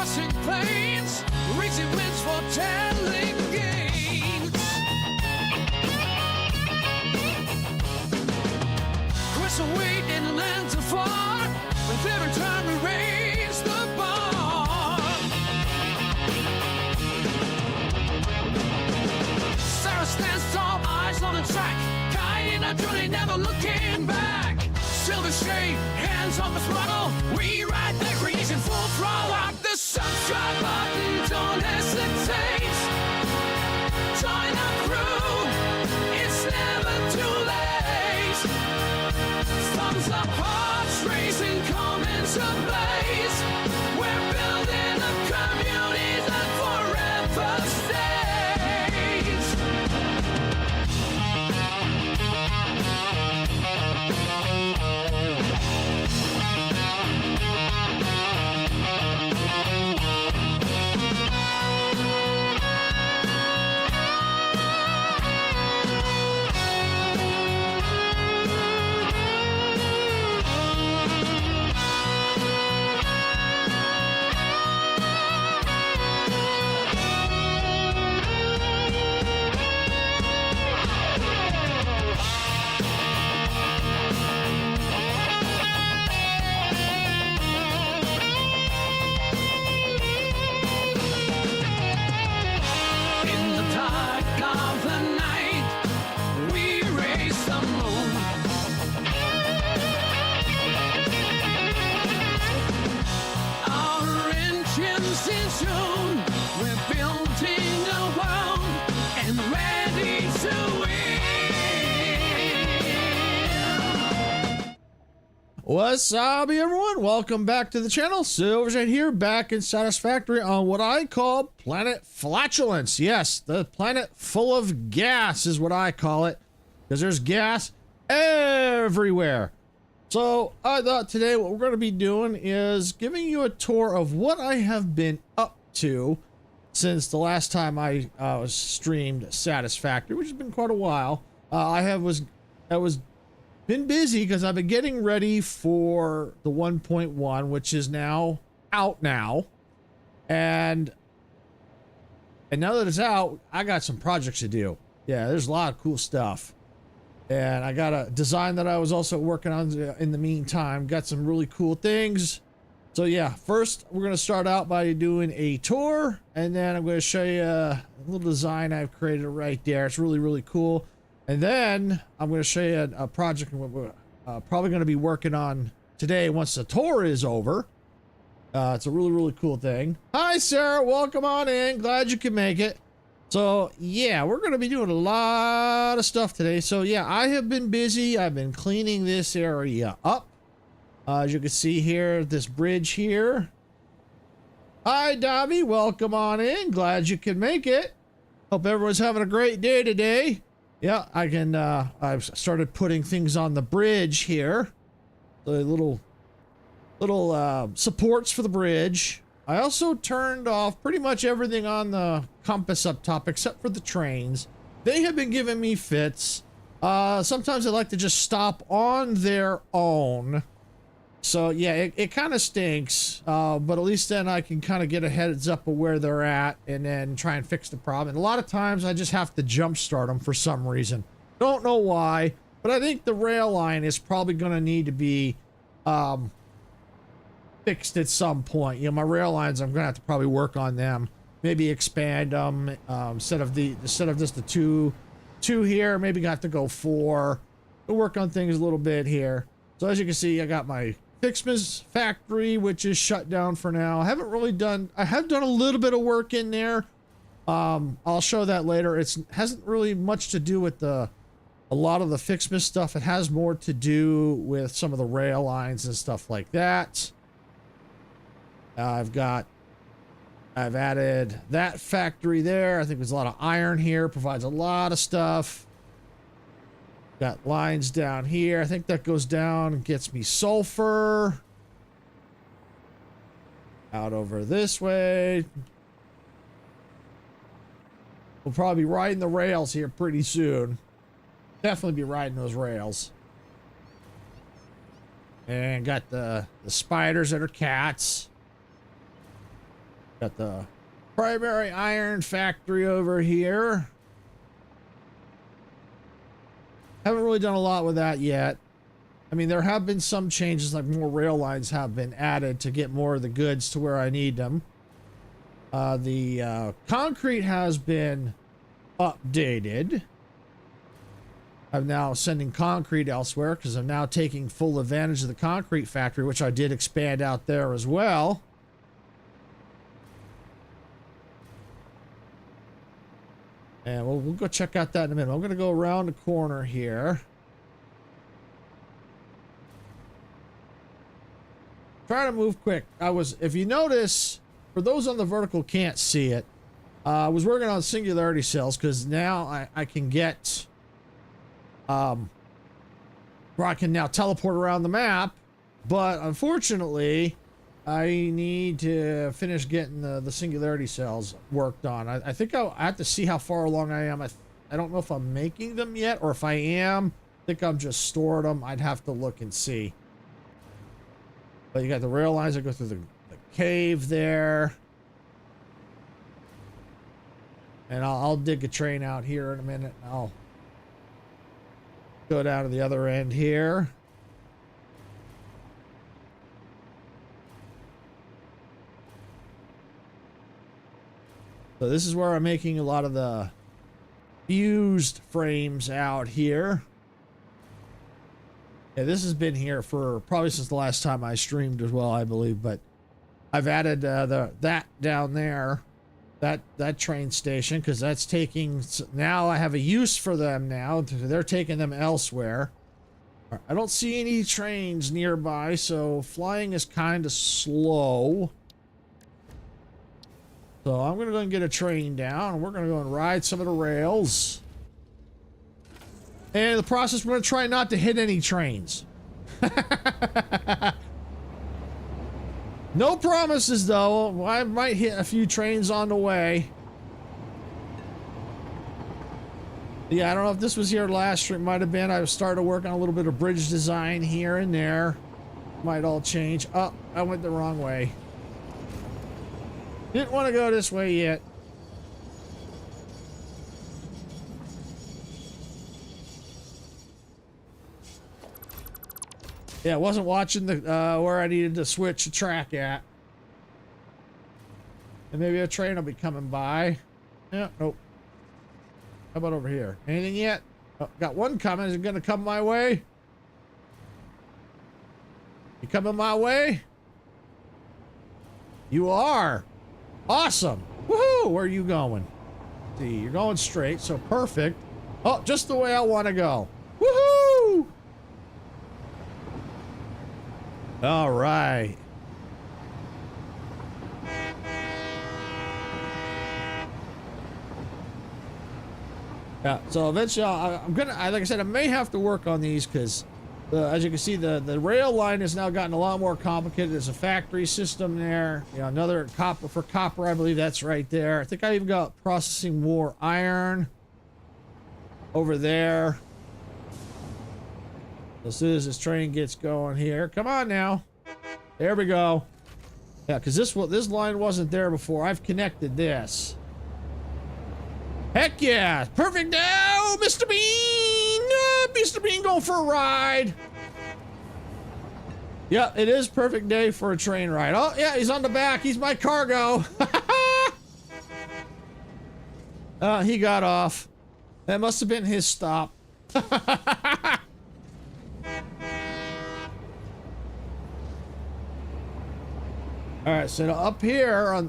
crushing plains, raising winds for telling gains. Crush away in lands afar, with every time we raise the bar. Sarah stands tall, eyes on the track, guiding our journey, never looking back. Silver straight, hands on the throttle, we ride the creation full throttle out. The subscribe button, don't hesitate. Join our crew, it's never too late. Thumbs up, hearts racing, comments ablaze. We're building a community that forever stays. We're building a world and ready to win. What's up, everyone? Welcome back to the channel. Silvershine here, back in Satisfactory on what I call planet flatulence. Yes, the planet full of gas is what I call it, because there's gas everywhere. So I thought today what we're going to be doing is giving you a tour of what I have been up to since the last time I was streamed Satisfactory, which has been quite a while. I was been busy because I've been getting ready for the 1.1, which is now out now, and now that it's out, I got some projects to do. Yeah, there's a lot of cool stuff. And I got a design that I was also working on in the meantime. Got some really cool things. So yeah, first we're going to start out by doing a tour. And then I'm going to show you a little design I've created right there. It's really, really cool. And then I'm going to show you a project we're probably going to be working on today once the tour is over. It's a really, really cool thing. Hi, Sarah. Welcome on in. Glad you can make it. So yeah, we're going to be doing a lot of stuff today. So yeah, I have been busy. I've been cleaning this area up. As you can see here, this bridge here. Hi, Dobby. Welcome on in. Glad you can make it. Hope everyone's having a great day today. Yeah, I've started putting things on the bridge here. The little supports for the bridge. I also turned off pretty much everything on the compass up top except for the trains. They have been giving me fits. Sometimes I like to just stop on their own. So yeah, it kind of stinks, but at least then I can kind of get a heads up of where they're at and then try and fix the problem. And a lot of times I just have to jump start them for some reason. Don't know why, but I think the rail line is probably going to need to be fixed at some point. You know, my rail lines, I'm gonna have to probably work on them, maybe expand them instead of just the two here, maybe got to go 4. We'll work on things a little bit here. So as you can see, I got my Fixmas factory, which is shut down for now. I have done a little bit of work in there. I'll show that later. It hasn't really much to do with a lot of the Fixmas stuff. It has more to do with some of the rail lines and stuff like that. I've added that factory there. I think there's a lot of iron here, provides a lot of stuff. Got lines down here. I think that goes down and gets me sulfur. Out over this way. We'll probably be riding the rails here pretty soon. Definitely be riding those rails. And got the spiders that are cats. Got the primary iron factory over here. Haven't really done a lot with that yet. I mean, there have been some changes, like more rail lines have been added to get more of the goods to where I need them. The concrete has been updated. I'm now sending concrete elsewhere because I'm now taking full advantage of the concrete factory, which I did expand out there as well. And we'll go check out that in a minute. I'm going to go around the corner here. Try to move quick. If you notice, for those on the vertical can't see it, I was working on singularity cells because now I can get, where I can now teleport around the map. But unfortunately, I need to finish getting the singularity cells worked on. I think I have to see how far along I am. I don't know if I'm making them yet, or if I am, I think I'm just stored them. I'd have to look and see. But you got the rail lines that go through the cave there. And I'll dig a train out here in a minute. And I'll go down to the other end here. So this is where I'm making a lot of the fused frames out here. Yeah, this has been here for probably since the last time I streamed as well, I believe. But I've added that down there, that train station, because that's taking. Now I have a use for them now. They're taking them elsewhere. I don't see any trains nearby, so flying is kind of slow. So I'm going to go and get a train down, and we're going to go and ride some of the rails. And in the process, we're going to try not to hit any trains. No promises, though. I might hit a few trains on the way. Yeah, I don't know if this was here last year. It might have been. I started working on a little bit of bridge design here and there. Might all change. Oh, I went the wrong way. Didn't want to go this way yet. Yeah, I wasn't watching the where I needed to switch the track at. And maybe a train will be coming by. Yeah, nope. How about over here? Anything yet? Oh, got one coming. Is it going to come my way? You coming my way? You are. Awesome. Woohoo! Where are you going? See, you're going straight, so perfect. Oh, just the way I want to go. Woohoo! All right. Yeah, so eventually I'm gonna, like I said, I may have to work on these because as you can see, the rail line has now gotten a lot more complicated. There's a factory system there. You know, another copper for copper, I believe that's right there. I think I even got processing more iron over there. As soon as this train gets going here, come on now. There we go. Yeah, because this line wasn't there before. I've connected this. Heck yeah! Perfect now, Mr. Bean! Mr. Bean going for a ride. Yeah, it is perfect day for a train ride. Oh, yeah, he's on the back. He's my cargo. He got off. That must have been his stop. Alright, so up here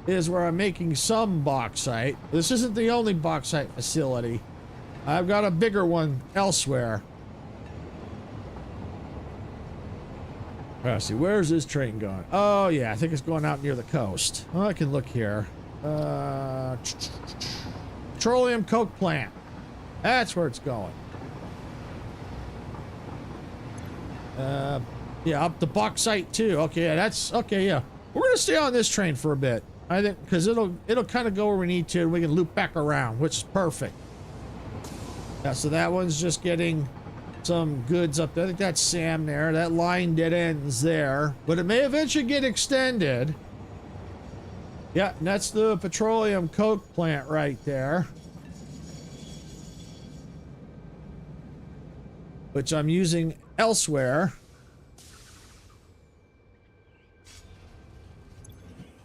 is where I'm making some bauxite. This isn't the only bauxite facility. I've got a bigger one elsewhere. Let's see, where's this train going? Oh yeah, I think it's going out near the coast. Oh, I can look here. Petroleum coke plant. That's where it's going. Yeah, up the bauxite too. Okay, yeah, that's okay. Yeah, we're gonna stay on this train for a bit. I think because it'll kind of go where we need to, and we can loop back around, which is perfect. Yeah, so that one's just getting some goods up there. I think that's Sam there. That line dead ends there, but it may eventually get extended. Yeah, and that's the petroleum coke plant right there, which I'm using elsewhere.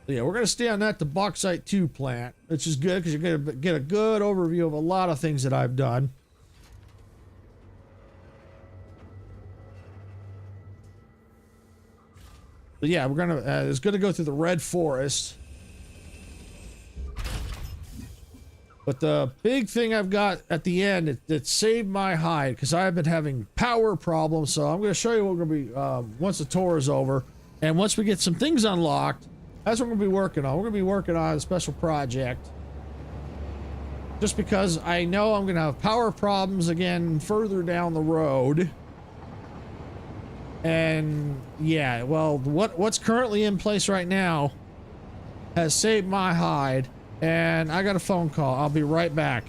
Yeah, we're going to stay on that, the bauxite 2 plant, which is good because you're going to get a good overview of a lot of things that I've done. But yeah, we're going to, it's going to go through the red forest. But the big thing I've got at the end that saved my hide, because I've been having power problems, so I'm going to show you what we're going to be, once the tour is over, and once we get some things unlocked, that's what we're going to be working on. We're going to be working on a special project. Just because I know I'm going to have power problems again further down the road. And yeah, well, what's currently in place right now has saved my hide. And I got a phone call. I'll be right back.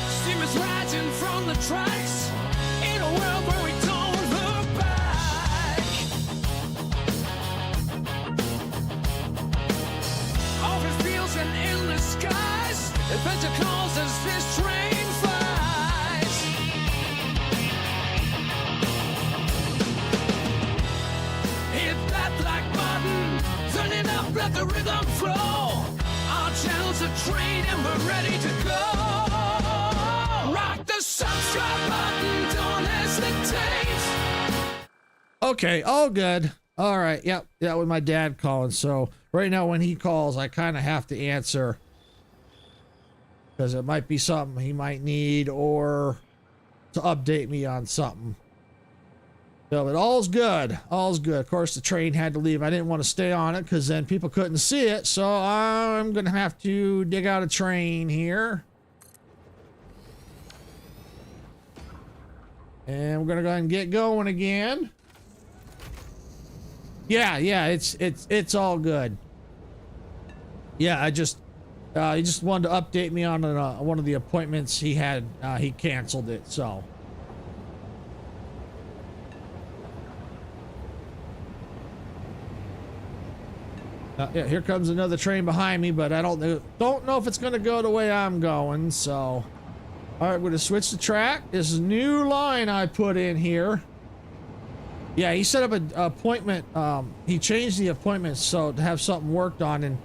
Steam is rising from the tracks in a world where we don't look back. Open fields and endless skies, adventure calls as this train flies. Hit that black button, turn it up, let the rhythm flow. Our channel's a train and we're ready to go. Rock the subscribe button, don't hesitate. Okay, all good. All right, yep, that was my dad calling. So right now when he calls, I kind of have to answer. Because it might be something he might need or to update me on something. So, but all's good. All's good. Of course, the train had to leave. I didn't want to stay on it because then people couldn't see it. So I'm going to have to dig out a train here. And we're going to go ahead and get going again. Yeah, it's all good. Yeah, he just wanted to update me on one of the appointments he had. He canceled it, so. Yeah, here comes another train behind me, but I don't know if it's going to go the way I'm going, so. All right, we're going to switch the track. This is a new line I put in here. Yeah, he set up an appointment. He changed the appointment so to have something worked on and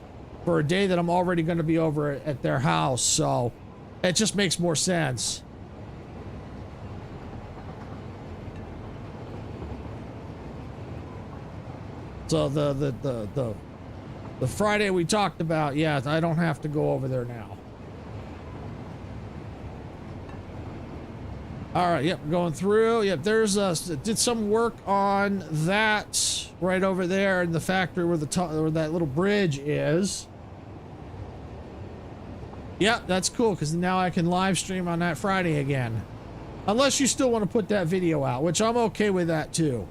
for a day that I'm already going to be over at their house, so it just makes more sense. So the Friday we talked about, yeah, I don't have to go over there now. All right, yep, going through. Yep, there's did some work on that right over there in the factory where where that little bridge is. Yep, that's cool because now I can live stream on that Friday again. Unless you still want to put that video out, which I'm okay with that too.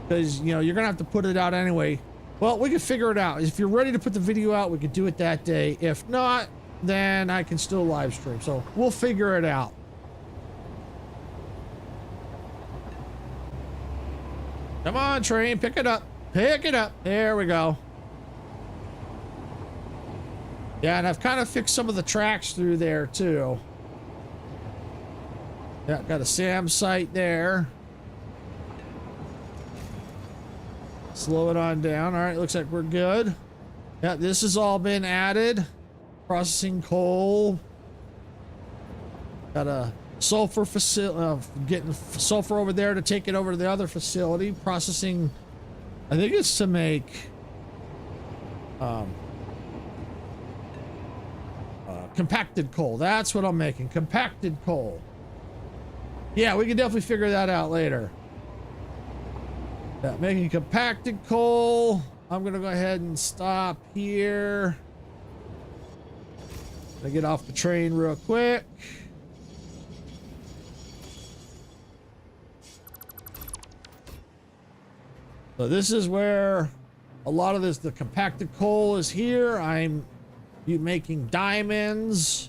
Because, you know, you're going to have to put it out anyway. Well, we can figure it out. If you're ready to put the video out, we could do it that day. If not, then I can still live stream. So we'll figure it out. Come on, train, pick it up. Pick it up. There we go. Yeah, and I've kind of fixed some of the tracks through there, too. Yeah, got a SAM site there. Slow it on down. All right, looks like we're good. Yeah, this has all been added. Processing coal. Got a sulfur facility, getting sulfur over there to take it over to the other facility. Processing, I think it's to make compacted coal. That's what I'm making. Compacted coal. Yeah, we can definitely figure that out later. Yeah, making compacted coal. I'm gonna go ahead and stop here. I get off the train real quick. So this is where a lot of the compacted coal is here. I'm making diamonds.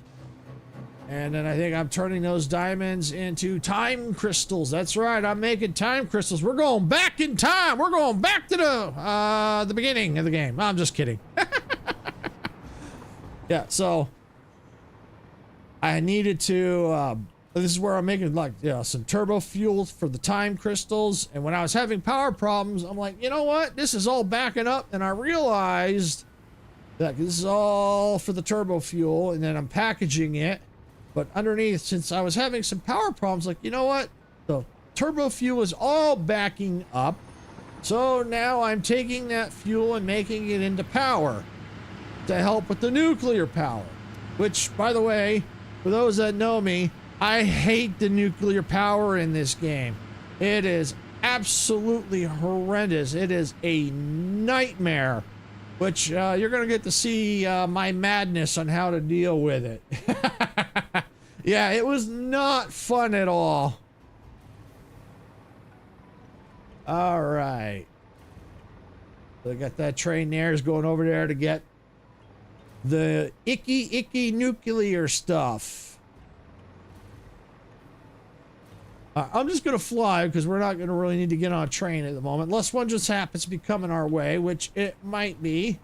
And then I think I'm turning those diamonds into time crystals. That's right. I'm making time crystals. We're going back in time. We're going back to the beginning of the game. I'm just kidding. Yeah, so I needed to, this is where I'm making like, some turbo fuel for the time crystals. And when I was having power problems, I'm like, you know what? This is all backing up. And I realized that this is all for the turbo fuel. And then I'm packaging it. But underneath, since I was having some power problems, like, you know what? The turbo fuel is all backing up. So now I'm taking that fuel and making it into power to help with the nuclear power. Which, by the way, for those that know me, I hate the nuclear power in this game. It is absolutely horrendous. It is a nightmare. Which you're going to get to see my madness on how to deal with it. Yeah, it was not fun at all. All right. So I got that train there. Is going over there to get the icky nuclear stuff. I'm just going to fly because we're not going to really need to get on a train at the moment. Unless one just happens to be coming our way, which it might be.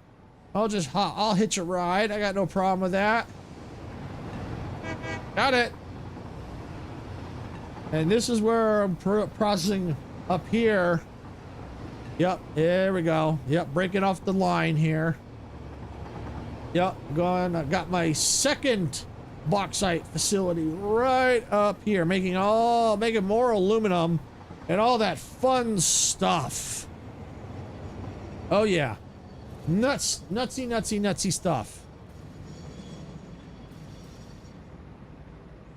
I'll hitch a ride. I got no problem with that. Got it. And this is where I'm processing up here. Yep, there we go. Yep, breaking off the line here. Yep, I got my second bauxite facility right up here, making more aluminum and all that fun stuff. Oh yeah, nutsy stuff.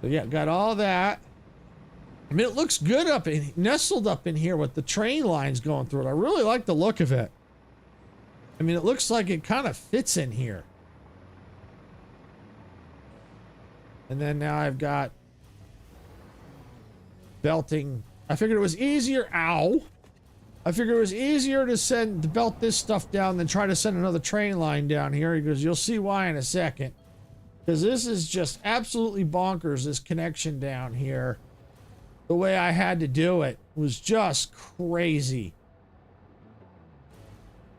So yeah, got all that. I mean, it looks good nestled up in here with the train lines going through it. I really like the look of it. I mean, it looks like it kind of fits in here. And then now I've got belting. I figured it was easier. Ow. I figured it was easier to belt this stuff down than try to send another train line down here, because you'll see why in a second. Because this is just absolutely bonkers, this connection down here. The way I had to do it was just crazy.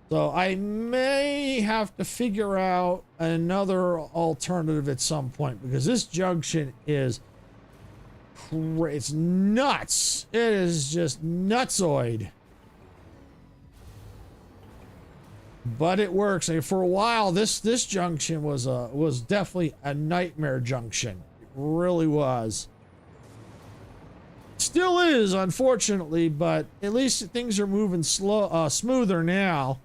So I may have to figure out another alternative at some point, because this junction is it's nuts. It is just nutsoid. But it works. And for a while, this junction was definitely a nightmare junction. It really was. Still is, unfortunately, but at least things are moving smoother now.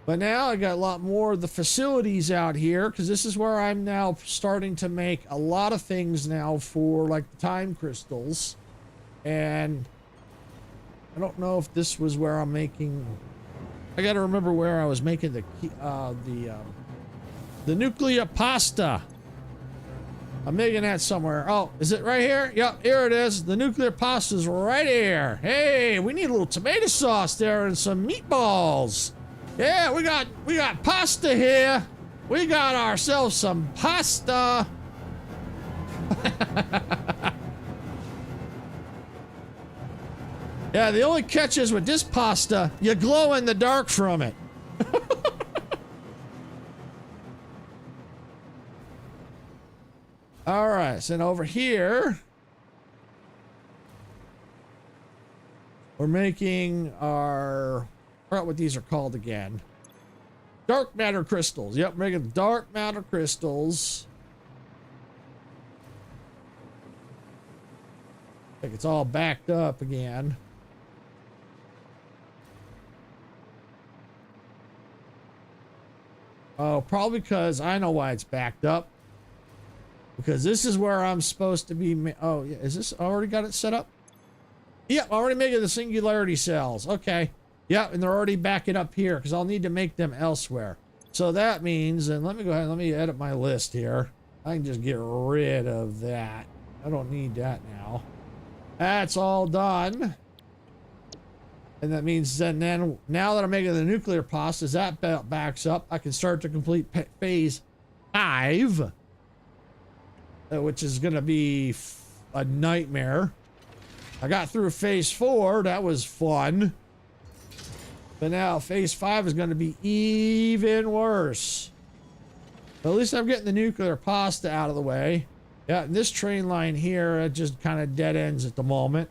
But now I got a lot more of the facilities out here, because this is where I'm now starting to make a lot of things now for like the time crystals. And I don't know if this was where I'm making. I got to remember where I was making the nuclear pasta. I'm making that somewhere. Oh, is it right here? Yep, here it is. The nuclear pasta's right here. Hey, we need a little tomato sauce there and some meatballs. Yeah, we got pasta here. We got ourselves some pasta. Yeah, the only catch is with this pasta, you glow in the dark from it. All right, so over here, we're making our, I forgot what these are called again. Dark matter crystals. Yep, making dark matter crystals. I think it's all backed up again. Oh, probably because I know why it's backed up. because this is where I'm supposed to be. Oh, yeah. Is this already got it set up? Yeah, already making the singularity cells. Okay. Yeah, and they're already backing up here because I'll need to make them elsewhere. So that means, and let me go ahead and let me edit my list here. I can just get rid of that. I don't need that now. That's all done. And that means then now that I'm making the nuclear pods, as that backs up, I can start to complete phase 5, which is going to be a nightmare. I got through phase 4. That was fun. But now phase 5 is going to be even worse. But at least I'm getting the nuclear pasta out of the way. Yeah, and this train line here, it just kind of dead ends at the moment.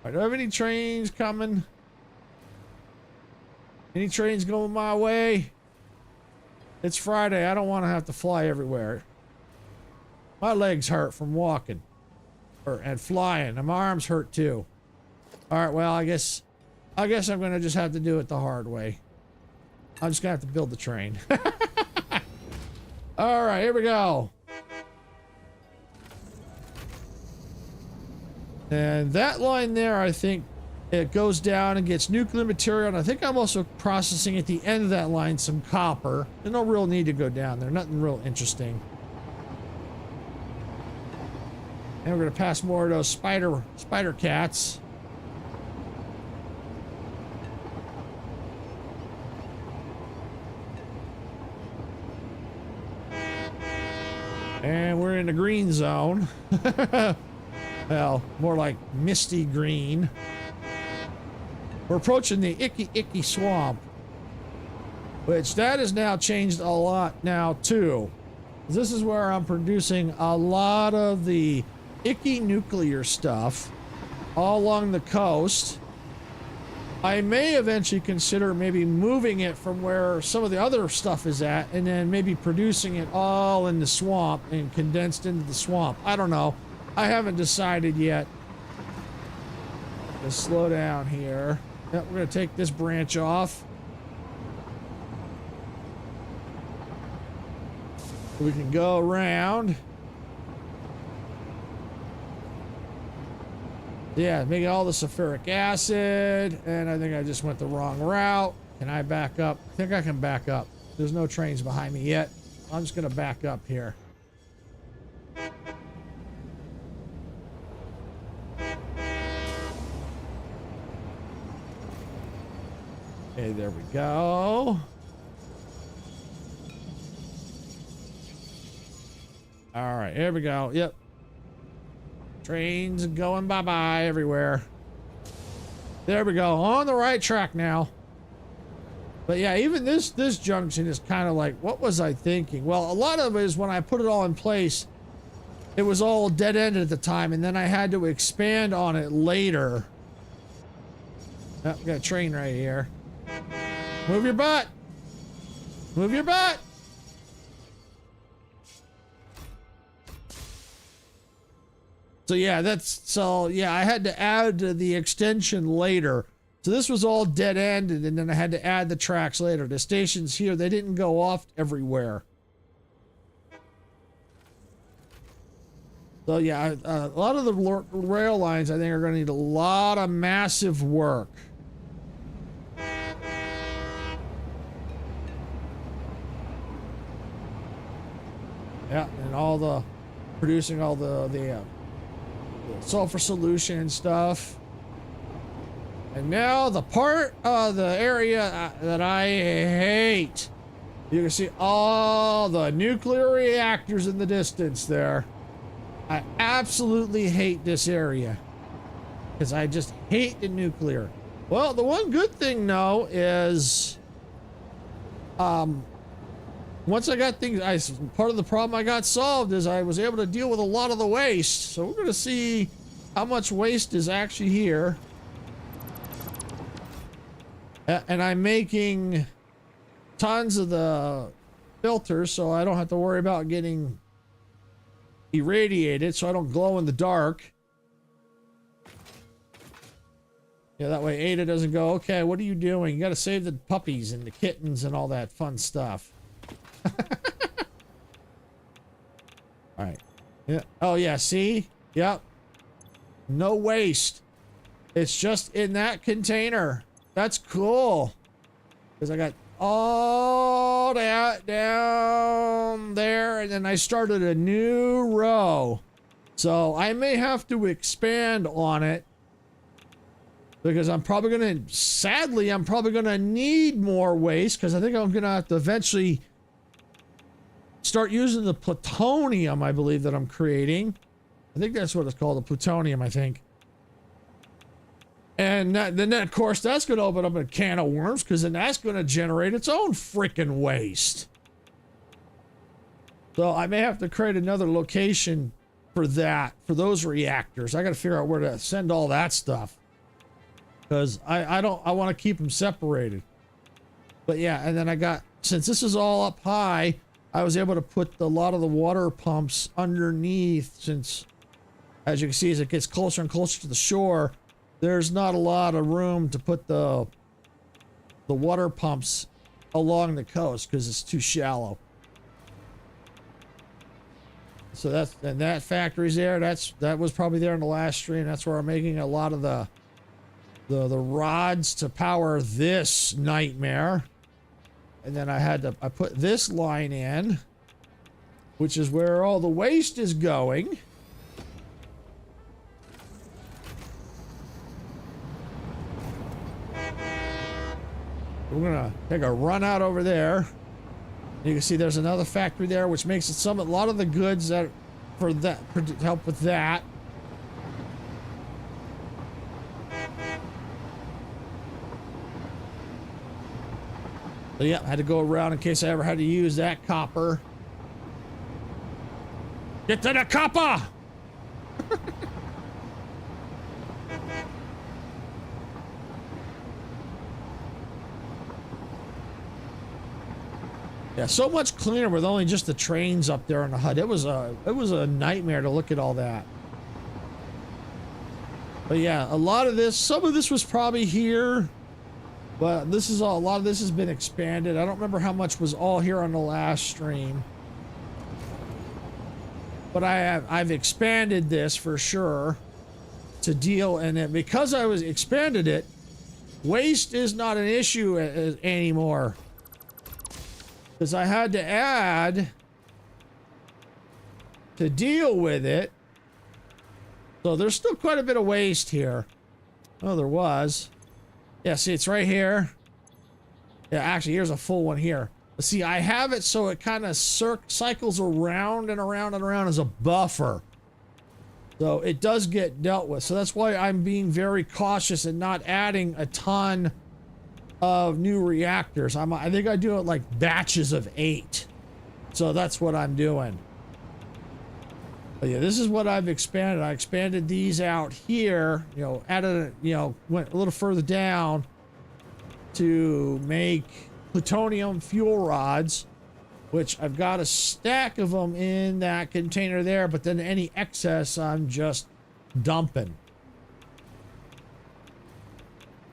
All right, do I have any trains coming? Any trains going my way? It's Friday. I don't want to have to fly everywhere. My legs hurt from walking and flying, and my arms hurt too. All right, well, I guess I'm gonna just have to do it the hard way. I'm just gonna have to build the train. All right, here we go. And that line there, I think it goes down and gets nuclear material. And I think I'm also processing at the end of that line some copper. There's no real need to go down there. Nothing real interesting. And we're going to pass more of those spider cats. And we're in the green zone. Well, more like misty green. We're approaching the icky swamp, which that has now changed a lot now too. This is where I'm producing a lot of the icky nuclear stuff all along the coast. I may eventually consider maybe moving it from where some of the other stuff is at and then maybe producing it all in the swamp and condensed into the swamp. I don't know. I haven't decided yet. Let's slow down here. Yep, we're going to take this branch off. We can go around. Yeah, making all the sulfuric acid, and I think I just went the wrong route. Can I back up? I think I can back up. There's no trains behind me yet. I'm just going to back up here. Okay, there we go. All right, here we go. Yep. Trains going bye-bye everywhere. There we go. On the right track now. But yeah, even this junction is kind of like, what was I thinking? Well, a lot of it is when I put it all in place, it was all dead-ended at the time, and then I had to expand on it later. Oh, we got a train right here. Move your butt. Move your butt. So yeah, I had to add the extension later. So this was all dead ended, and then I had to add the tracks later. The stations here, they didn't go off everywhere. So yeah, a lot of the rail lines I think are going to need a lot of massive work. Yeah, and all the producing all the sulfur solution and stuff. And now the part of the area that I hate. You can see all the nuclear reactors in the distance there. I absolutely hate this area because I just hate the nuclear. Well, the one good thing though is once I got things, part of the problem I got solved is I was able to deal with a lot of the waste. So we're going to see how much waste is actually here. And I'm making tons of the filters so I don't have to worry about getting irradiated, so I don't glow in the dark. Yeah, that way Ada doesn't go, okay, what are you doing? You got to save the puppies and the kittens and all that fun stuff. All right. Yeah. Oh yeah, see? Yep. No waste. It's just in that container. That's cool. Because I got all that down there, and then I started a new row. So I may have to expand on it. Because I'm probably going to, sadly, I'm probably going to need more waste. Because I think I'm going to have to eventually start using the plutonium, I believe, that I'm creating. I think that's what it's called, the plutonium, I think. And then, of course, that's going to open up a can of worms, because then that's going to generate its own freaking waste. So I may have to create another location for that, for those reactors. I got to figure out where to send all that stuff, because I want to keep them separated. But yeah, and then I got, since this is all up high, I was able to put a lot of the water pumps underneath, since, as you can see, as it gets closer and closer to the shore, there's not a lot of room to put the water pumps along the coast because it's too shallow. So that factory's there. That was probably there in the last stream. That's where I'm making a lot of the rods to power this nightmare. And then I put this line in, which is where all the waste is going. We're gonna take a run out over there. You can see there's another factory there, which makes it a lot of the goods that to help with that. So yeah, I had to go around in case I ever had to use that copper. Get to the copper! Yeah, so much cleaner with only just the trains up there on the HUD. It was a nightmare to look at all that. But yeah, a lot of this, some of this was probably here, but this is all, a lot of this has been expanded. I don't remember how much was all here on the last stream, but I've expanded this for sure to deal, and then because I was expanded it, waste is not an issue anymore. Because I had to add to deal with it. So there's still quite a bit of waste here. Oh, there was. Yeah, see, it's right here. Yeah, actually, here's a full one here. But see, I have it so it kind of cycles around and around and around as a buffer. So it does get dealt with. So that's why I'm being very cautious and not adding a ton of new reactors. I think I do it like batches of 8. So that's what I'm doing. But yeah, this is what I've expanded. I expanded these out here, you know, added, you know, went a little further down to make plutonium fuel rods, which I've got a stack of them in that container there, but then any excess I'm just dumping.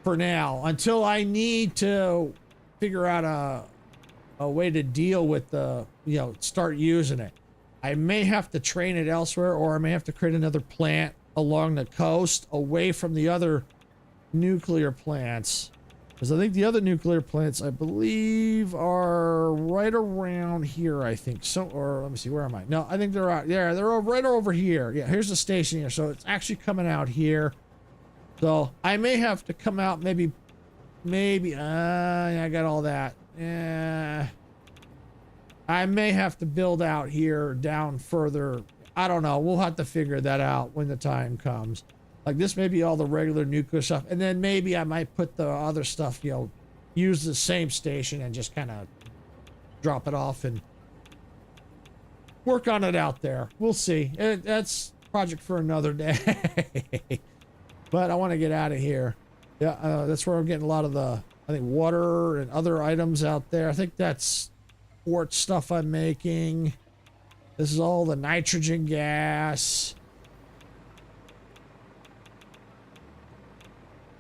For now, until I need to figure out a way to deal with the, you know, start using it. I may have to train it elsewhere, or I may have to create another plant along the coast away from the other nuclear plants. Because I think the other nuclear plants, I believe, are right around here, I think. So, or let me see, where am I? No, I think they're out there. They're right over here. Yeah, here's the station here. So it's actually coming out here. So I may have to come out maybe, I got all that. I may have to build out here down further. I don't know. We'll have to figure that out when the time comes. Like this may be all the regular nuclear stuff. And then maybe I might put the other stuff, you know, use the same station and just kind of drop it off and work on it out there. We'll see. That's a project for another day. But I want to get out of here. Yeah, that's where I'm getting a lot of the, I think, water and other items out there. I think that's port stuff I'm making. This is all the nitrogen gas.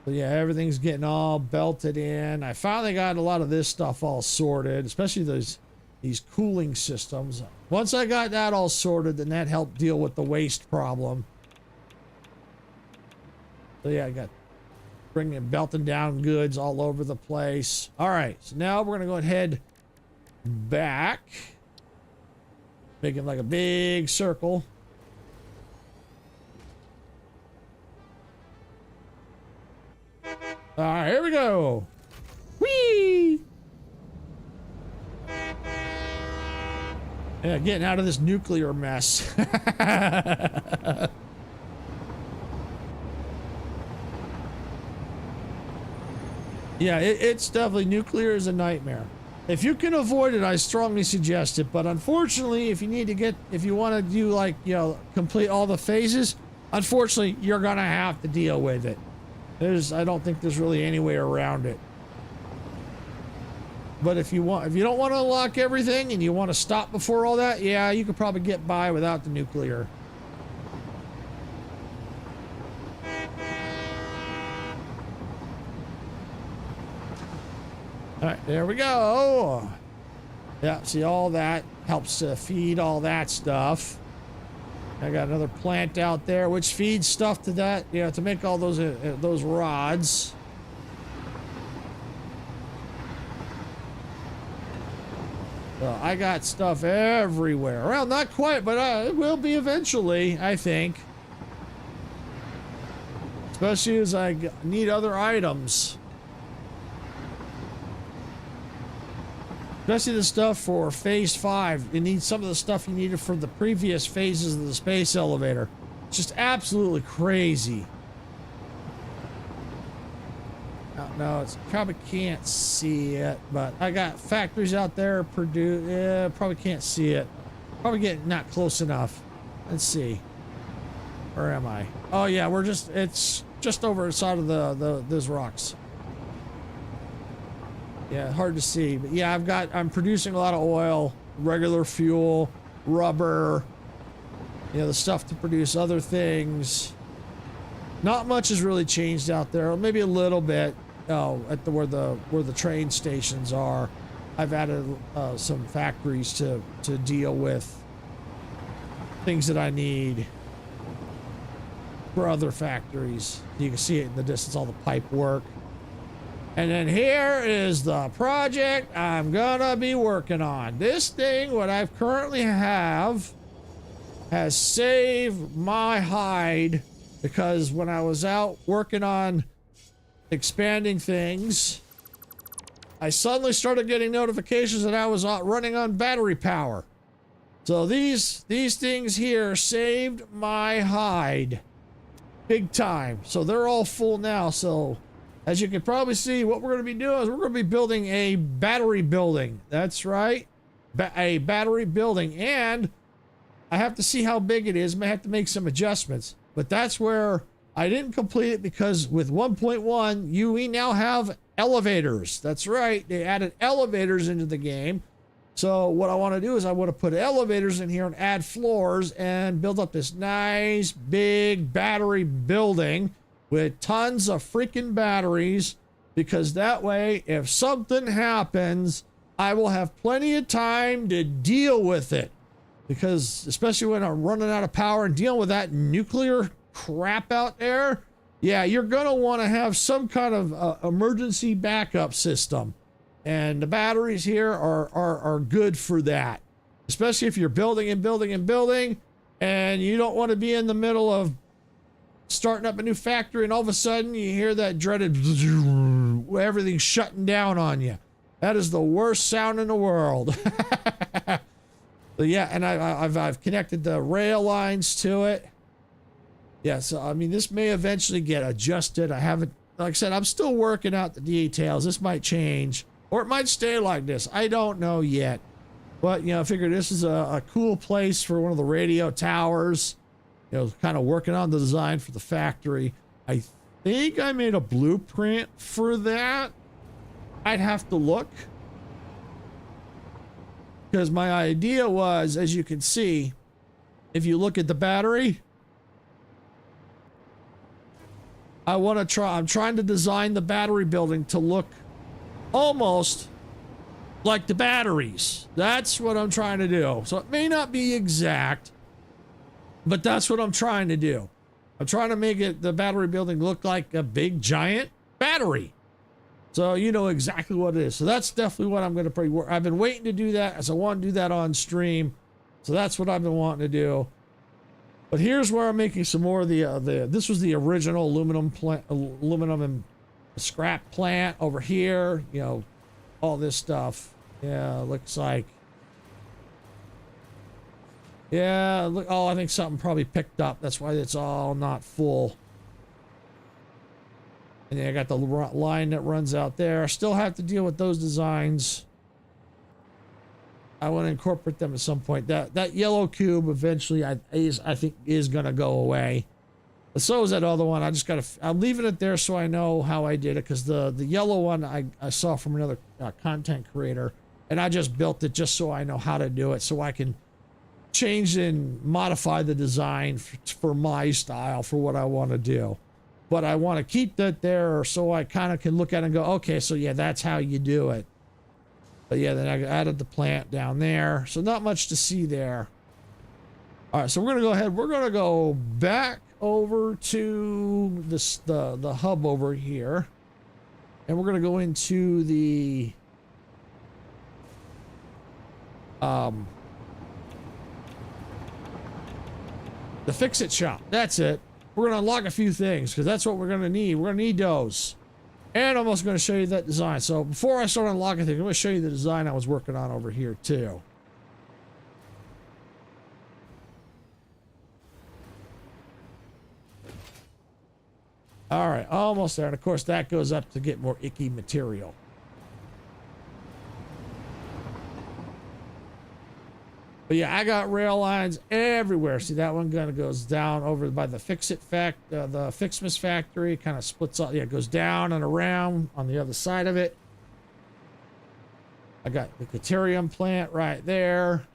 But yeah, everything's getting all belted in. I finally got a lot of this stuff all sorted, especially those these cooling systems. Once I got that all sorted, then that helped deal with the waste problem. So yeah, I got belting down goods all over the place. All right, so now we're gonna go ahead back, making like a big circle. All right, here we go. Whee! Yeah, getting out of this nuclear mess. Yeah, it's definitely, nuclear is a nightmare. If you can avoid it, I strongly suggest it. But unfortunately, if you want to do, like, you know, complete all the phases, unfortunately, you're gonna have to deal with it. I don't think there's really any way around it. But if you don't want to unlock everything and you want to stop before all that, yeah, you could probably get by without the nuclear. All right, there we go. Yeah, see, all that helps to feed all that stuff. I got another plant out there which feeds stuff to that, you know, to make all those rods. So I got stuff everywhere. Well, not quite, but it will be eventually, I think. Especially as I need other items. Especially the stuff for phase 5. You need some of the stuff you needed for the previous phases of the space elevator. It's just absolutely crazy. No, it's probably can't see it, but I got factories out there probably can't see it. Probably getting not close enough. Let's see. Where am I? Oh yeah, it's just over the side of those rocks. Yeah, hard to see, but yeah, I'm producing a lot of oil, regular fuel, rubber, you know, the stuff to produce other things. Not much has really changed out there, maybe a little bit. Oh, at where the train stations are, I've added some factories to deal with things that I need for other factories. You can see it in the distance, all the pipe work. And then here is the project I'm gonna be working on. This thing, what I currently have, has saved my hide, because when I was out working on expanding things, I suddenly started getting notifications that I was running on battery power. So these things here saved my hide big time. So they're all full now. So as you can probably see, what we're going to be doing is we're going to be building a battery building. That's right, a battery building. And I have to see how big it is. May have to make some adjustments, but that's where I didn't complete it, because with 1.1, we now have elevators. That's right, they added elevators into the game. So what I want to do is I want to put elevators in here and add floors and build up this nice big battery building with tons of freaking batteries, because that way, if something happens, I will have plenty of time to deal with it. Because especially when I'm running out of power and dealing with that nuclear crap out there, yeah, you're gonna want to have some kind of emergency backup system, and the batteries here are good for that. Especially if you're building and building and building, and you don't want to be in the middle of starting up a new factory and all of a sudden you hear that dreaded everything's shutting down on you. That is the worst sound in the world. But yeah, and I've connected the rail lines to it. Yeah, so I mean, this may eventually get adjusted. I haven't, like I said, I'm still working out the details. This might change, or it might stay like this. I don't know yet. But, you know, I figure this is a cool place for one of the radio towers. You know, kind of working on the design for the factory. I think I made a blueprint for that. I'd have to look. Because my idea was, as you can see, if you look at the battery, I'm trying to design the battery building to look almost like the batteries. That's what I'm trying to do. So it may not be exact, but that's what I'm trying to do. I'm trying to make it, the battery building, look like a big giant battery. So you know exactly what it is. So that's definitely what I'm going to pretty work. I've been waiting to do that, as I want to do that on stream. So that's what I've been wanting to do. But here's where I'm making some more of this was the original aluminum plant, aluminum and scrap plant over here. You know, all this stuff. Yeah, looks like. Yeah, look. Oh, I think something probably picked up. That's why it's all not full. And then I got the line that runs out there. I still have to deal with those designs. I want to incorporate them at some point. That yellow cube eventually, I think, is gonna go away. But so is that other one. I just gotta. I'm leaving it there so I know how I did it, because the yellow one I saw from another content creator, and I just built it just so I know how to do it, so I can change and modify the design for my style, for what I want to do. But I want to keep that there so I kind of can look at it and go, okay, so yeah, that's how you do it. But yeah, then I added the plant down there. So not much to see there. All right, so we're going to go ahead. We're going to go back over to this the hub over here. And we're going to go into the fix-it shop. That's it. We're going to unlock a few things, because that's what we're going to need. We're going to need those. And I'm also going to show you that design. So before I start unlocking things, I'm going to show you the design I was working on over here too. All right, almost there. And of course, that goes up to get more icky material. But yeah, I got rail lines everywhere. See, that one kind of goes down over by the the Fixmas factory. Kind of splits up. Yeah, it goes down and around on the other side of it. I got the Caterium plant right there.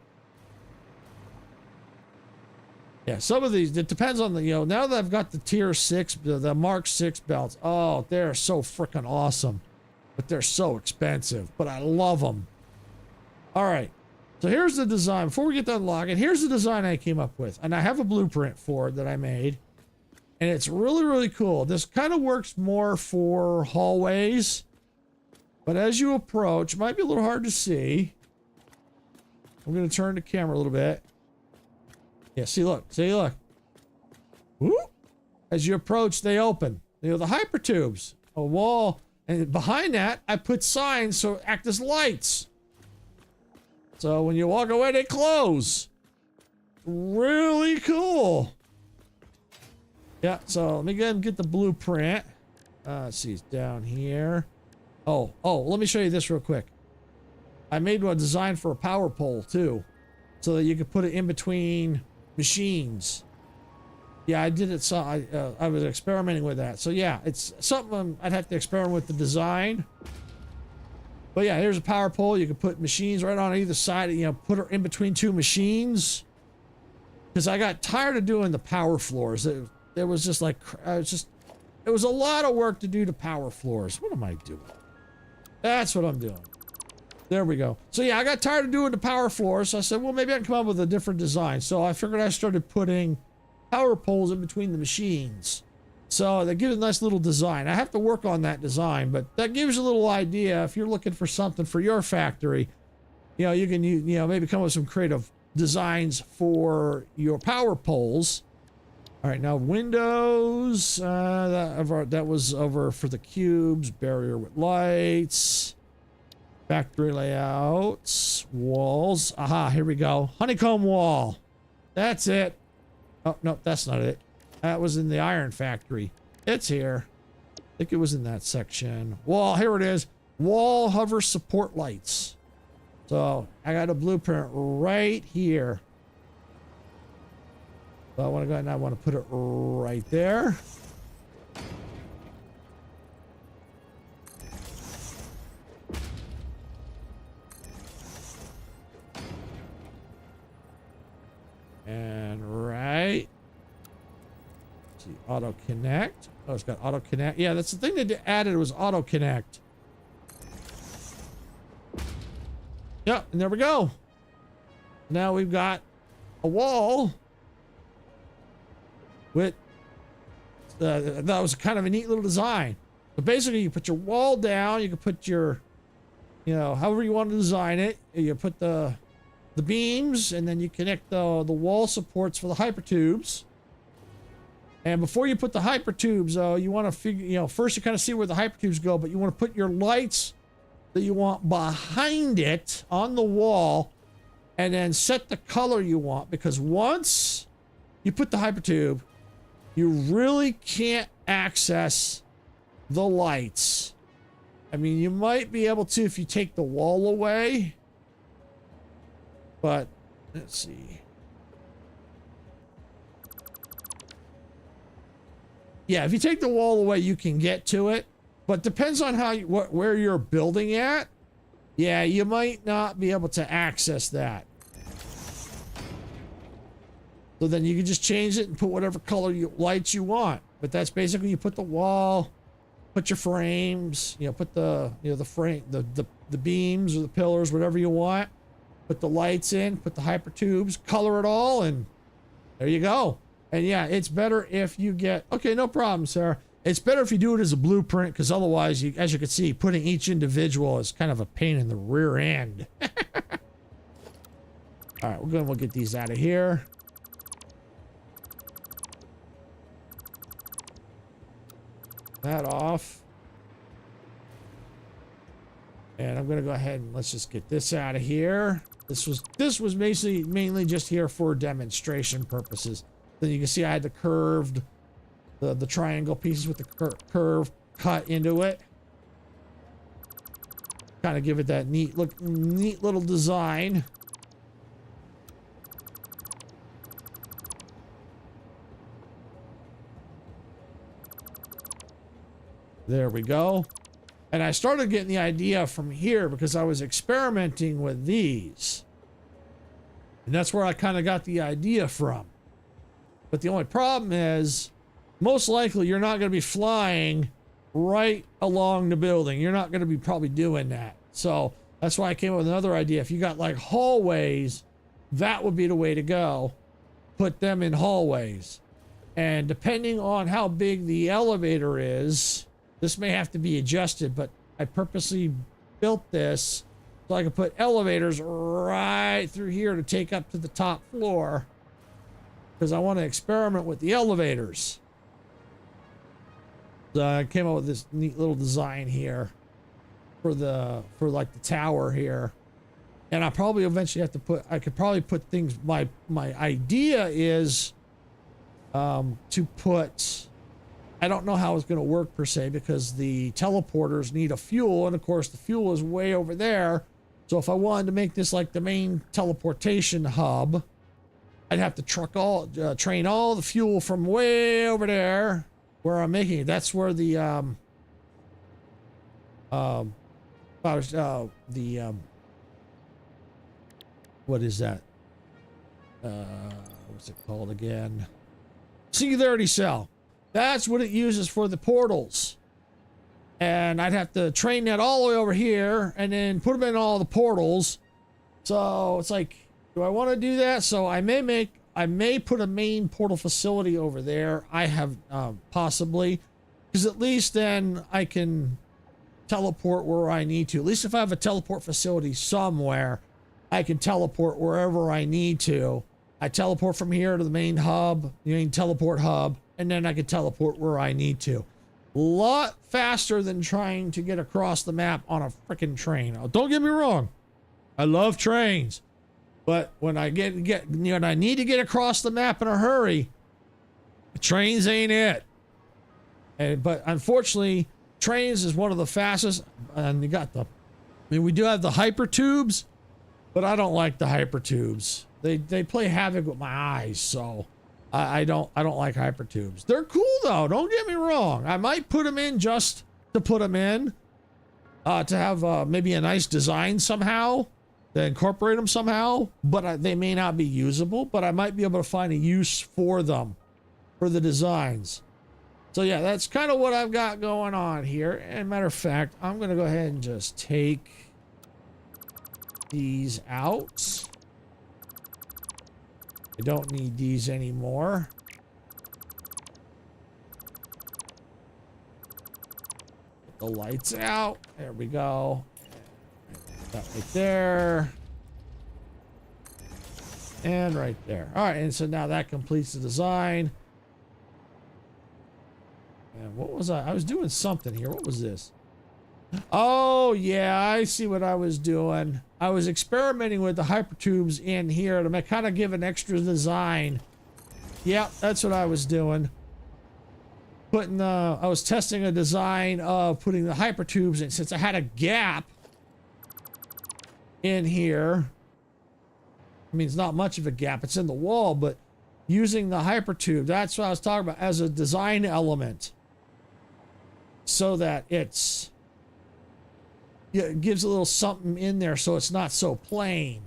Yeah, some of these, it depends on the, you know, now that I've got the tier 6, the Mark 6 belts. Oh, they're so freaking awesome. But they're so expensive. But I love them. All right. So here's the design. Before we get to unlocking, here's the design I came up with. And I have a blueprint for it that I made. And it's really, really cool. This kind of works more for hallways. But as you approach, it might be a little hard to see. I'm going to turn the camera a little bit. Yeah, see, look. See, look. Whoop. As you approach, they open. You know, the hyper tubes. A wall. And behind that, I put signs so act as lights. So when you walk away, they close. Really cool. Yeah, so let me go ahead and get the blueprint. Let's see, it's down here. Oh, let me show you this real quick. I made one designed for a power pole too, so that you could put it in between machines. Yeah, I did it. So I was experimenting with that. So yeah, it's something I'd have to experiment with the design. But yeah, here's a power pole. You can put machines right on either side. You know, put her in between two machines. Because I got tired of doing the power floors. It was just like, it was a lot of work to do the power floors. What am I doing? That's what I'm doing. There we go. So yeah, I got tired of doing the power floors. So I said, well, maybe I can come up with a different design. So I figured I started putting power poles in between the machines. So that gives a nice little design. I have to work on that design, but that gives you a little idea. If you're looking for something for your factory, you know, you can, you know, maybe come up with some creative designs for your power poles. All right, now windows, that was over for the cubes, barrier with lights, factory layouts, walls. Aha, here we go. Honeycomb wall. That's it. Oh, no, that's not it. That was in the iron factory. It's here. I think it was in that section. Wall, here it is. Wall hover support lights. So I got a blueprint right here. So I want to go ahead and I want to put it right there. And right. See, auto connect. Oh, it's got auto connect. Yeah, that's the thing they added was auto connect. Yep, and there we go. Now we've got a wall with that was kind of a neat little design. But basically, you put your wall down. You can put your, however you want to design it. You put the beams, and then you connect the wall supports for the hypertubes. And before you put the hypertubes, you want to figure, first you kind of see where the hypertubes go, but you want to put your lights that you want behind it on the wall, and then set the color you want, because once you put the hypertube, you really can't access the lights. I mean, you might be able to if you take the wall away, but let's see. Yeah, if you take the wall away, you can get to it, but depends on how where you're building at. Yeah, you might not be able to access that. So then you can just change it and put whatever color lights you want. But that's basically, you put the wall, put your frames, put the the frame, the beams or the pillars, whatever you want. Put the lights in, put the hypertubes, color it all, and there you go. And yeah, it's better if you get, okay, no problem, Sarah. It's better if you do it as a blueprint, because otherwise, as you can see, putting each individual is kind of a pain in the rear end. All right, we'll get these out of here. That off. And I'm gonna go ahead and let's just get this out of here. This was basically mainly just here for demonstration purposes. Then you can see I had the curved, the triangle pieces with the curve cut into it. Kind of give it that neat little design. There we go. And I started getting the idea from here because I was experimenting with these. And that's where I kind of got the idea from. But the only problem is, most likely you're not going to be flying right along the building. You're not going to be probably doing that. So that's why I came up with another idea. If you got like hallways, that would be the way to go. Put them in hallways. And depending on how big the elevator is, this may have to be adjusted, but I purposely built this so I could put elevators right through here to take up to the top floor, because I want to experiment with the elevators. So I came up with this neat little design here for like the tower here. And I probably eventually have to I could probably put things, my idea is to put, I don't know how it's going to work per se, because the teleporters need a fuel, and of course the fuel is way over there. So if I wanted to make this like the main teleportation hub, I'd have to train all the fuel from way over there where I'm making it. That's where the what is that? What's it called again? Singularity cell. That's what it uses for the portals. And I'd have to train that all the way over here and then put them in all the portals. So it's like, do I want to do that? So I may put a main portal facility over there. I have possibly, because at least then I can teleport where I need to. At least if I have a teleport facility somewhere, I can teleport wherever I need to. I teleport from here to the main hub, the main teleport hub, and then I can teleport where I need to. A lot faster than trying to get across the map on a freaking train. Oh, don't get me wrong, I love trains, but when I when I need to get across the map in a hurry, trains ain't it. But unfortunately, trains is one of the fastest. And you got we do have the hyper tubes, but I don't like the hyper tubes. They play havoc with my eyes, so I don't like hypertubes. They're cool though, don't get me wrong. I might put them in just to put them in, to have maybe a nice design somehow, to incorporate them somehow, but they may not be usable, but I might be able to find a use for them, for the designs. So yeah, that's kind of what I've got going on here. And matter of fact, I'm gonna go ahead and just take these out. I don't need these anymore. Put the lights out. There we go. That right there. And right there. All right, and so now that completes the design. And what was I? I was doing something here. What was this? Oh, yeah, I see what I was doing. I was experimenting with the hypertubes in here to kind of give an extra design. Yep, that's what I was doing. I was testing a design of putting the hypertubes in, since I had a gap in here. I mean, it's not much of a gap. It's in the wall, but using the hypertube, that's what I was talking about as a design element. So that it gives a little something in there so it's not so plain.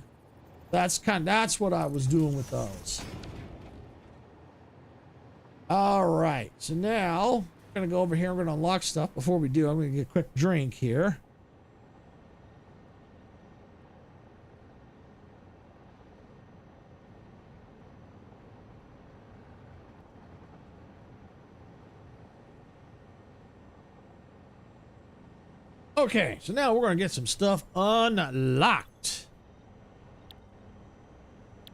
That's what I was doing with those. All right, so now I'm gonna go over here. I'm gonna unlock stuff. Before we do, I'm gonna get a quick drink here. Okay, so now we're gonna get some stuff unlocked.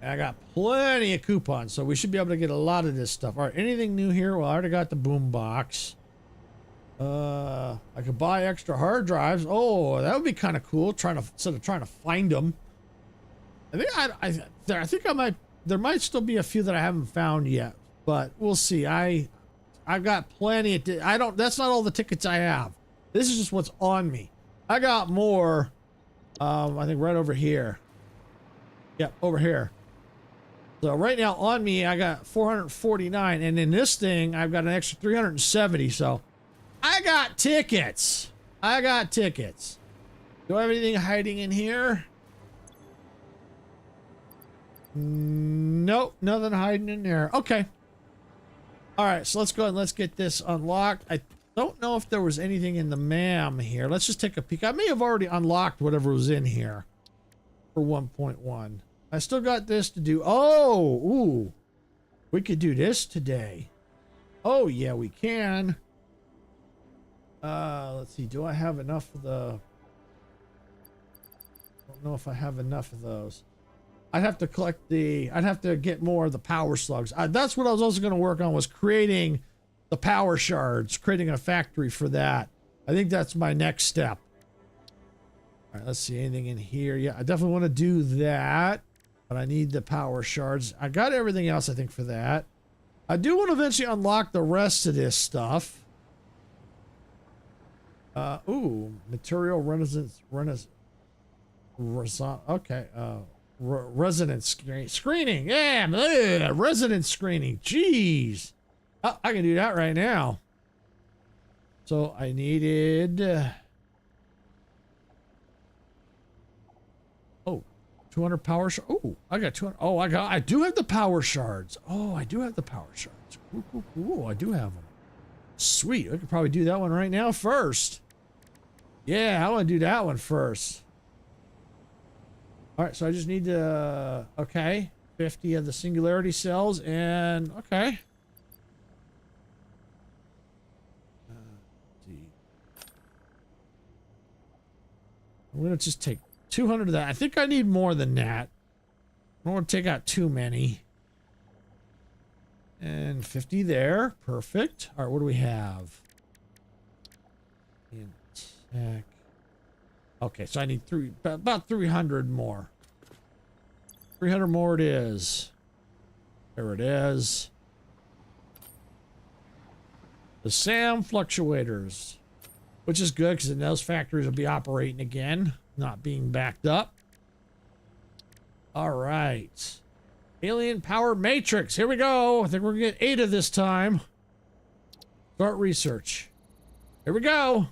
I got plenty of coupons, so we should be able to get a lot of this stuff. All right, anything new here? Well, I already got the boom box. I could buy extra hard drives. Oh, that would be kind of cool. Instead of trying to find them. I think there might still be a few that I haven't found yet, but we'll see. I've got plenty of. That's not all the tickets I have. This is just what's on me. I got more. I think right over here. Yep, over here. So right now on me, I got 449, and in this thing, I've got an extra 370. So I got tickets. I got tickets. Do I have anything hiding in here? Nope, nothing hiding in there. Okay. All right, so let's go and let's get this unlocked. I don't know if there was anything in the MAM here. Let's just take a peek. I may have already unlocked whatever was in here for 1.1. I still got this to do. Oh, ooh. We could do this today. Oh, yeah, we can. Let's see. Do I have enough of the... I don't know if I have enough of those. I'd have to collect the... I'd have to get more of the power slugs. That's what I was also going to work on, was creating the power shards, creating a factory for that. I think that's my next step. All right, let's see. Anything in here? Yeah, I definitely want to do that. But I need the power shards. I got everything else, I think, for that. I do want to eventually unlock the rest of this stuff. Ooh, material resonance. Okay. Resonance screening. Yeah, resonance screening. Jeez. Oh, I can do that right now. So I needed... 200 power shards. Oh, I got 200. Oh, I do have the power shards. Oh, I do have the power shards. Ooh, I do have them. Sweet. I could probably do that one right now first. Yeah, I want to do that one first. All right, so I just need to, okay, 50 of the singularity cells, and okay. Let's see. I'm going to just take 200 of that. I think I need more than that. I don't want to take out too many. And 50 there. Perfect. All right, what do we have? Attack. Okay, so I need about 300 more. 300 more it is. There it is. The SAM fluctuators, which is good because then those factories will be operating again, not being backed up. All right. Alien power matrix. Here we go. I think we're going to get 8 of this time. Start research. Here we go.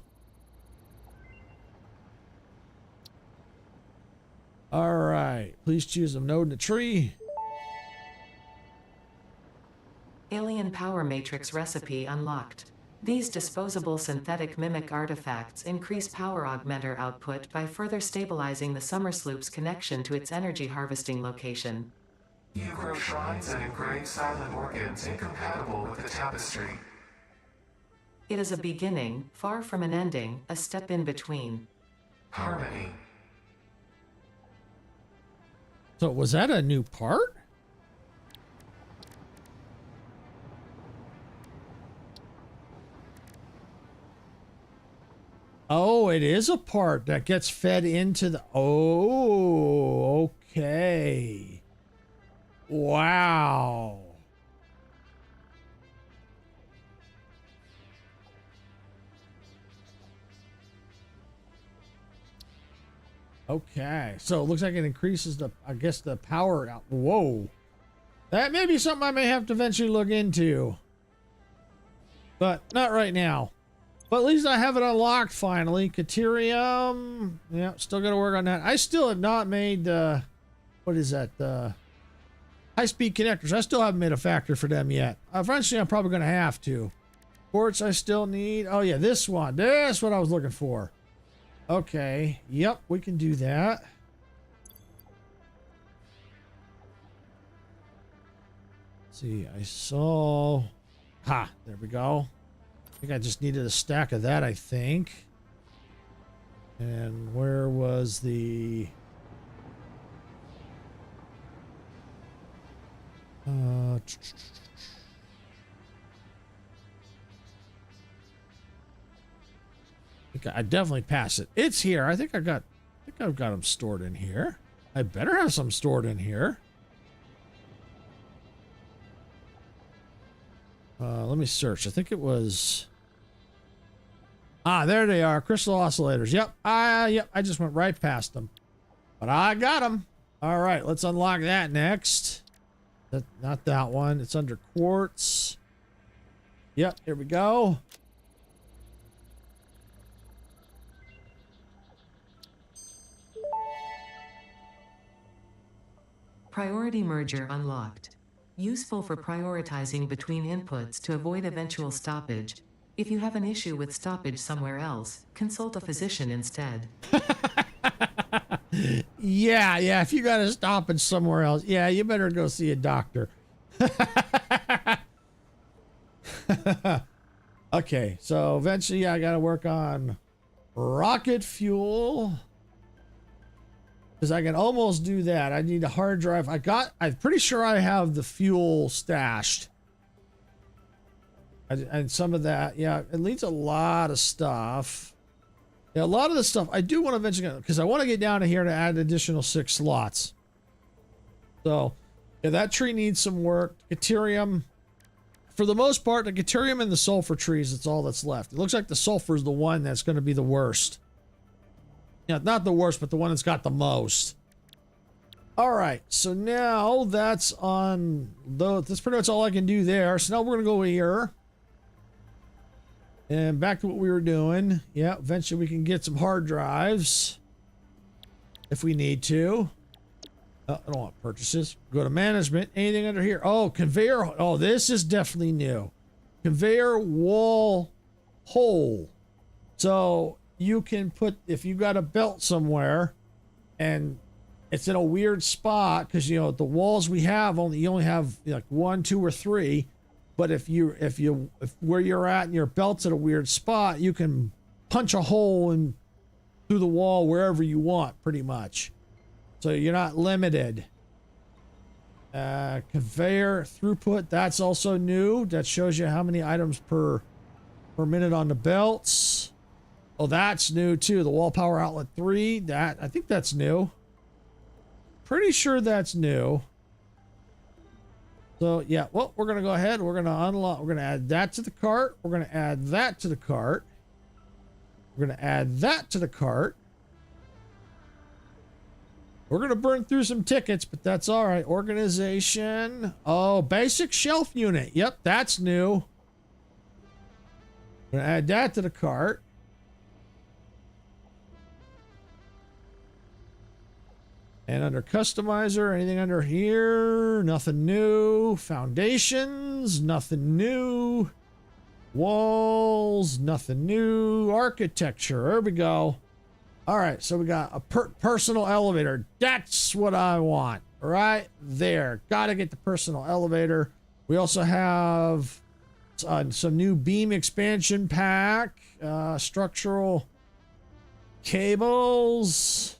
All right. Please choose a node in the tree. Alien power matrix recipe unlocked. These disposable synthetic mimic artifacts increase power augmenter output by further stabilizing the Summersloop's connection to its energy harvesting location. You grow shrines and engrave silent organs incompatible with the tapestry. It is a beginning, far from an ending, a step in between. Harmony. So was that a new part? Oh, it is a part that gets fed into the... Oh, okay. Wow. Okay, so it looks like it increases the, I guess, the power out. Whoa. That may be something I may have to eventually look into. But not right now. But at least I have it unlocked finally. Caterium. Yeah, still got to work on that. I still have not made, what is that? High-speed connectors. I still haven't made a factory for them yet. Eventually, I'm probably going to have to. Quartz I still need. Oh, yeah, this one. That's what I was looking for. Okay. Yep, we can do that. Let's see, I saw... Ha! There we go. I think I just needed a stack of that, I think. And where was the... I definitely passed it. It's here. I think I've got them stored in here. I better have some stored in here. Let me search. I think it was... Ah, there they are. Crystal oscillators. Yep. Yep. I just went right past them. But I got them. All right. Let's unlock that next. Not that one. It's under quartz. Yep. Here we go. Priority merger unlocked. Useful for prioritizing between inputs to avoid eventual stoppage. If you have an issue with stoppage somewhere else, consult a physician instead. Yeah, if you got to stoppage somewhere else, yeah, you better go see a doctor. Okay, so eventually I got to work on rocket fuel. Because I can almost do that. I need a hard drive. I'm pretty sure I have the fuel stashed. And some of that, yeah, it needs a lot of stuff. Yeah, a lot of the stuff I do want to eventually get, because I want to get down to here to add an additional 6 slots. So, yeah, that tree needs some work. Deuterium, for the most part, the deuterium and the sulfur trees, that's all that's left. It looks like the sulfur is the one that's going to be the worst. Yeah, not the worst, but the one that's got the most. All right, so now that's on, that's pretty much all I can do there. So now we're going to go here. And back to what we were doing. Yeah, eventually we can get some hard drives. If we need to. I don't want purchases. Go to management. Anything under here? Oh, conveyor. Oh, this is definitely new. Conveyor wall hole. So you can put, if you got a belt somewhere and it's in a weird spot, because you know the walls we have you only have like 1, 2, or 3. But if where you're at and your belt's at a weird spot, you can punch a hole in through the wall wherever you want, pretty much. So you're not limited. Conveyor throughput, that's also new. That shows you how many items per minute on the belts. Oh, that's new too. The wall power outlet 3. I think that's new. Pretty sure that's new. So yeah, well, we're gonna go ahead. We're gonna unlock. We're gonna add that to the cart. We're gonna add that to the cart. We're gonna add that to the cart. We're gonna burn through some tickets, but that's all right. Organization. Oh, basic shelf unit. Yep, that's new. We're gonna add that to the cart. And under customizer, anything under here? Nothing new. Foundations, nothing new. Walls, nothing new. Architecture, there we go. All right, so we got a personal elevator. That's what I want. Right there. Got to get the personal elevator. We also have some new beam expansion pack, structural cables,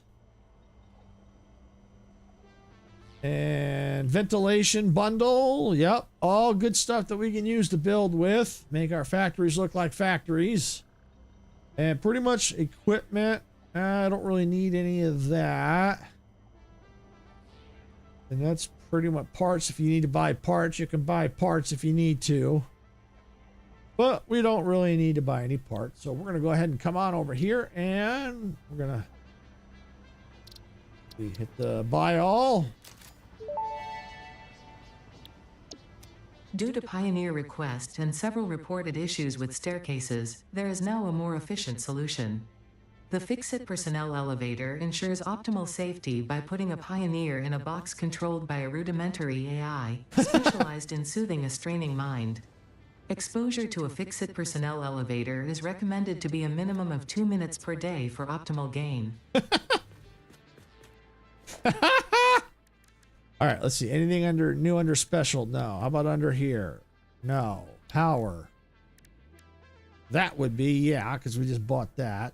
and ventilation bundle. Yep, all good stuff that we can use to build with, make our factories look like factories. And pretty much equipment. I don't really need any of that. And that's pretty much parts. If you need to buy parts, you can buy parts if you need to. But we don't really need to buy any parts. So we're going to go ahead and come on over here and we're going to hit the buy all. Due to Pioneer request and several reported issues with staircases, there is now a more efficient solution. The Fix-It personnel elevator ensures optimal safety by putting a Pioneer in a box controlled by a rudimentary AI, specialized in soothing a straining mind. Exposure to a Fix-It personnel elevator is recommended to be a minimum of 2 minutes per day for optimal gain. All right, let's see. Anything under special? No. How about under here? No. Power. That would be, yeah, because we just bought that.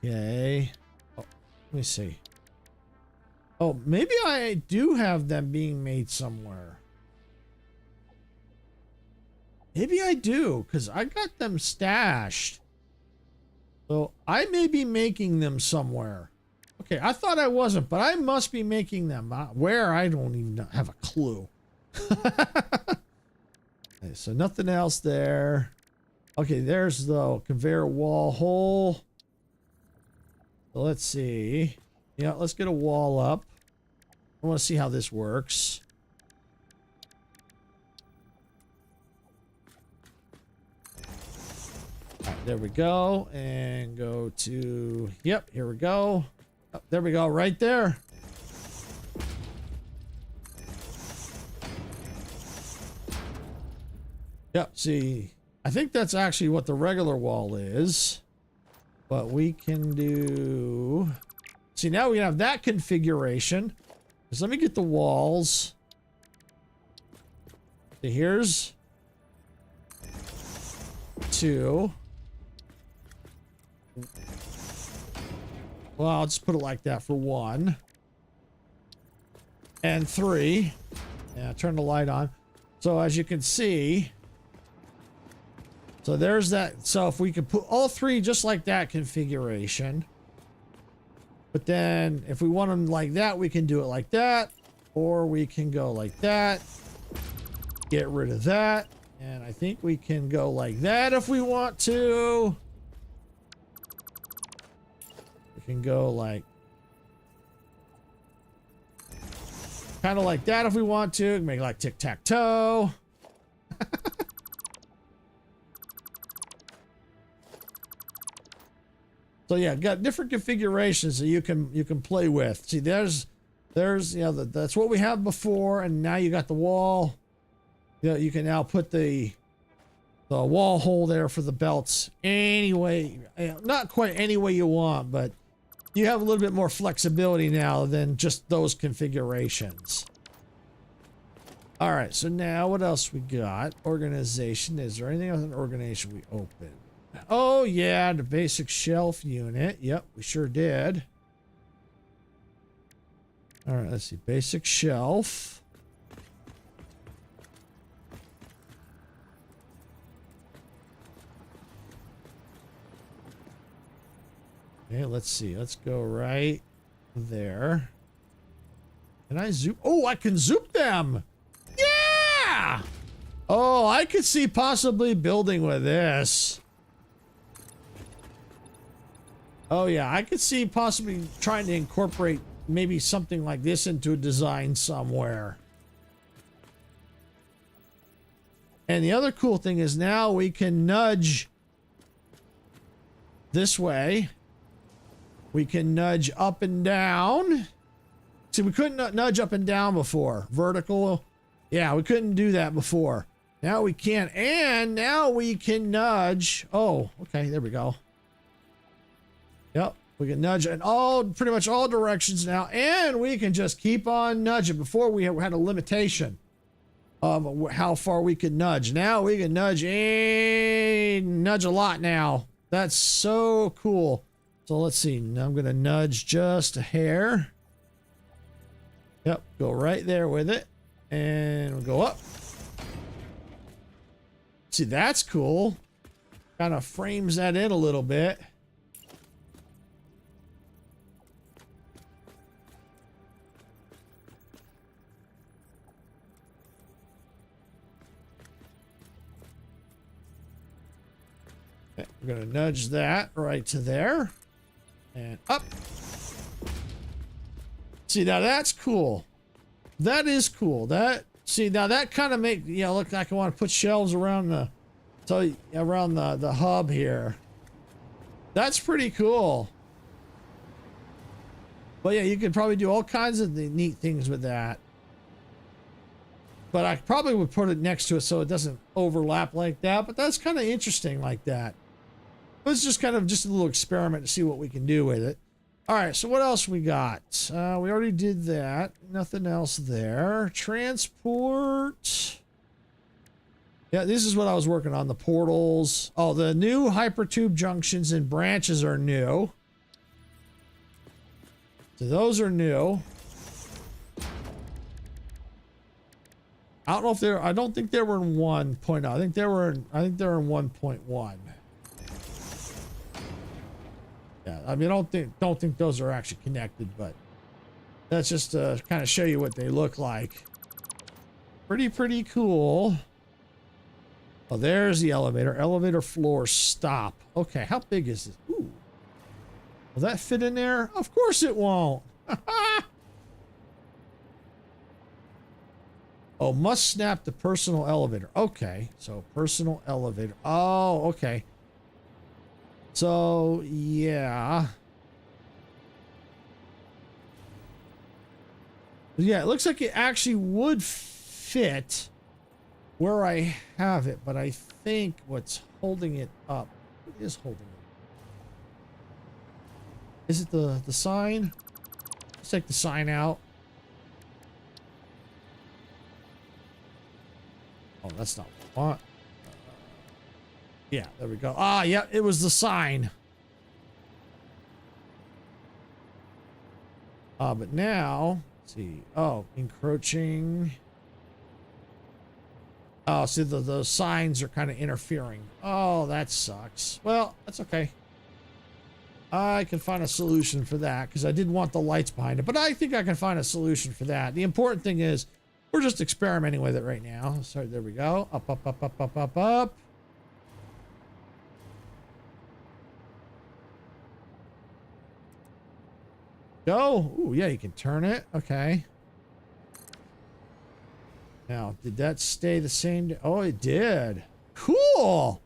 Okay. Oh, let me see. Oh, maybe I do have them being made somewhere. Maybe I do, because I got them stashed. So I may be making them somewhere. Okay, I thought I wasn't, but I must be making them. Where? I don't even have a clue. Okay, so nothing else there. Okay, there's the conveyor wall hole. So let's see. Yeah, let's get a wall up. I want to see how this works. All right, there we go. And go to, yep, here we go. Oh, there we go, right there. Yep, see, I think that's actually what the regular wall is. But we can do... See, now we have that configuration. Just let me get the walls. So here's 2. Well, I'll just put it like that for 1. And 3. Yeah, turn the light on. So as you can see... So there's that. So if we could put all 3 just like that configuration. But then if we want them like that, we can do it like that. Or we can go like that. Get rid of that. And I think we can go like that if we want to. We can go like... kind of like that if we want to. Make it like tic-tac-toe. So yeah, got different configurations that you can play with. See, there's you know, that's what we have before, and now you got the wall. You know, you can now put the wall hole there for the belts anyway, not quite any way you want, but you have a little bit more flexibility now than just those configurations. All right, so now what else we got? Organization. Is there anything else in organization we opened? Oh yeah, the basic shelf unit. Yep, we sure did. All right, let's see. Basic shelf. Okay, let's see. Let's go right there. Can I zoom? Oh, I can zoom them. Yeah! Oh, I could see possibly building with this. Oh yeah, I could see possibly trying to incorporate maybe something like this into a design somewhere. And the other cool thing is now we can nudge this way. We can nudge up and down. See, we couldn't nudge up and down before. Vertical. Yeah, we couldn't do that before. Now we can, and now we can nudge. Oh, okay, there we go. Yep, we can nudge in pretty much all directions now, and we can just keep on nudging. Before we had a limitation of how far we could nudge. Now we can nudge a lot now. That's so cool. So let's see. Now I'm gonna nudge just a hair. Yep, go right there with it, and we'll go up. See, that's cool. Kind of frames that in a little bit. Okay, we're going to nudge that right to there. And up. See, now that's cool. That is cool. See, now that kind of look like I want to put shelves around the hub here. That's pretty cool. But yeah, you could probably do all kinds of neat things with that. But I probably would put it next to it so it doesn't overlap like that. But that's kind of interesting like that. It's just kind of just a little experiment to see what we can do with it. All right, so what else we got? We already did that. Nothing else there. Transport. Yeah, this is what I was working on, the portals. Oh, the new hypertube junctions and branches are new. So those are new. I don't know if they're, I don't think they were in 1.0. I think they're in 1.1. Yeah, I mean, I don't think those are actually connected, but that's just to kind of show you what they look like. Pretty cool. Oh, there's the elevator. Elevator floor stop. Okay, how big is this? Ooh. Will that fit in there? Of course it won't. Oh, must snap the personal elevator. Okay, so personal elevator. Oh, okay. So, yeah. Yeah, it looks like it actually would fit where I have it, but I think what's holding it up, what is holding it? Is it the sign? Let's take the sign out. Oh, that's not what I want. Yeah, there we go. Ah, yeah, it was the sign. But now, let's see. Oh, encroaching. Oh, see, the signs are kind of interfering. Oh, that sucks. Well, that's okay. I can find a solution for that because I didn't want the lights behind it, but I think I can find a solution for that. The important thing is we're just experimenting with it right now. So there we go. Up, up, up, up, up, up, up. Go. Ooh, yeah, you can turn it. Okay. Now, did that stay the same? Oh, it did. Cool.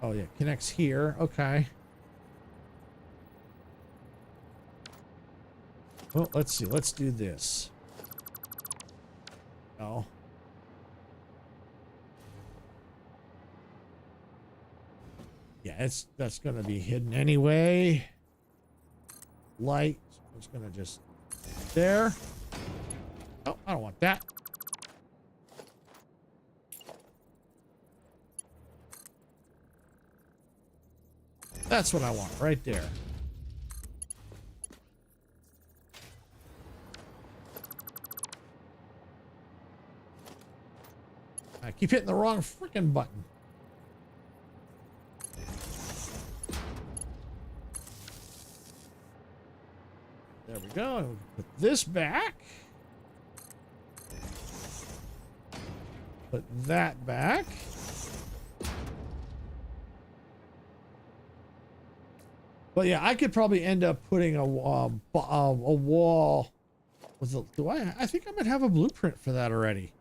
Oh, yeah, connects here. Okay. Well, let's see. Let's do this. Oh. Yeah, that's gonna be hidden anyway. Light. It's gonna just there. Oh, I don't want that. That's what I want right there. I keep hitting the wrong freaking button. There we go. Put this back. Put that back. But yeah, I could probably end up putting a wall with a, I think I might have a blueprint for that already.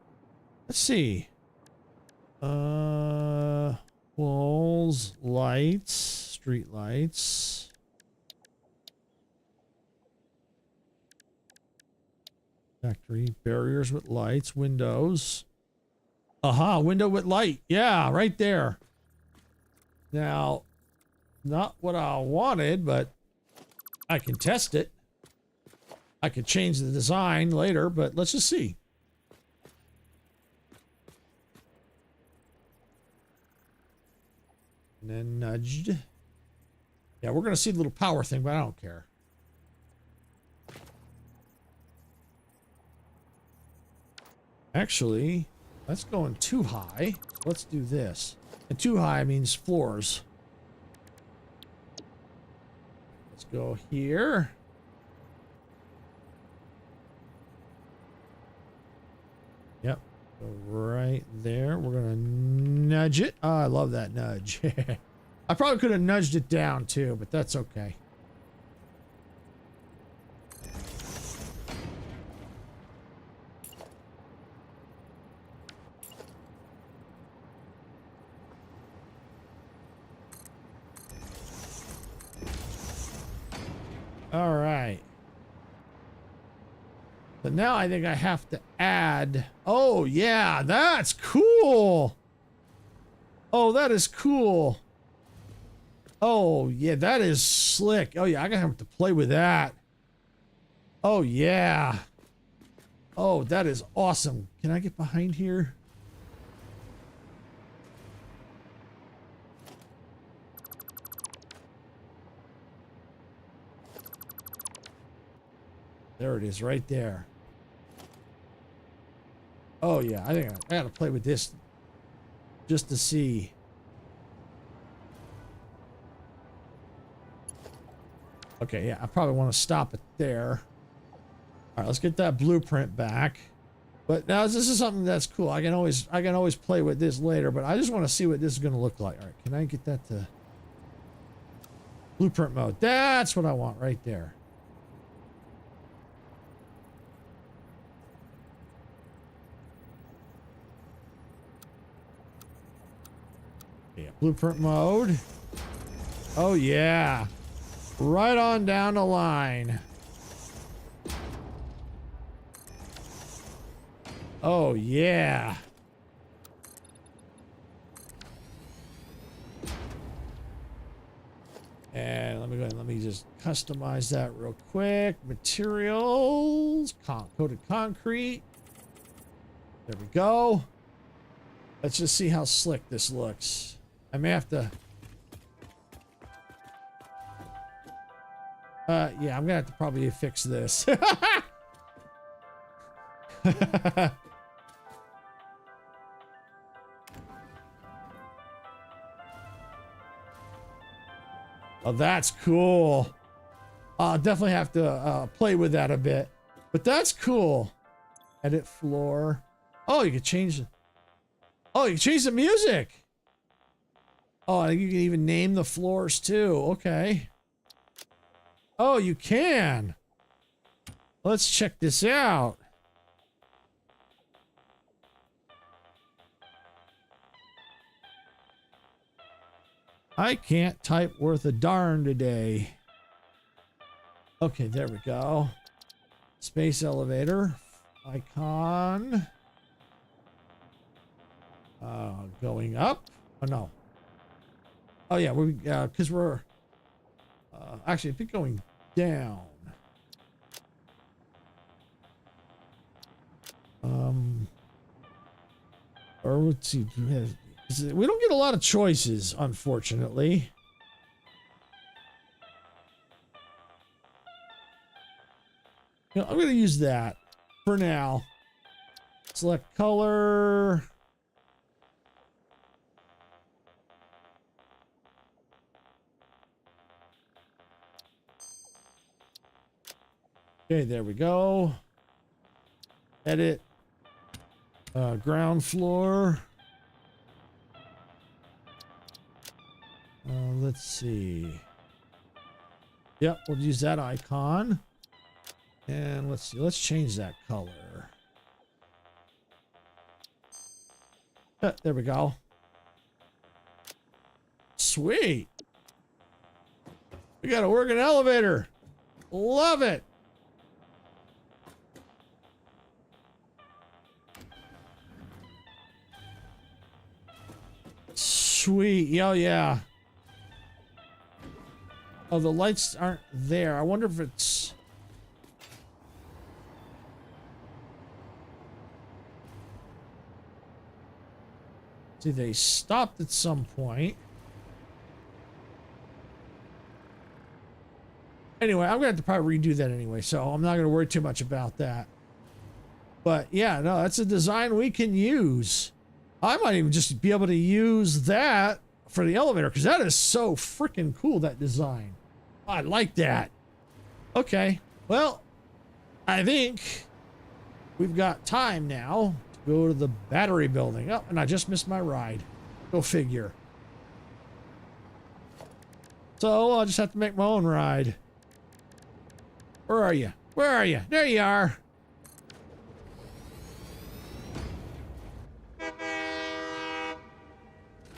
Let's see. Walls, lights, street lights. Factory barriers with lights, windows. Aha, window with light. Yeah, right there. Now, not what I wanted, but I can test it. I could change the design later, but let's just see. And then nudged. Yeah, we're going to see the little power thing, but I don't care. Actually, that's going too high. Let's do this. And too high means floors. Let's go here. Yep. Go right there. We're going to nudge it. Oh, I love that nudge. I probably could have nudged it down too, but that's okay. All right. But now I think I have to add. Oh, yeah, that's cool. Oh, that is cool. Oh, yeah, that is slick. Oh, yeah, I gotta have to play with that. Oh, yeah. Oh, that is awesome. Can I get behind here? There it is, right there. Oh, yeah, I think I gotta play with this just to see. Okay, yeah, I probably want to stop it there. All right, let's get that blueprint back. But now this is something that's cool. I can always play with this later, but I just want to see what this is going to look like. All right, can I get that to blueprint mode? That's what I want right there. Yeah, blueprint mode. Oh yeah. Right on down the line. Oh yeah. And let me go ahead and let me just customize that real quick. Materials, coated concrete. There we go. Let's just see how slick this looks. I may have to. Yeah, I'm gonna have to probably fix this. Oh, that's cool. I'll definitely have to play with that a bit. But that's cool. Edit floor. Oh, you can change. Oh, you can change the music. Oh, you can even name the floors too. Okay. Oh, you can. Let's check this out. I can't type worth a darn today. Okay, there we go. Space elevator. Icon. Going up. Oh, no. Oh, yeah, because we're... actually, I think going down. Or let's see. We don't get a lot of choices, unfortunately. You know, I'm going to use that for now. Select color. Okay, there we go. Edit. Ground floor. Let's see. Yep, we'll use that icon. And let's see. Let's change that color. There we go. Sweet. We got a working elevator. Love it. Sweet. Yeah, yeah. Oh, the lights aren't there. I wonder if it's... See, they stopped at some point. Anyway, I'm going to have to probably redo that anyway, so I'm not going to worry too much about that. But yeah, no, that's a design we can use. I might even just be able to use that for the elevator, because that is so freaking cool, that design. I like that. Okay, well, I think we've got time now to go to the battery building. Oh, and I just missed my ride. Go figure. So I'll just have to make my own ride. Where are you? Where are you? There you are.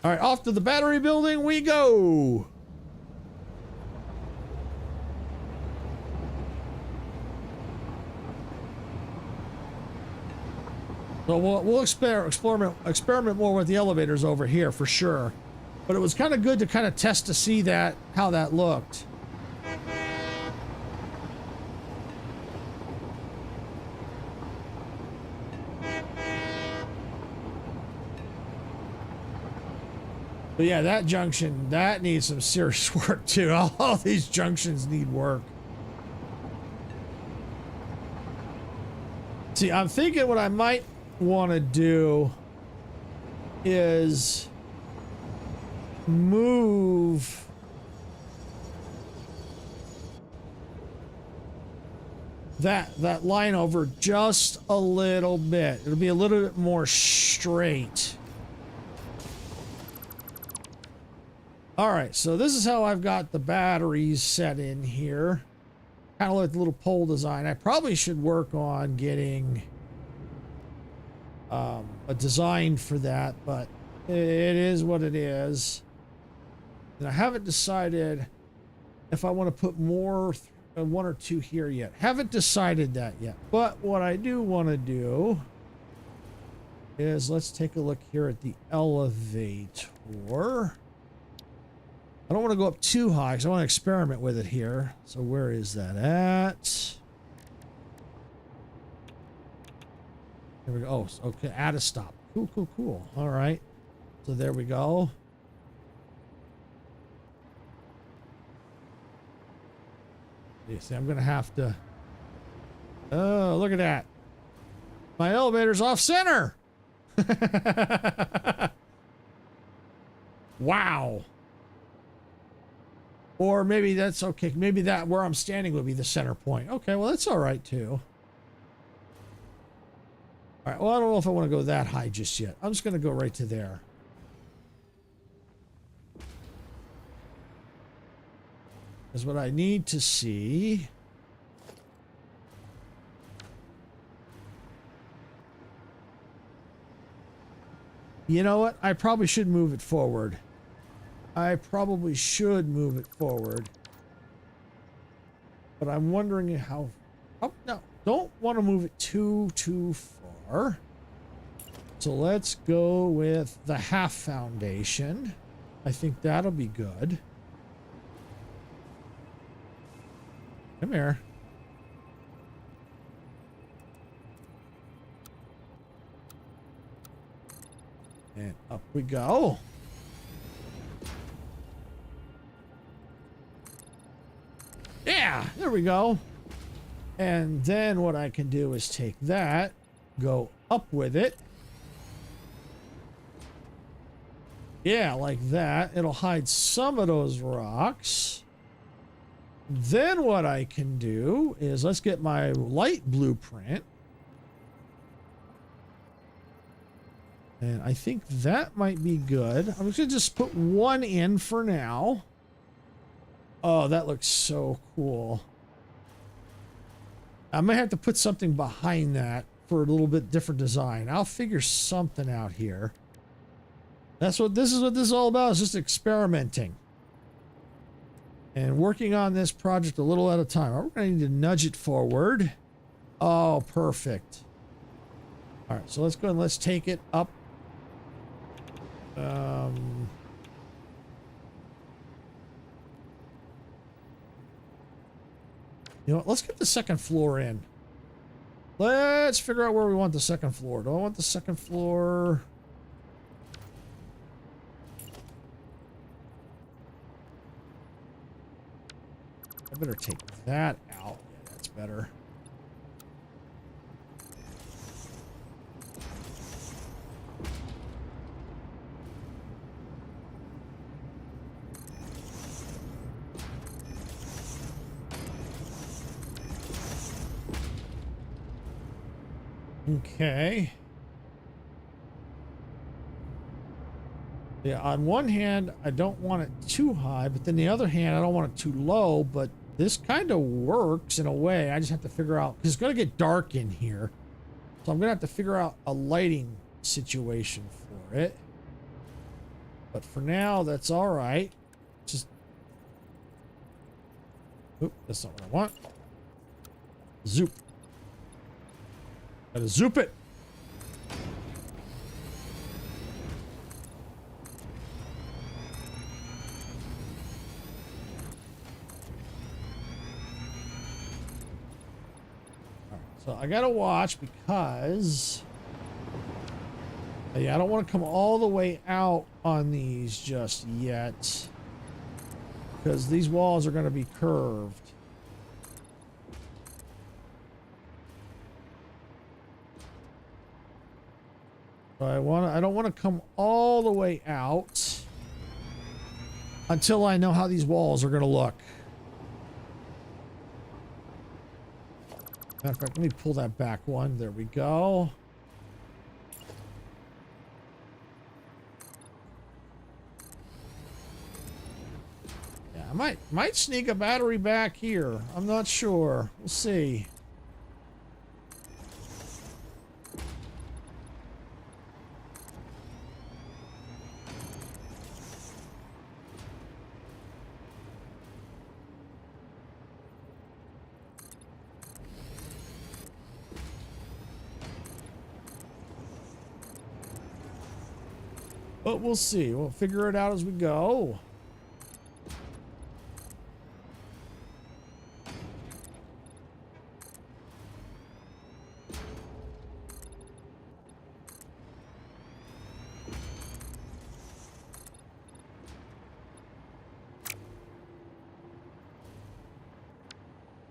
All right, off to the battery building we go. So we'll experiment more with the elevators over here for sure. But it was kind of good to kind of test to see that how that looked. But yeah, that junction, that needs some serious work too. All these junctions need work. See, I'm thinking what I might want to do is move that line over just a little bit. It'll be a little bit more straight. All right, so this is how I've got the batteries set in here. Kind of like the little pole design. I probably should work on getting a design for that, but it is what it is. And I haven't decided if I want to put more, one or two here yet. Haven't decided that yet. But what I do want to do is let's take a look here at the elevator. I don't want to go up too high because I want to experiment with it here. So where is that at? Here we go. Oh, okay. Add a stop. Cool, cool, cool. All right. So there we go. You see, I'm going to have to... Oh, look at that. My elevator's off center. Wow. Or maybe that's okay. Maybe that where I'm standing would be the center point. Okay, well, that's all right, too. All right, well, I don't know if I want to go that high just yet. I'm just going to go right to there. Is what I need to see. You know what? I probably should move it forward. I probably should move it forward. But I'm wondering how... Oh, no. Don't want to move it too far. So let's go with the half foundation. I think that'll be good. Come here. And up we go. Yeah, there we go. And then what I can do is take that, go up with it. Yeah, like that. It'll hide some of those rocks. Then what I can do is let's get my light blueprint. And I think that might be good. I'm just going to just put one in for now. Oh, that looks so cool. I might have to put something behind that for a little bit different design. I'll figure something out here. This is what this is all about, is just experimenting. And working on this project a little at a time. We're going to need to nudge it forward. Oh, perfect. All right, so let's go and let's take it up. You know what? Let's get the second floor in. Let's figure out where we want the second floor. Do I want the second floor? I better take that out. Yeah, that's better. Okay. Yeah, on one hand, I don't want it too high, but then the other hand, I don't want it too low, but this kind of works in a way. I just have to figure out, because it's going to get dark in here. So I'm going to have to figure out a lighting situation for it. But for now, that's all right. Just... Oop, that's not what I want. Zoop. Gotta zoop it. So I gotta watch because yeah, I don't want to come all the way out on these just yet because these walls are going to be curved. So I don't want to come all the way out until I know how these walls are going to look. Matter of fact, let me pull that back one. There we go. Yeah, I might sneak a battery back here. I'm not sure. We'll see. But we'll see. We'll figure it out as we go.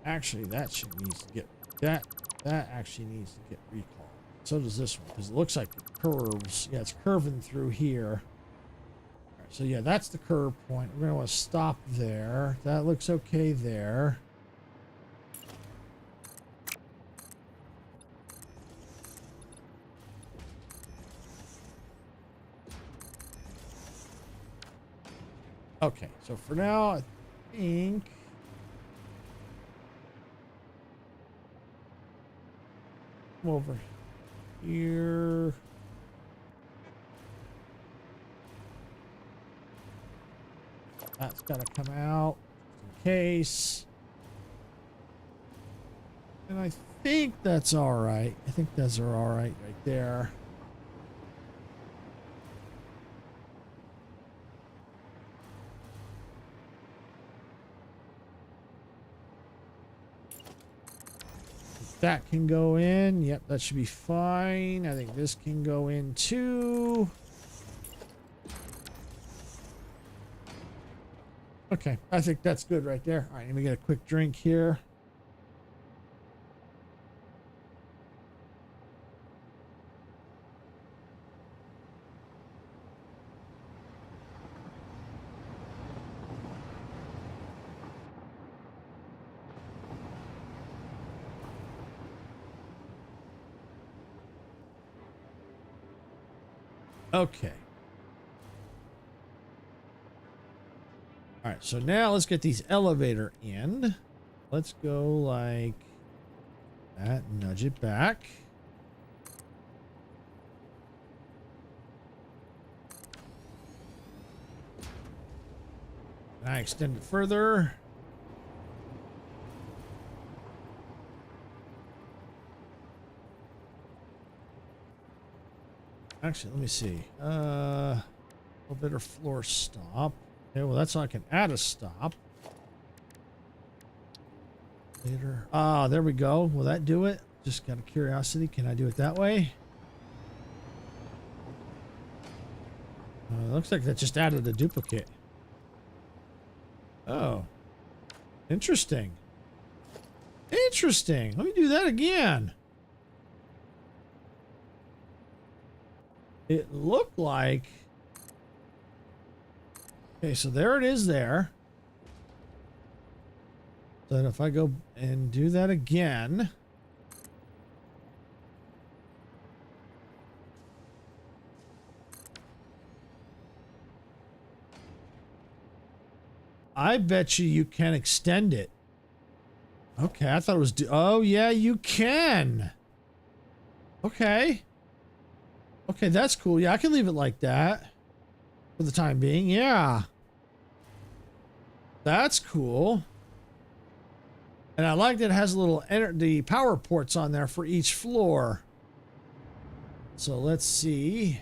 Actually, that should need to get that actually needs to get recalled. So does this one, because it looks like it curves. Yeah, it's curving through here. All right, so yeah, that's the curve point. We're going to want to stop there. That looks okay there. Okay, so for now, I think... Come over here. That's got to come out in case. And I think that's all right. I think those are all right there. That can go in. Yep, that should be fine. I think this can go in too. Okay, I think that's good right there. All right, let me get a quick drink here. Okay. All right, so now let's get these elevator in. Let's go like that, nudge it back. I extend it further. Actually, let me see. Elevator floor stop. Okay, well, that's how I can add a stop. Later. Ah, there we go. Will that do it? Just out of curiosity, can I do it that way? Looks like that just added a duplicate. Oh. Interesting. Interesting. Let me do that again. It looked like... Okay, so there it is there. Then if I go and do that again... I bet you can extend it. Okay, I thought it was... Oh, yeah, you can. Okay. Okay, that's cool. Yeah, I can leave it like that. For the time being, yeah. That's cool. And I like that it has a little... the power ports on there for each floor. So let's see...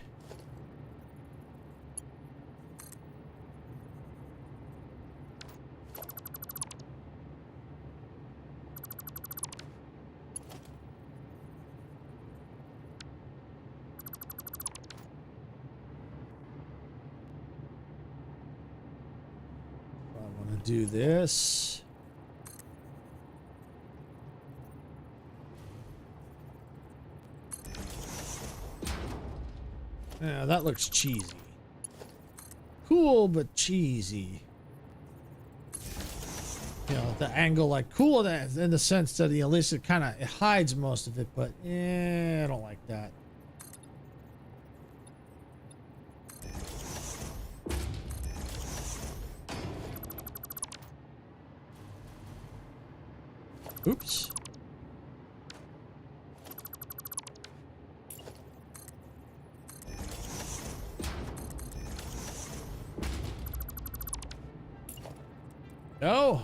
do this. Yeah, that looks cheesy. Cool, but cheesy. You know, the angle, like, cool in the sense that at least it kind of hides most of it, but I don't like that. Oops. No.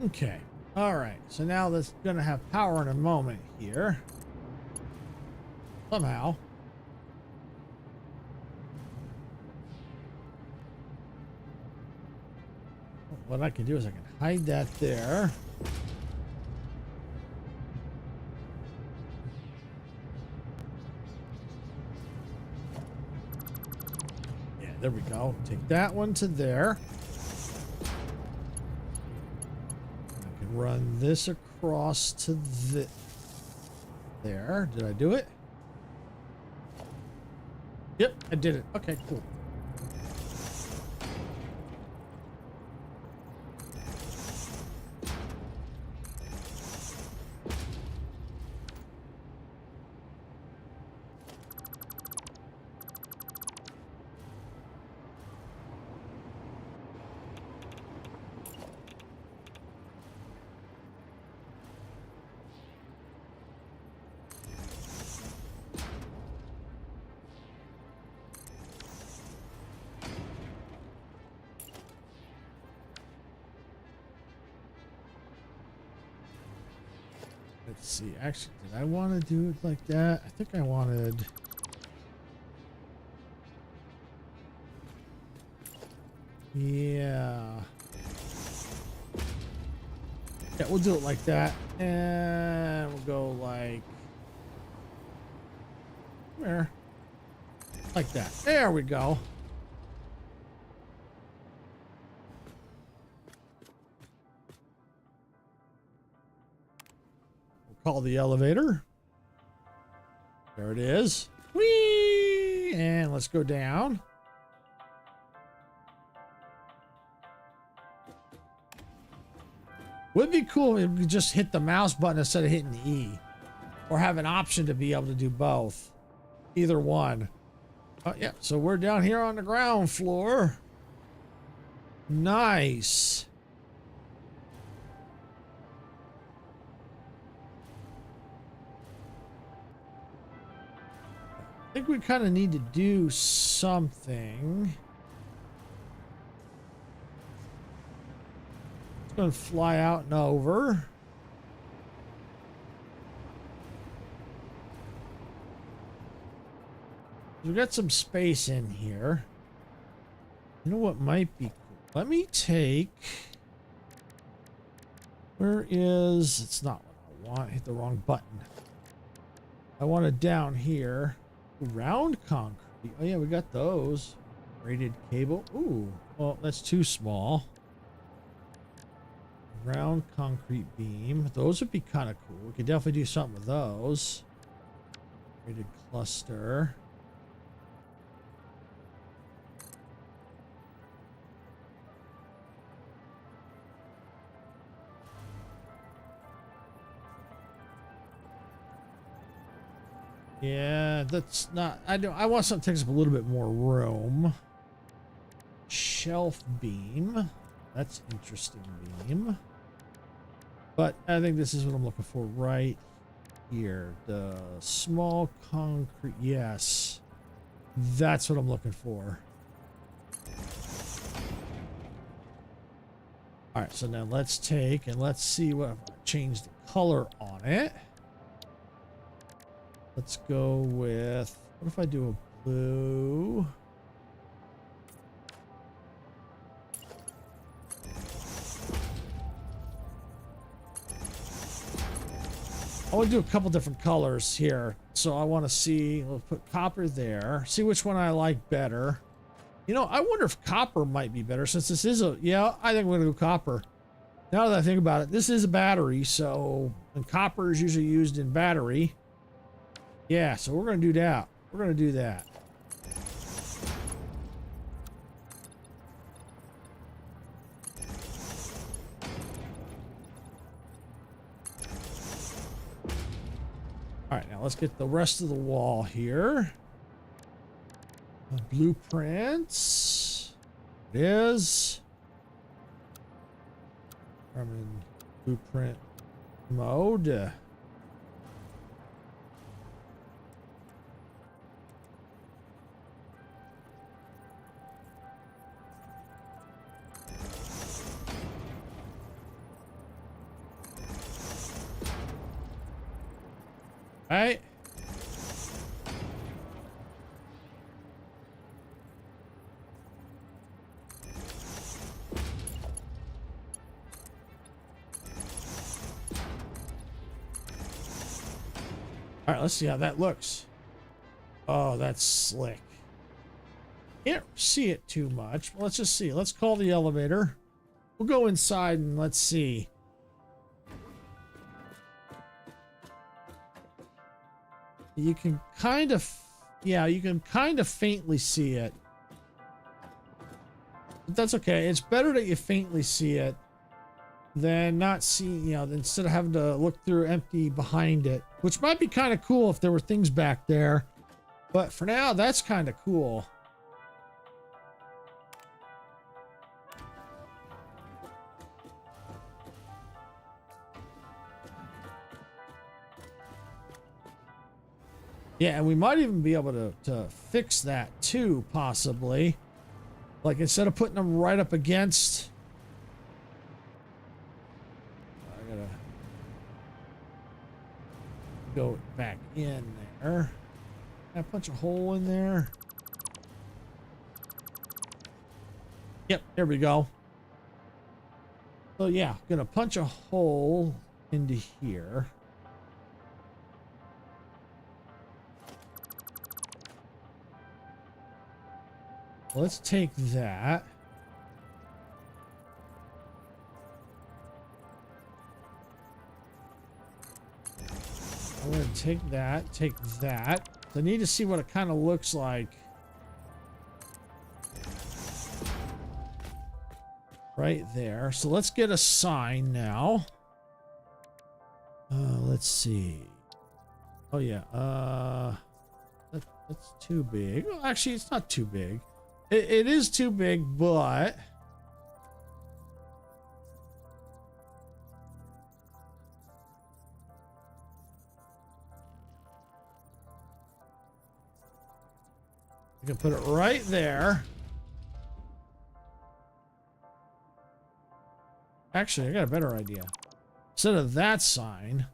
Okay. All right. So now that's going to have power in a moment here. Somehow. What I can do is I can hide that there. Yeah, there we go. Take that one to there. I can run this across to there. Did I do it? Yep, I did it. Okay, cool. Let's see. Actually, did I want to do it like that? I think I wanted... Yeah. Yeah, we'll do it like that. And we'll go like... Where? Like that. There we go. Call the elevator. There it is. Whee! And let's go down. Would be cool if we just hit the mouse button instead of hitting E. Or have an option to be able to do both. Either one. Oh, yeah. So we're down here on the ground floor. Nice. I think we kind of need to do something. It's going to fly out and over. We got some space in here. You know what might be cool? Let me take... Where is... It's not what I want. I hit the wrong button. I want it down here. Round concrete. Oh yeah, we got those. Braided cable. Ooh. Well, that's too small. Round concrete beam. Those would be kind of cool. We could definitely do something with those. Braided cluster. Yeah, that's not... I want something that takes up a little bit more room. Shelf beam. That's interesting beam. But I think this is what I'm looking for right here. The small concrete... Yes. That's what I'm looking for. Alright, so now let's take and let's see what... Change the color on it. Let's go with... What if I do a blue? I want to do a couple different colors here. So I want to see... We'll put copper there. See which one I like better. You know, I wonder if copper might be better since this is a... Yeah, I think we're going to go copper. Now that I think about it, this is a battery, so... And copper is usually used in battery. Yeah, so we're going to do that. We're going to do that. All right, now let's get the rest of the wall here. Blueprints. It is. I'm in blueprint mode. All right. All right, let's see how that looks. Oh, that's slick. Can't see it too much. Let's just see. Let's call the elevator. We'll go inside and let's see. You can kind of, yeah, you can kind of faintly see it. But that's okay. It's better that you faintly see it than not seeing, you know, instead of having to look through empty behind it, which might be kind of cool if there were things back there. But for now, that's kind of cool. Yeah, and we might even be able to fix that too, possibly. Like instead of putting them right up against... I gotta go back in there. Can I punch a hole in there? Yep, there we go. So yeah, gonna punch a hole into here. Let's take that. I'm going to take that, take that. I need to see what it kind of looks like. Right there. So let's get a sign now. Let's see. Oh yeah. That's too big. Well, actually, it's not too big. It is too big, but you can put it right there. Actually, I got a better idea. Instead of that sign,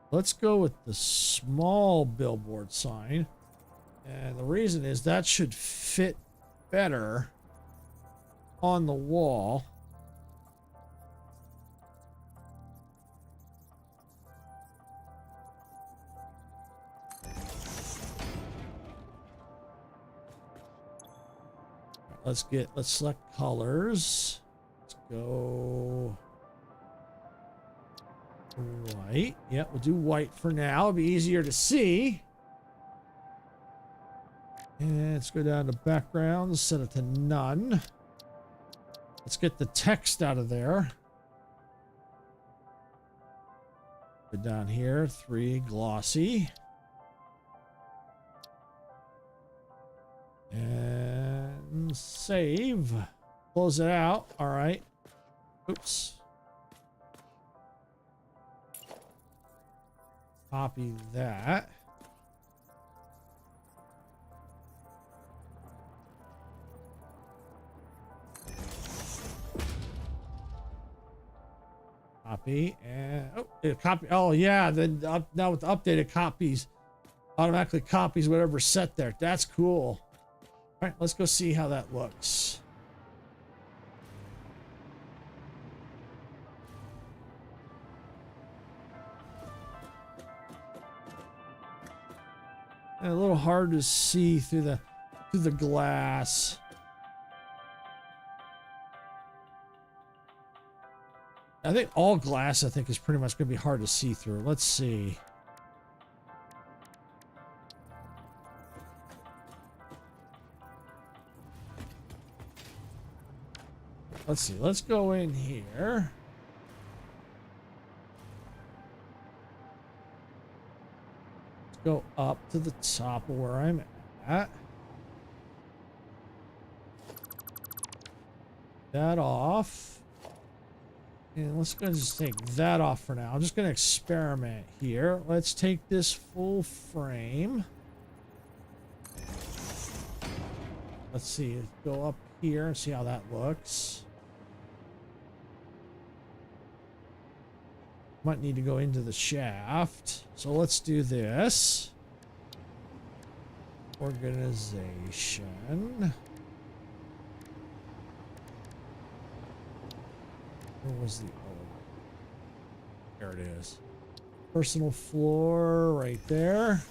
let's go with the small billboard sign. And the reason is that should fit better on the wall. Let's select colors. Let's go white. Yeah, we'll do white for now. It'll be easier to see. And let's go down to background, set it to none. Let's get the text out of there. Go down here, 3 glossy. And save. Close it out. All right. Oops. Copy that. Copy and copy. Oh yeah, then now with the updated copies, automatically copies whatever's set there. That's cool. All right, let's go see how that looks. And a little hard to see through the glass. I think all glass, I think, is pretty much going to be hard to see through. Let's see. Let's see. Let's go in here. Let's go up to the top of where I'm at. That off. And let's go and just take that off for now. I'm just going to experiment here. Let's take this full frame. Let's see. Go up here and see how that looks. Might need to go into the shaft. So let's do this. Organization. Where was the elevator? There it is. Personal floor right there.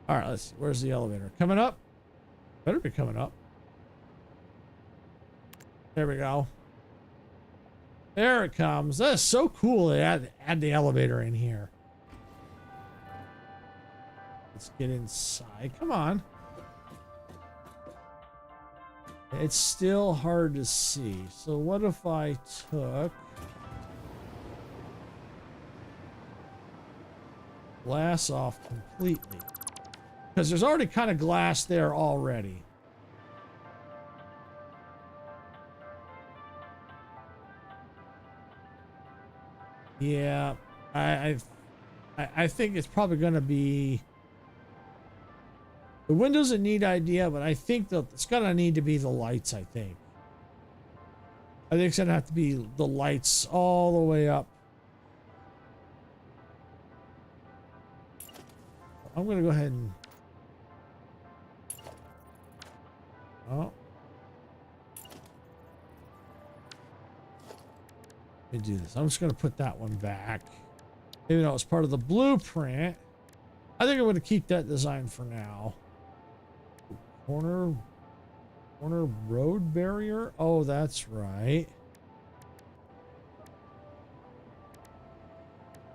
All right, let's see. Where's the elevator? Coming up? Better be coming up. There we go. There it comes. That is so cool. They add the elevator in here. Let's get inside. Come on. It's still hard to see. So what if I took glass off completely? Because there's already kind of glass there already. Yeah, I think it's probably going to be... The window's a neat idea, but I think that it's going to need to be the lights, I think. I think it's going to have to be the lights all the way up. I'm going to go ahead and... Oh. Let me do this. I'm just going to put that one back. Even though it's part of the blueprint, I think I'm going to keep that design for now. Corner road barrier. Oh, that's right.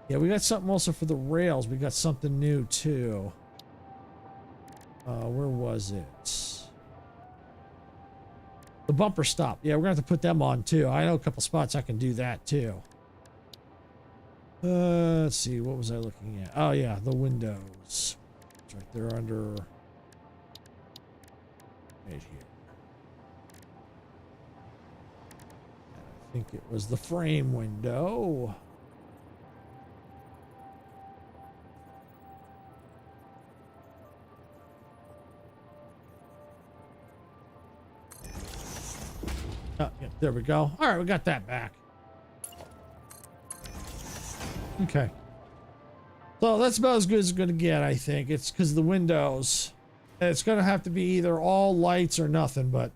Yeah, we got something also for the rails. We got something new too. Where was it? The bumper stop. Yeah, we're gonna have to put them on too. I know a couple spots I can do that too. Let's see. What was I looking at? Oh yeah, the windows. It's right there under. Right here. I think it was the frame window. Oh, yeah, there we go. All right, we got that back. Okay. So that's about as good as it's going to get, I think. It's because of the windows. It's going to have to be either all lights or nothing, but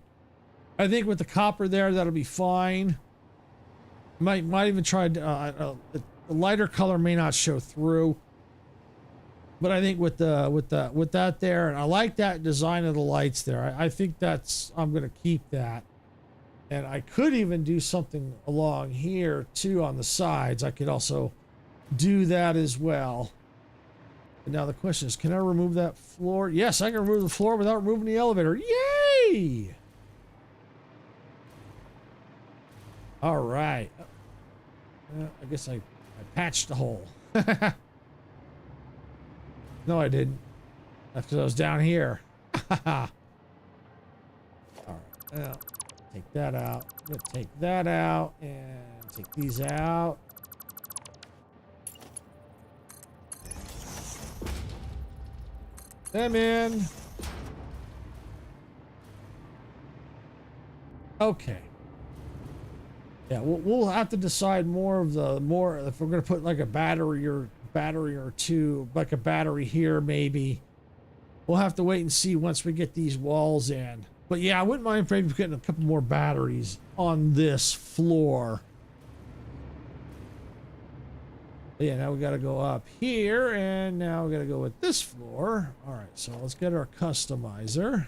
I think with the copper there, that'll be fine. Might even try the lighter color may not show through, but I think with that there, and I like that design of the lights there. I think I'm going to keep that, and I could even do something along here too on the sides. I could also do that as well. And now the question is, can I remove that floor? Yes, I can remove the floor without removing the elevator. Yay! All right. I guess I patched the hole. No, I didn't. That's because I was down here. All right. Now, take that out. I'm going to take that out and take these out. Them in. Okay. Yeah, we'll have to decide if we're gonna put like a battery or two, like a battery here maybe. We'll have to wait and see once we get these walls in. But yeah, I wouldn't mind maybe getting a couple more batteries on this floor. But yeah, now we got to go up here, and now we got to go with this floor. All right, so let's get our customizer.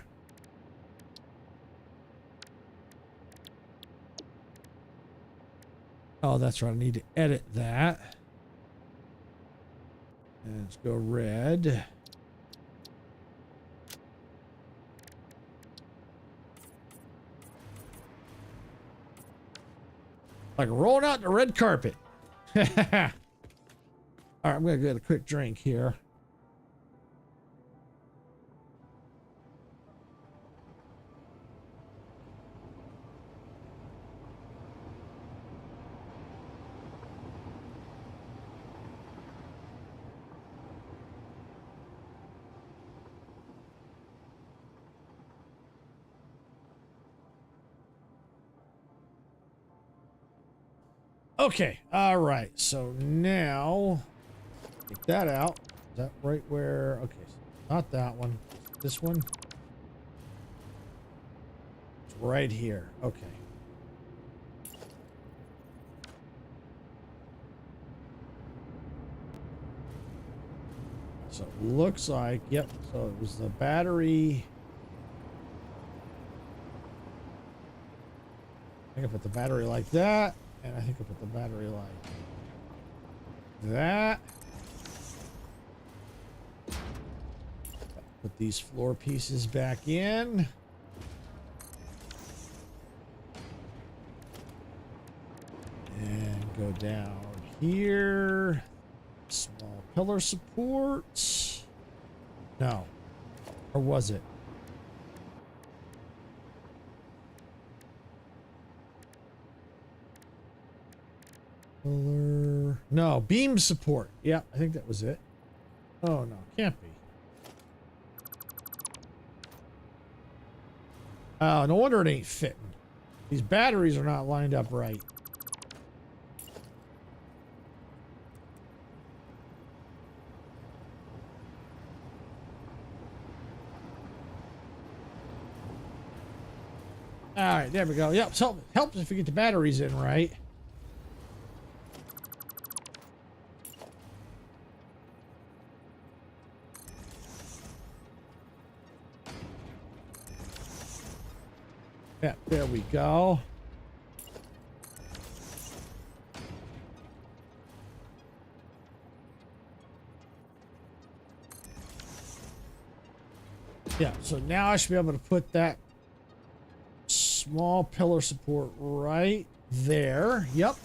Oh, that's right. I need to edit that. And let's go red. Like rolling out the red carpet. All right, I'm going to get a quick drink here. Okay, all right, so now take that out. Is that right where? Okay, so not that one. This one. It's right here. Okay. So it looks like, yep, so it was the battery. I think I put the battery like that. And I think I put the battery like that. Put these floor pieces back in. And go down here. Small pillar supports. No. Or was it? No, beam support. Yeah, I think that was it. Oh, no, can't be. Oh, no wonder it ain't fitting. These batteries are not lined up right. All right, there we go. Yep, so helps if you get the batteries in right. Yeah, there we go. Yeah, so now I should be able to put that small pillar support right there. Yep.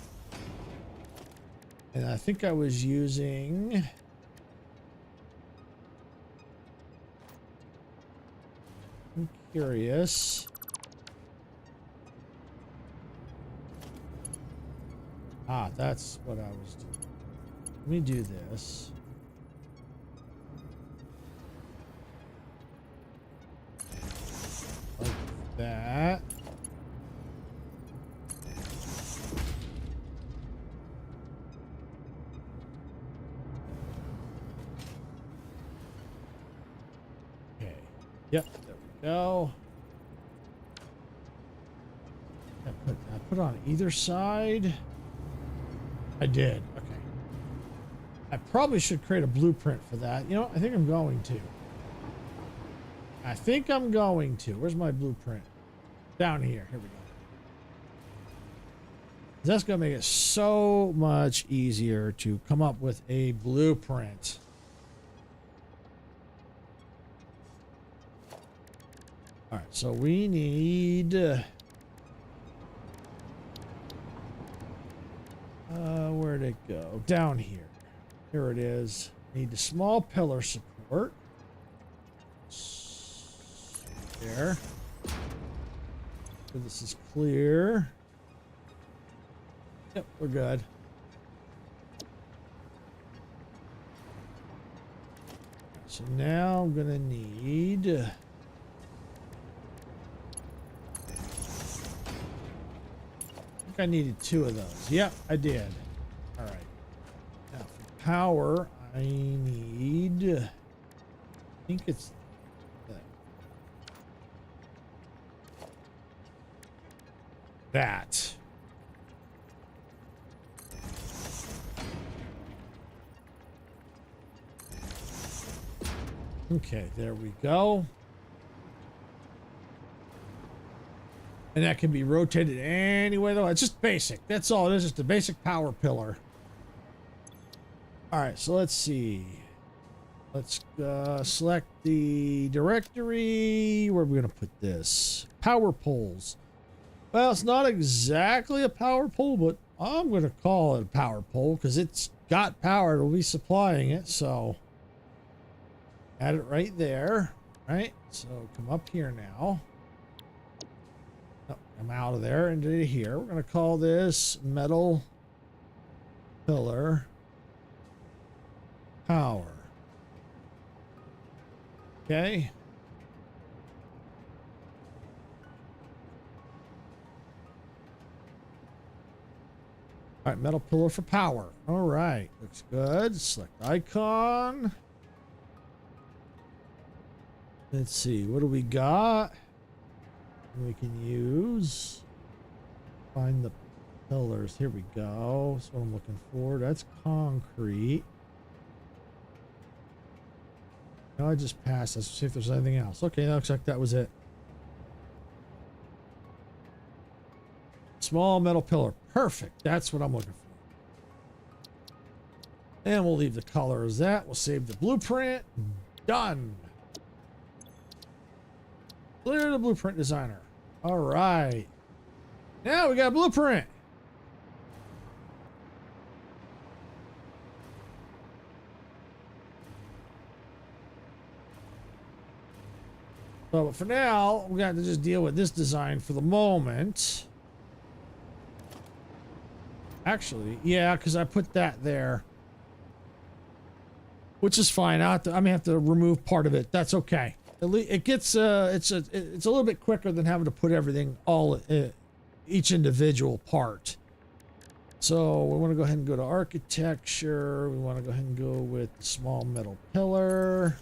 And I think I was using... I'm curious. Ah, that's what I was doing. Let me do this. Like that. Yep, there we go. I put on either side. I did. Okay. I probably should create a blueprint for that. You know, I think I'm going to. Where's my blueprint? Down here. Here we go. That's going to make it so much easier to come up with a blueprint. All right, so we need... where'd it go? Down here. Here it is. Need a small pillar support. There. So this is clear. Yep, we're good. So now I'm gonna need I think I needed 2 of those. Yep, I did. All right. Now for power, I need I think it's that. Okay, there we go. And that can be rotated any way though. It's just basic. That's all it is, just a basic power pillar. All right, so let's see. Let's select the directory. Where are we going to put this? Power poles. Well, it's not exactly a power pole, but I'm going to call it a power pole because it's got power. It'll be supplying it, so add it right there. Right? So come up here now. Oh, I'm out of there into here. We're going to call this metal pillar power. Okay. All right, metal pillar for power. All right, looks good. Select icon. Let's see, what do we got? We can use. Find the pillars. Here we go. That's what I'm looking for. That's concrete. No, I just passed. Let's see if there's anything else. Okay, that looks like that was it. Small metal pillar. Perfect. That's what I'm looking for. And we'll leave the color as that. We'll save the blueprint. Done. Clear the blueprint designer. All right. Now we got a blueprint. So, but for now, we got to just deal with this design for the moment. Actually, yeah, because I put that there, which is fine. I may have to remove part of it. That's okay. At least it gets it's a little bit quicker than having to put everything all each individual part. So we want to go ahead and go to architecture. We want to go ahead and go with the small metal pillar.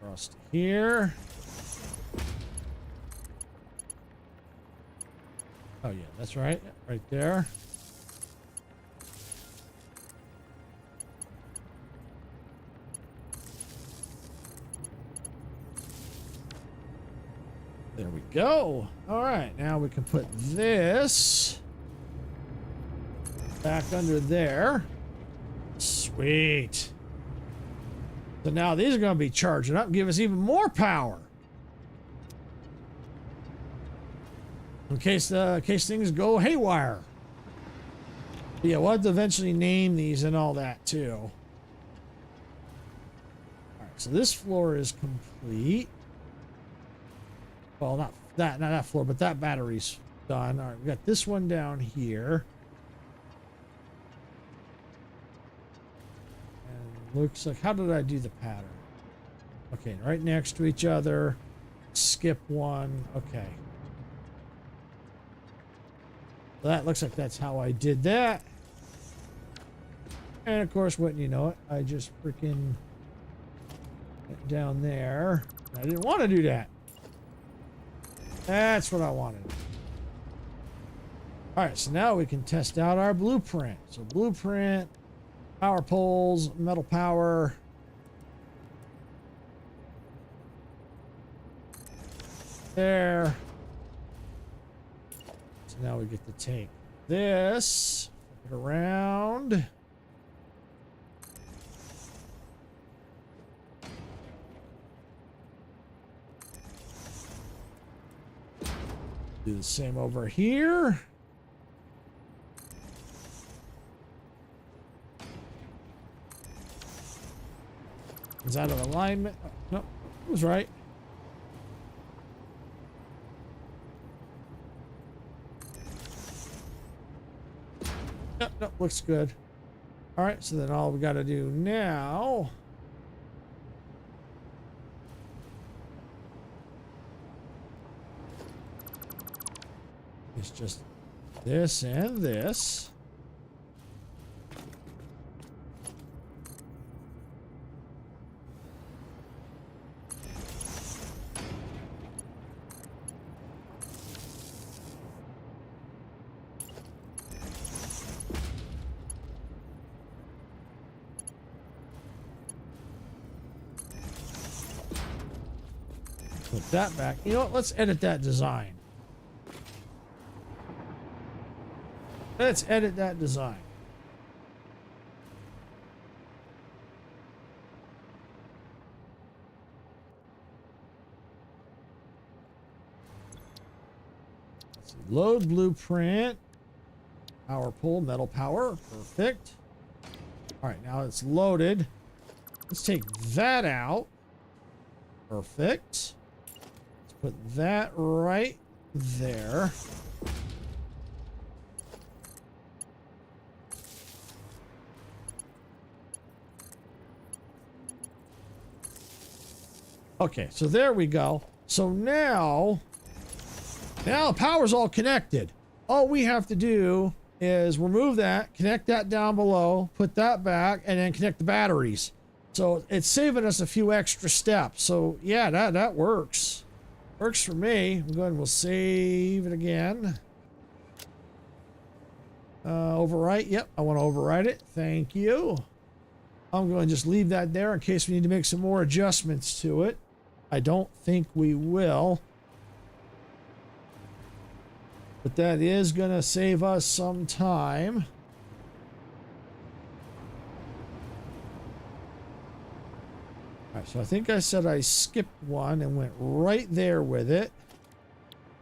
Across to here. Oh yeah, that's right. Right there. There we go. All right, now we can put this back under there. Sweet. So now these are going to be charging up and give us even more power. In case things go haywire. But yeah, we'll have to eventually name these and all that too. All right, so this floor is complete. Well, not that floor, but that battery's done. All right, we got this one down here. And looks like, how did I do the pattern? Okay, right next to each other. skip one. Okay. So that looks like that's how I did that. And of course, wouldn't you know it, I just freaking went down there. I didn't want to do that. That's what I wanted. All right, so now we can test out our blueprint. So blueprint, power poles, metal power. There. So now we get to take this, flip it around. Do the same over here. Is out of alignment? Oh, no, it was right. Yep, no, looks good. All right, so then all we got to do now is just this and this. Put that back. You know what? Let's edit that design. Let's edit that design. Let's see. Load blueprint. Power pole, metal power. Perfect. All right, now it's loaded. Let's take that out. Perfect. Let's put that right there. Okay, so there we go. So now the power's all connected. All we have to do is remove that, connect that down below, put that back, and then connect the batteries. So it's saving us a few extra steps. So yeah, that works. Works for me. We'll go ahead and we'll save it again. Overwrite. Yep, I want to overwrite it. Thank you. I'm going to just leave that there in case we need to make some more adjustments to it. I don't think we will. But that is going to save us some time. All right, so I think I said I skipped one and went right there with it.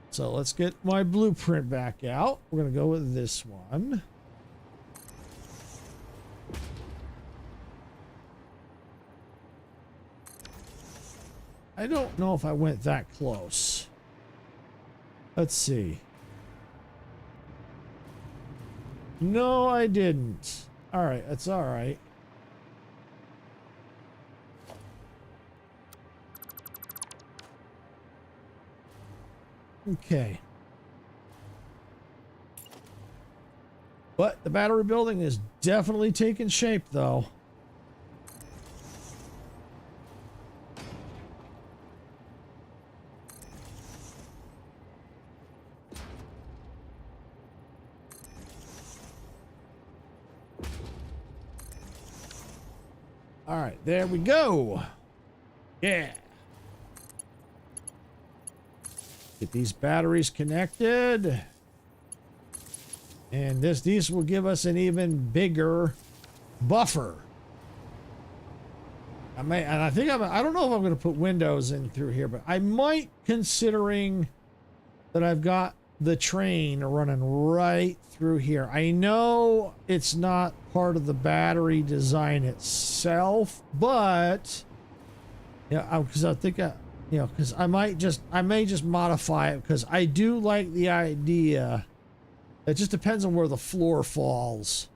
So let's get my blueprint back out. We're going to go with this one. I don't know if I went that close. Let's see. No, I didn't. All right, that's all right. Okay. But the battery building is definitely taking shape, though. All right, there we go. Yeah. Get these batteries connected. And these will give us an even bigger buffer. I don't know if I'm going to put windows in through here, but I might, considering that I've got the train running right through here. I know it's not part of the battery design itself, but yeah, because I think because I may just modify it, because I do like the idea. It just depends on where the floor falls.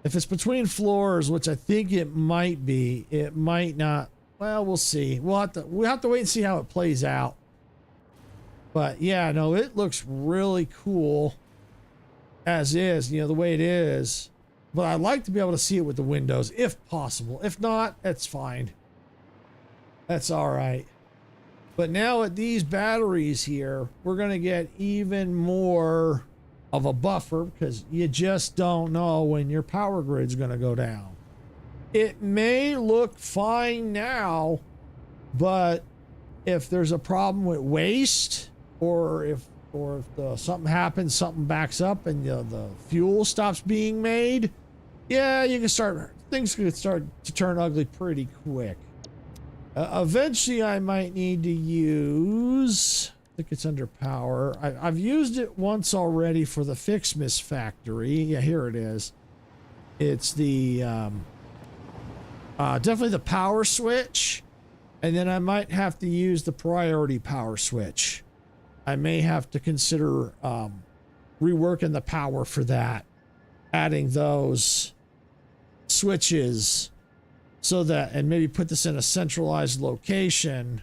If it's between floors, which I think it might be, it might not Well, we'll see. We'll have to wait and see how it plays out. But yeah, no, it looks really cool as is, you know, the way it is. But I'd like to be able to see it with the windows if possible. If not, that's fine. That's all right. But now at these batteries here, we're going to get even more of a buffer because you just don't know when your power grid's going to go down. It may look fine now, but if there's a problem with waste, or if something happens, something backs up, and the fuel stops being made, yeah, things could start to turn ugly pretty quick. Eventually, I might need to use. I think it's under power. I've used it once already for the Fixmas factory. Yeah, here it is. It's the definitely the power switch, and then I might have to use the priority power switch. I may have to consider reworking the power for that, adding those switches so that, and maybe put this in a centralized location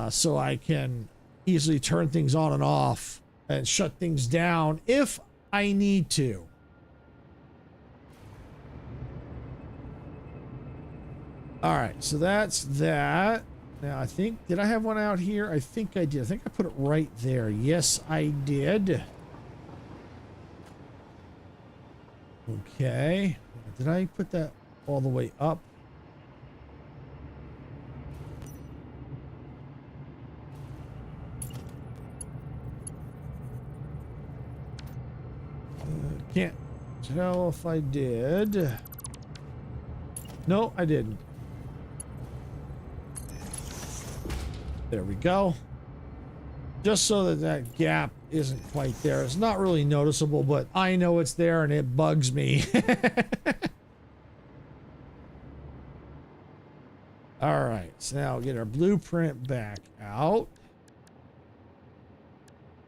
so I can easily turn things on and off and shut things down if I need to. All right, so that's that. Now, I think, did I have one out here? I think I did. I think I put it right there. Yes, I did. Okay. Did I put that all the way up? Can't tell if I did. No, I didn't. There we go. Just so that that gap isn't quite there. It's not really noticeable, but I know it's there and it bugs me. All right, so now we'll get our blueprint back out.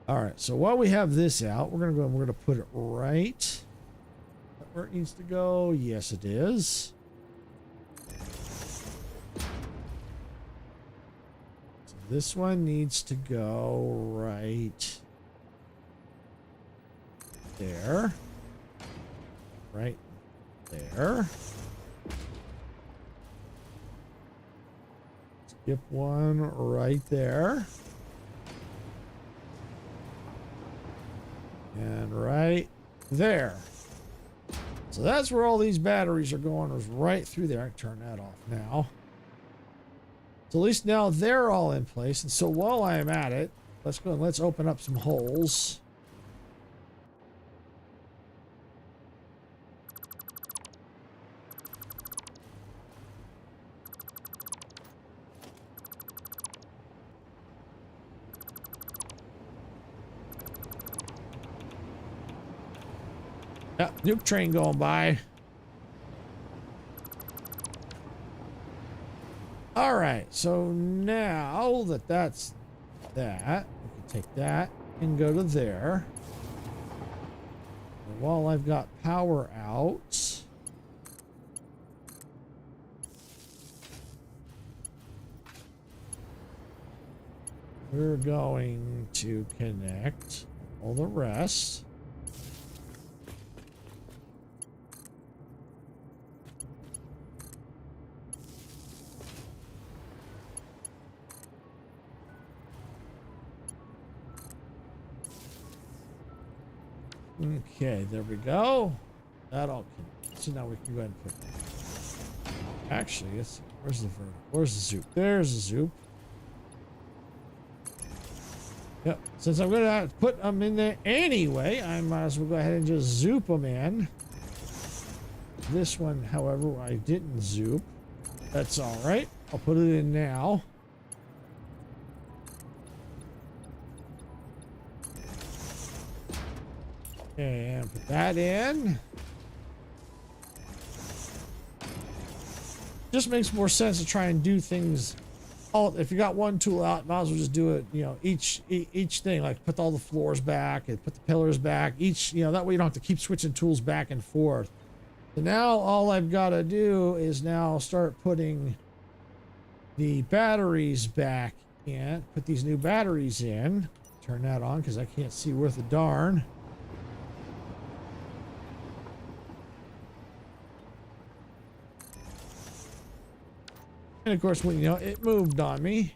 All right, so while we have this out, we're gonna go and we're gonna put it right where it needs to go. Yes, it is. This one needs to go right there. Right there. Skip one right there. And right there. So that's where all these batteries are going, is right through there. I can turn that off now. So at least now they're all in place. And so while I am at it, let's go and let's open up some holes. Yep, nuke train going by. All right, so now that that's that, we can take that and go to there. And while I've got power out, we're going to connect all the rest. Okay, there we go. That all can, so now we can go ahead and put that. Actually, it's, where's the vertical? Where's the zoop? There's the zoop. Yep, since I'm gonna have to put them in there anyway, I might as well go ahead and just zoop them in. This one, however, I didn't zoop. That's all right. I'll put it in now. Okay, and put that in. Just makes more sense to try and do things all. If you got one tool out, might as well just do it, you know, each thing, like put all the floors back and put the pillars back, each, you know, that way you don't have to keep switching tools back and forth. So now all I've got to do is now start putting the batteries back in. Put these new batteries in. Turn that on because I can't see worth a darn. And of course, when you know, it moved on me.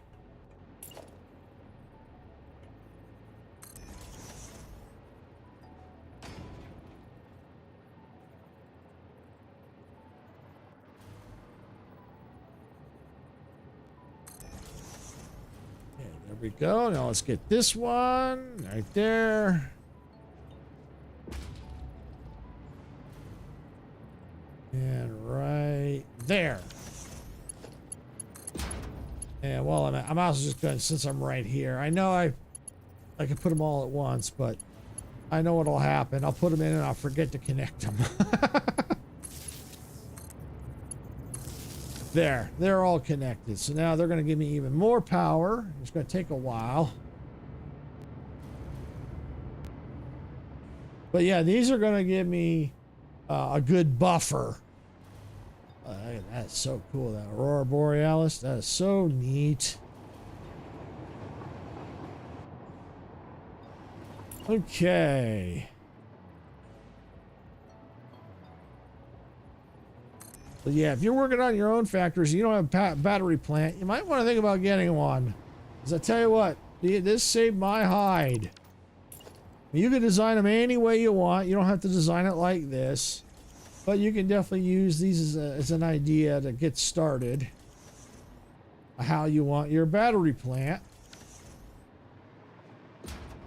Okay, there we go. Now let's get this one right there. And right there. And well, I'm also just going, since I'm right here, I know I could put them all at once, but I know what'll happen. I'll put them in and I'll forget to connect them. There, they're all connected. So now they're going to give me even more power. It's going to take a while. But yeah, these are going to give me a good buffer. That's so cool. That Aurora Borealis, that is so neat. Okay. So yeah, if you're working on your own factories, you don't have a battery plant, you might want to think about getting one. Because I tell you what, this saved my hide. You can design them any way you want. You don't have to design it like this. But you can definitely use these as an idea to get started. How you want your battery plant.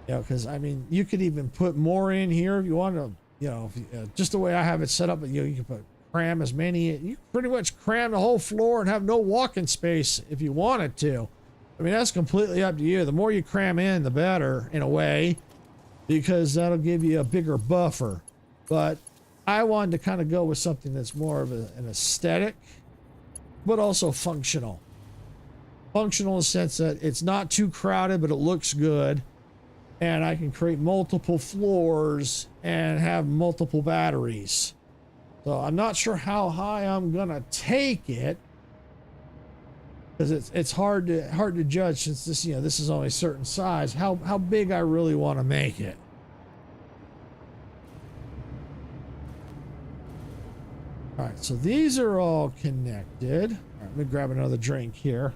You know, because I mean, you could even put more in here if you want to. You know, just the way I have it set up. You can cram as many. You can pretty much cram the whole floor and have no walking space if you wanted to. I mean, that's completely up to you. The more you cram in, the better, in a way, because that'll give you a bigger buffer. But I wanted to kind of go with something that's more of an aesthetic, but also functional. Functional in the sense that it's not too crowded, but it looks good. And I can create multiple floors and have multiple batteries. So I'm not sure how high I'm going to take it, because it's hard to judge, since this, you know, this is only a certain size, how big I really want to make it. All right, so these are all connected. All right, let me grab another drink here.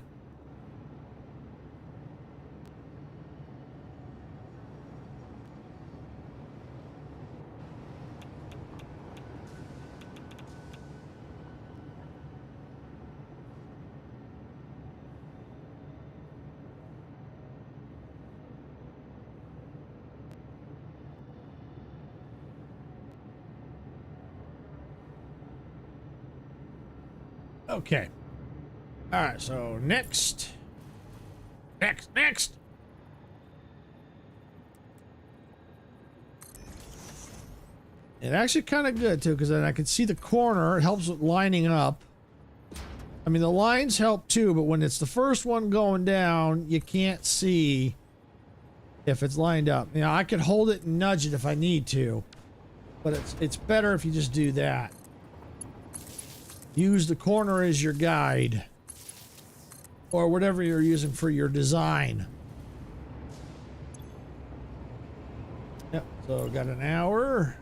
Okay. All right, so next. It's actually kind of good too, because then I can see the corner. It helps with lining up. I mean, the lines help too, but when it's the first one going down, you can't see if it's lined up. You know, I could hold it and nudge it if I need to, but it's better if you just do that. Use the corner as your guide, or whatever you're using for your design. Yep, so got an hour.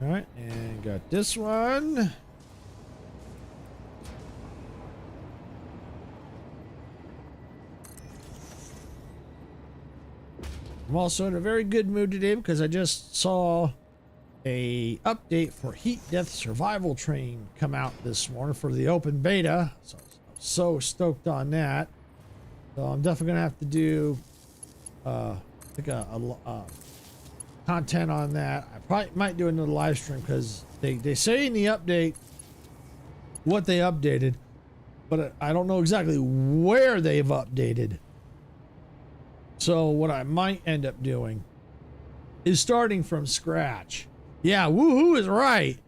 All right, and got this one. I'm also in a very good mood today because I just saw a update for Heat Death Survival Train come out this morning for the open beta. So I'm so stoked on that. So I'm definitely gonna have to do content on that. I probably might do another live stream, because they say in the update what they updated, but I don't know exactly where they've updated. So what I might end up doing is starting from scratch. Yeah, woohoo is right.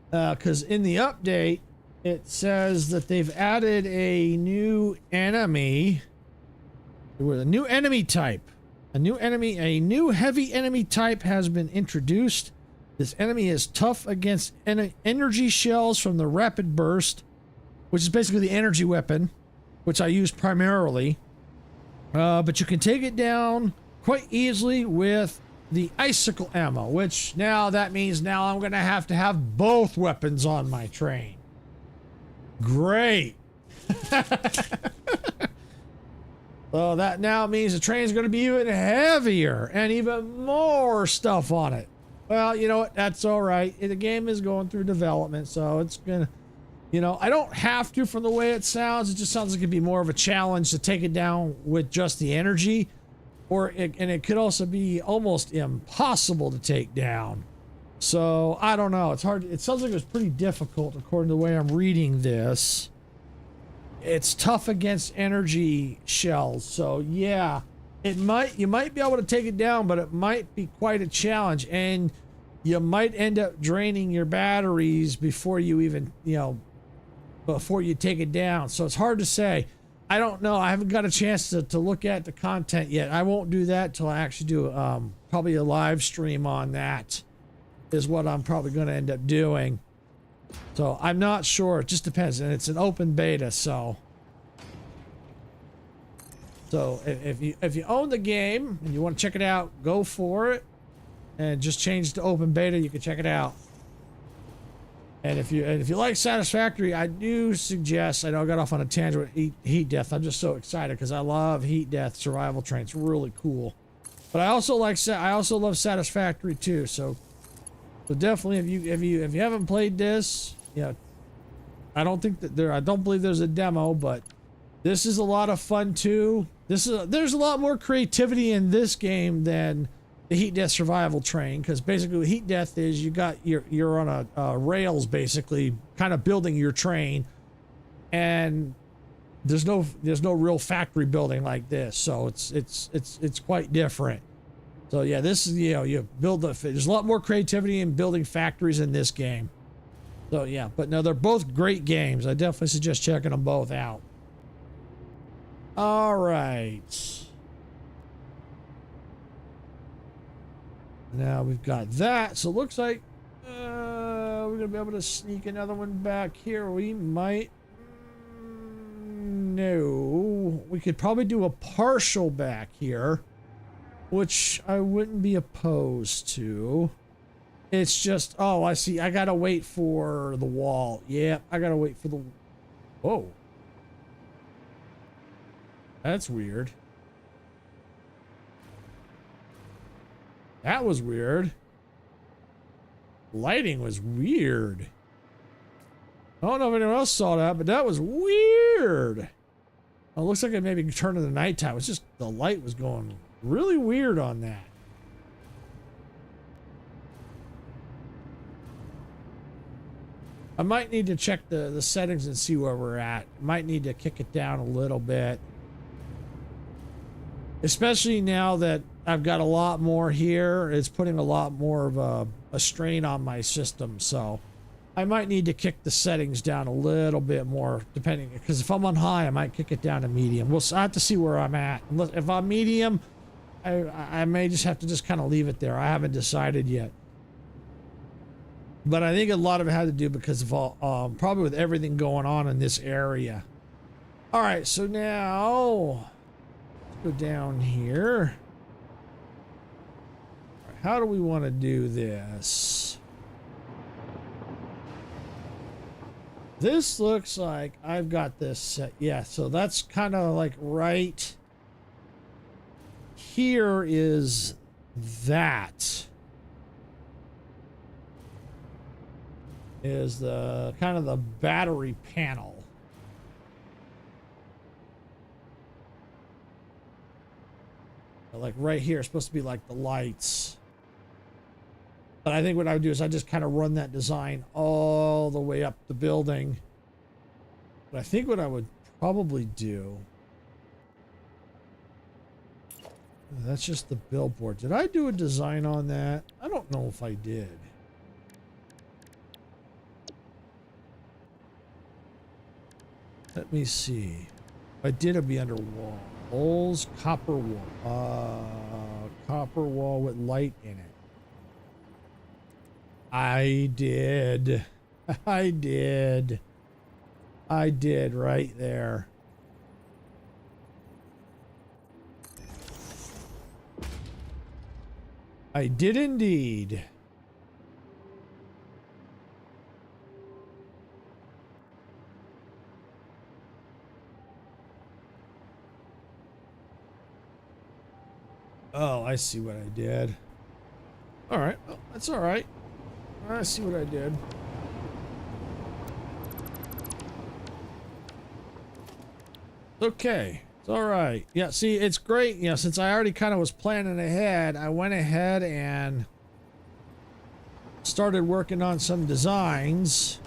Because in the update, it says that they've added a new enemy. With a new enemy type. A new heavy enemy type has been introduced. This enemy is tough against energy shells from the rapid burst, which is basically the energy weapon, which I use primarily. But you can take it down quite easily with the icicle ammo, which now that means now I'm going to have both weapons on my train. Great. So that now means the train's going to be even heavier and even more stuff on it. Well, you know what? That's all right. The game is going through development, so it's going to, you know, I don't have to from the way it sounds. It just sounds like it'd be more of a challenge to take it down with just the energy. And it could also be almost impossible to take down. So, I don't know. It's hard. It sounds like it was pretty difficult according to the way I'm reading this. It's tough against energy shells. So, yeah, you might be able to take it down, but it might be quite a challenge. And you might end up draining your batteries before you even, before you take it down. So, it's hard to say. I don't know. I haven't got a chance to look at the content yet. I won't do that till I actually do probably a live stream on that is what I'm probably going to end up doing. So I'm not sure. It just depends. And it's an open beta, so if you own the game and you want to check it out, go for it. And just change to open beta. You can check it out. And if you like Satisfactory, I do suggest, I know I got off on a tangent with Heat Death. I'm just so excited because I love Heat Death survival train. It's really cool. But I also love Satisfactory too. So definitely if you haven't played this, I don't believe there's a demo, but this is a lot of fun too. There's a lot more creativity in this game than the Heat Death survival train, because basically what Heat Death is you're on a rails, basically kind of building your train, and there's no real factory building like this, so it's quite different. So yeah, this is you build there's a lot more creativity in building factories in this game. So yeah, but no, they're both great games. I definitely suggest checking them both out. All right. Now we've got that, so it looks like we're gonna be able to sneak another one back here. We might. No, we could probably do a partial back here, which I wouldn't be opposed to. It's just, oh, I see. I gotta wait for the wall. Yeah, I gotta wait for the. Whoa, that's weird. That was weird. Lighting was weird. I don't know if anyone else saw that, but that was weird. Oh, it looks like it maybe turned in the nighttime. It's just the light was going really weird on that. I might need to check the settings and see where we're at. Might need to kick it down a little bit. Especially now that I've got a lot more here. It's putting a lot more of a strain on my system. So I might need to kick the settings down a little bit more, depending, because if I'm on high, I might kick it down to medium. I have to see where I'm at. If I'm medium, I may just have to just kind of leave it there. I haven't decided yet. But I think a lot of it had to do because of all, probably with everything going on in this area. All right, so now let's go down here. How do we want to do this? This looks like I've got this set. Yeah, so that's kind of like right here is that. Is the kind of the battery panel. Like right here, it's supposed to be like the lights. But I think what I would do is I just kind of run that design all the way up the building. But I think what I would probably do, that's just the billboard. Did I do a design on that? I don't know if I did. Let me see. If I did, it'd be under walls, copper wall with light in it. I did. I did. I did right there. I did indeed. Oh, I see what I did. All right. Well, that's all right. I see what I did. Okay. It's all right. Yeah, see, it's great. You know, since I already kind of was planning ahead, I went ahead and started working on some designs.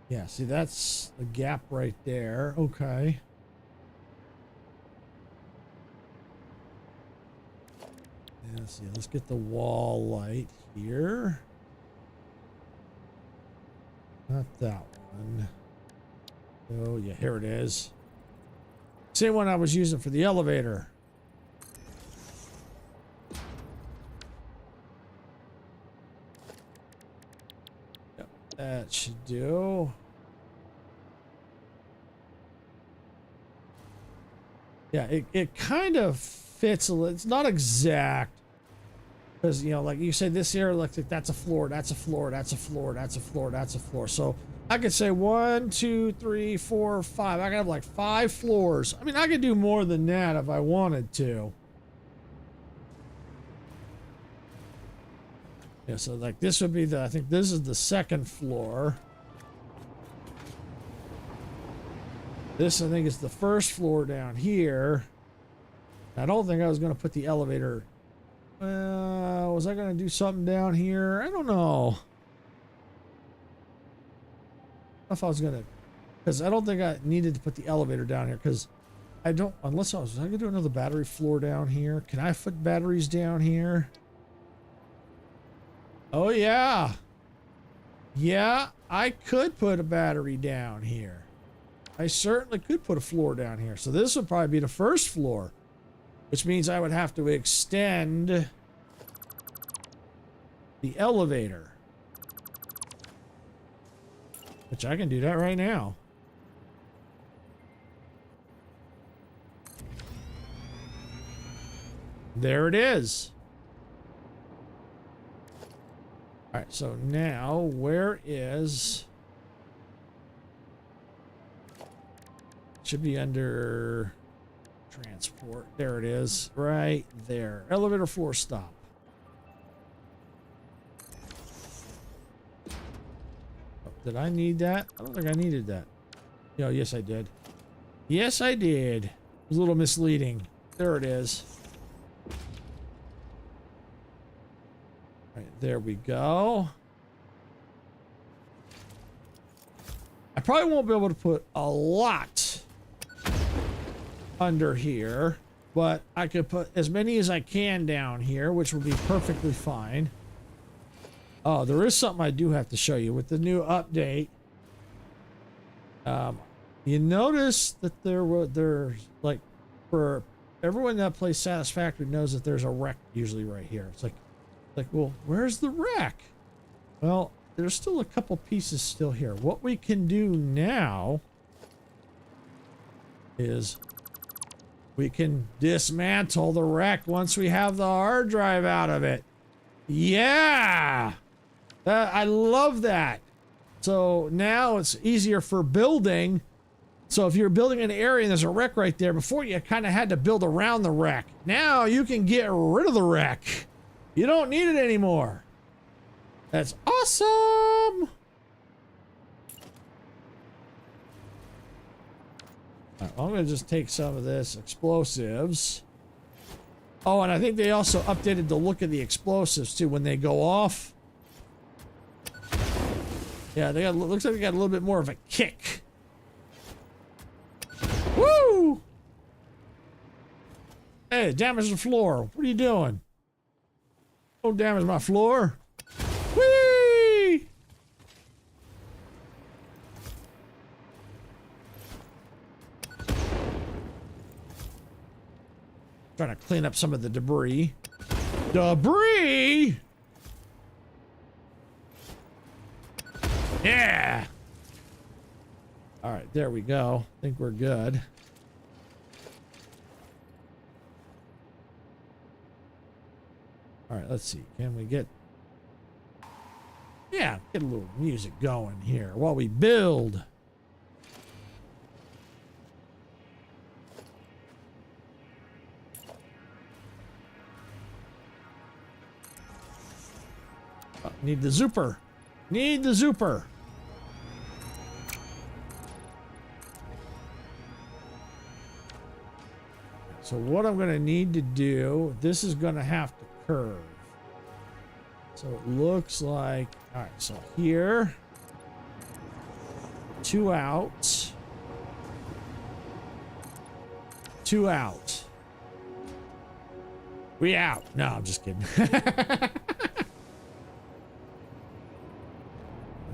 Yeah, see, that's the gap right there. Okay. Yeah, let's see. Let's get the wall light here. Not that one. Oh, yeah, here it is. Same one I was using for the elevator. Yep, that should do. Yeah, it kind of fits a little. It's not exact. Because, you know, like you say this here, like that's a floor, that's a floor, that's a floor, that's a floor, that's a floor. So I could say 1, 2, 3, 4, 5. I could have like 5 floors. I mean, I could do more than that if I wanted to. Yeah, so like this would be I think this is the 2nd floor. This, I think, is the 1st floor down here. I don't think I was going to put the elevator. Was I going to do something down here? I don't know. If I was going to, because I don't think I needed to put the elevator down here, because I don't, unless I was going to do another battery floor down here. Can I put batteries down here? Oh, yeah. Yeah, I could put a battery down here. I certainly could put a floor down here. So this would probably be the 1st floor, which means I would have to extend the elevator, which I can do that right now. There it is. All right, so now where is... Should be under transport. There it is. Right there. Elevator floor stop. Oh, did I need that? I don't think I needed that. Oh, yes, I did. Yes, I did. It was a little misleading. There it is. Right, there we go. I probably won't be able to put a lot under here, but I could put as many as I can down here, which will be perfectly fine. Oh, there is something I do have to show you with the new update. You notice that there's like, for everyone that plays Satisfactory knows that there's a wreck usually right here. It's like, well, where's the wreck? Well, there's still a couple pieces still here. What we can do now is we can dismantle the wreck once we have the hard drive out of it. Yeah! I love that. So now it's easier for building. So if you're building an area and there's a wreck right there, before you kind of had to build around the wreck. Now you can get rid of the wreck. You don't need it anymore. That's awesome! I'm going to just take some of this explosives. Oh, and I think they also updated the look of the explosives too when they go off. Yeah, they got, looks like they got a little bit more of a kick. Woo! Hey, damage the floor. What are you doing? Don't damage my floor. Whee! trying to clean up some of the debris. Debris! Yeah! All right, there we go. I think we're good. All right, let's see. Can we get... Yeah, get a little music going here while we build. Oh, need the zooper. Need the zooper. So what I'm going to need to do, this is going to have to curve. So it looks like, all right, so here, 2 out, 2 out. We out. No, I'm just kidding. Let's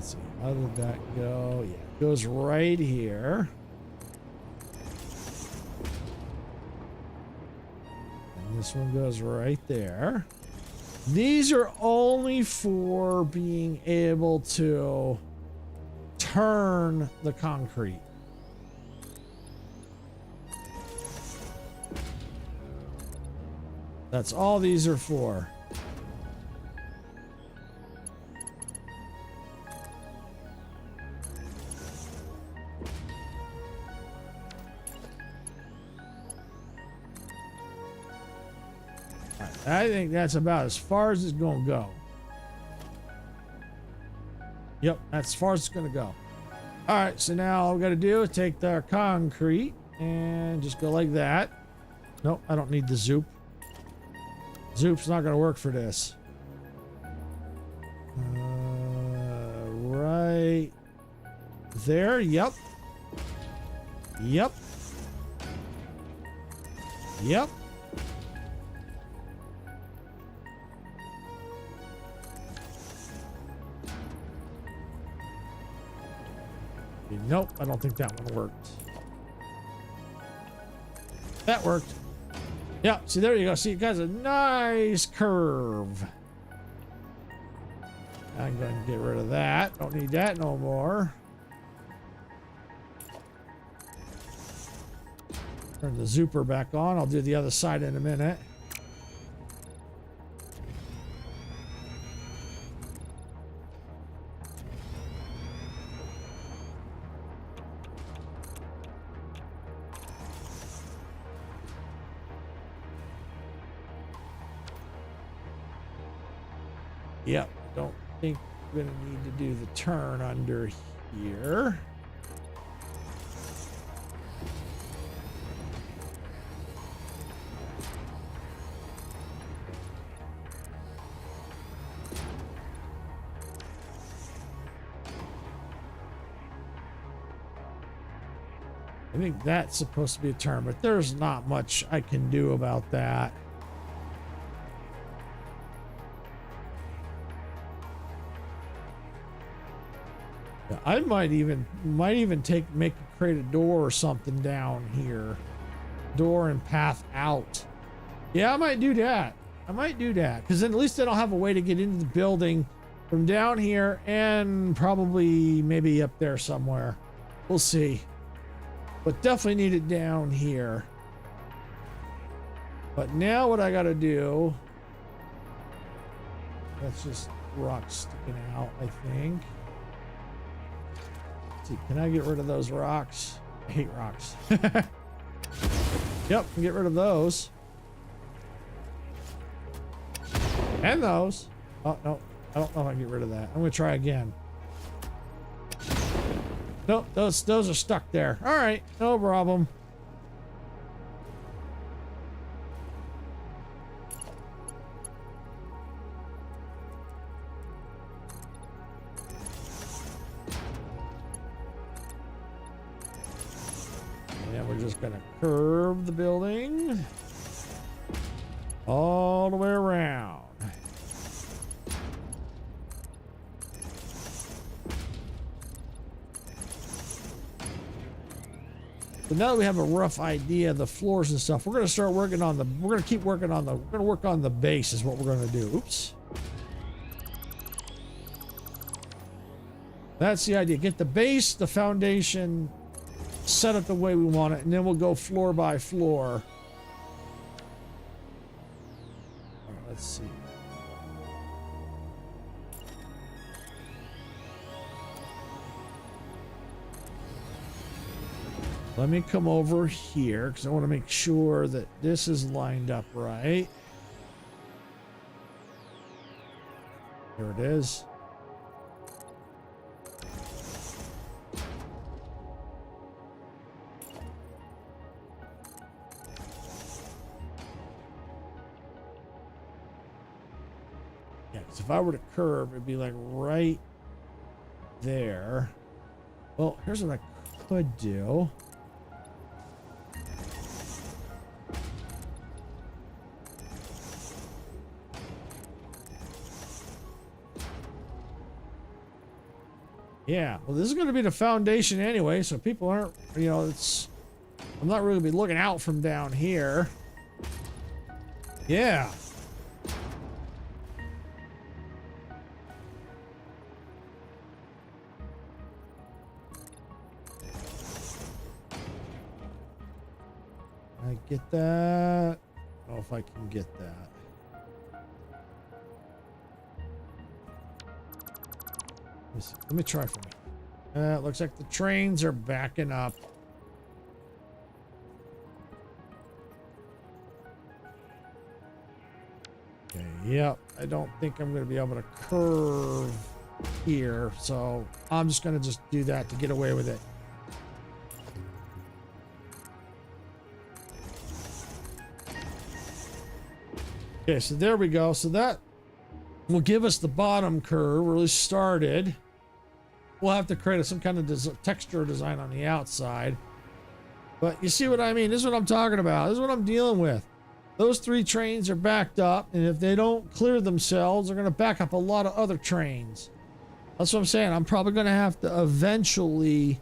see, how did that go? Yeah, it goes right here. And this one goes right there. These are only for being able to turn the concrete. That's all these are for. I think that's about as far as it's going to go. Yep, that's as far as it's going to go. All right, so now all we got to do is take the concrete and just go like that. Nope, I don't need the zoop. Zoop's not going to work for this. Right there. Yep. Yep. Yep. Nope, I don't think that one worked. That worked. Yeah, see, there you go. See, it got a nice curve. I'm going to get rid of that. Don't need that no more. Turn the zooper back on. I'll do the other side in a minute. Yep, don't think we're gonna need to do the turn under here. I think that's supposed to be a turn, but there's not much I can do about that. I might even create a door or something down here. Door and path out. Yeah, I might do that. I might do that because then at least then I'll have a way to get into the building from down here and probably maybe up there somewhere. We'll see. But definitely need it down here. But now what I got to do, that's just rocks sticking out, I think. Can I get rid of those rocks? I hate rocks. Yep, can get rid of those. And those. Oh, no. I don't know if I can get rid of that. I'm going to try again. Nope, those are stuck there. All right, no problem. Gonna curve the building all the way around. But now that we have a rough idea of the floors and stuff, we're going to start working on the, we're going to keep working on the, we're going to work on the base is what we're going to do. Oops. That's the idea. Get the base, the foundation, set it the way we want it, and then we'll go floor by floor. All right, let's see. Let me come over here because I want to make sure that this is lined up right. Here it is. Yeah, because if I were to curve, it'd be like right there. Well, here's what I could do. Yeah, well, this is going to be the foundation anyway, so people aren't, you know, it's, I'm not really be looking out from down here. Yeah. I get that. I don't know if I can get that. Let me try for me. It looks like the trains are backing up. Okay, yep. I don't think I'm going to be able to curve here, so I'm just going to just do that to get away with it. Okay, so there we go. So that will give us the bottom curve really started. We'll have to create some kind of texture design on the outside. But you see what I mean? This is what I'm talking about. This is what I'm dealing with. Those three trains are backed up, and if they don't clear themselves, they're going to back up a lot of other trains. That's what I'm saying. I'm probably going to have to eventually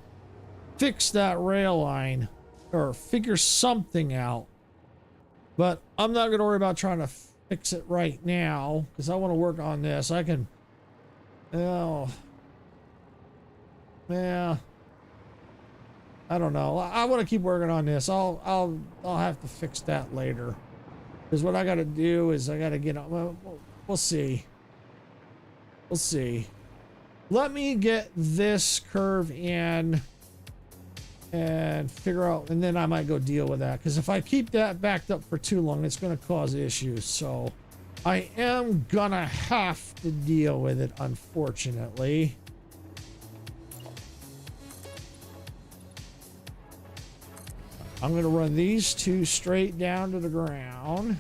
fix that rail line or figure something out. But I'm not going to worry about trying to fix it right now because I want to work on this. I can... Oh... Yeah, I don't know. I want to keep working on this. I'll have to fix that later. Because what I got to do is I got to get on. Well, we'll see. We'll see. Let me get this curve in and figure out, and then I might go deal with that. Because if I keep that backed up for too long, it's going to cause issues. So I am gonna have to deal with it, unfortunately. I'm going to run these two straight down to the ground.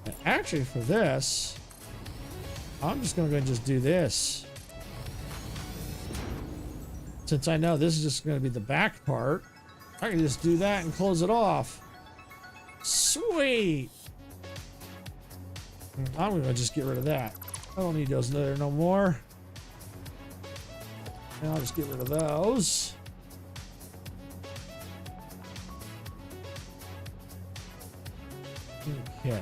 And actually, for this, I'm just going to go and just do this. Since I know this is just going to be the back part, I can just do that and close it off. Sweet. I'm gonna just get rid of that. I don't need those there no more. And I'll just get rid of those. Okay.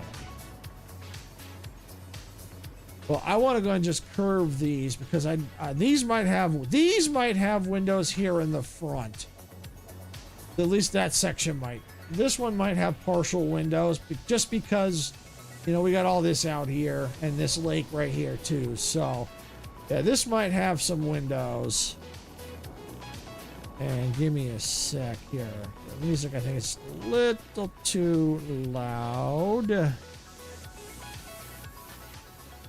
Well, I want to go and just curve these because these might have windows here in the front. At least that section might. This one might have partial windows, just because. You know, we got all this out here and this lake right here too. So, yeah, this might have some windows. And give me a sec here. The music, I think it's a little too loud. I'm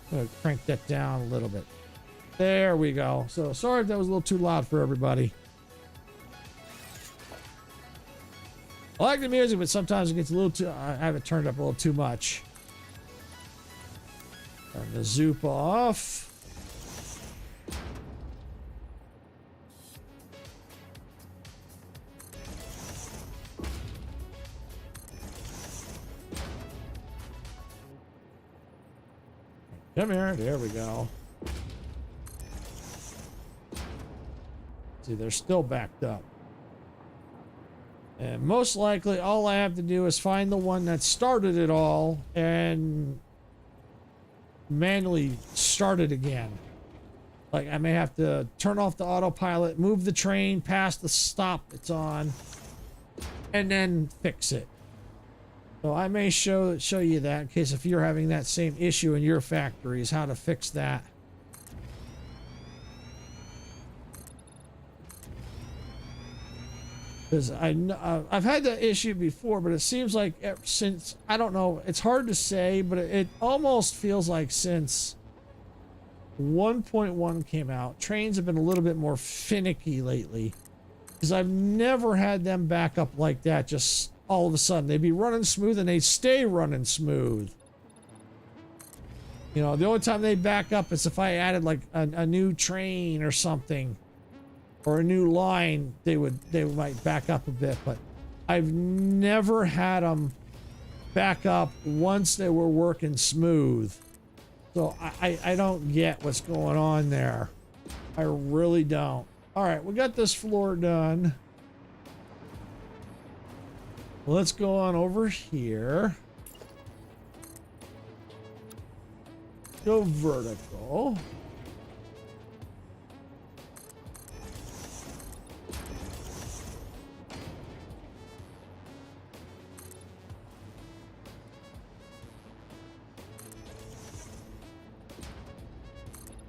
gonna crank that down a little bit. There we go. So, sorry if that was a little too loud for everybody. I like the music, but sometimes it gets a little too... I have it turned up a little too much. Turn the zoop off. Come here. There we go. See, they're still backed up. And most likely, all I have to do is find the one that started it all and manually start it again. Like, I may have to turn off the autopilot, move the train past the stop it's on, and then fix it. So I may show you that in case if you're having that same issue in your factories, how to fix that. Because I've had that issue before, but it seems like since, I don't know, it's hard to say, but it almost feels like since 1.1 came out, trains have been a little bit more finicky lately. Because I've never had them back up like that, just all of a sudden. They'd be running smooth and they'd stay running smooth. You know, the only time they back up is if I added like a new train or something. Or a new line, they might back up a bit, but I've never had them back up once they were working smooth. So I don't get what's going on there. I really don't. All right, we got this floor done. Let's go on over here. Go vertical.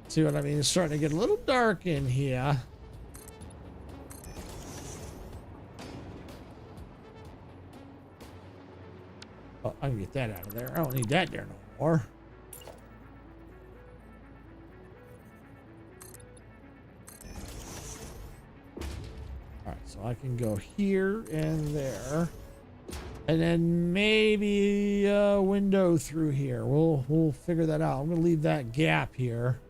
See what I mean? It's starting to get a little dark in here. Oh, I can get that out of there. I don't need that there no more. All right, so I can go here and there. And then maybe a window through here. We'll figure that out. I'm going to leave that gap here.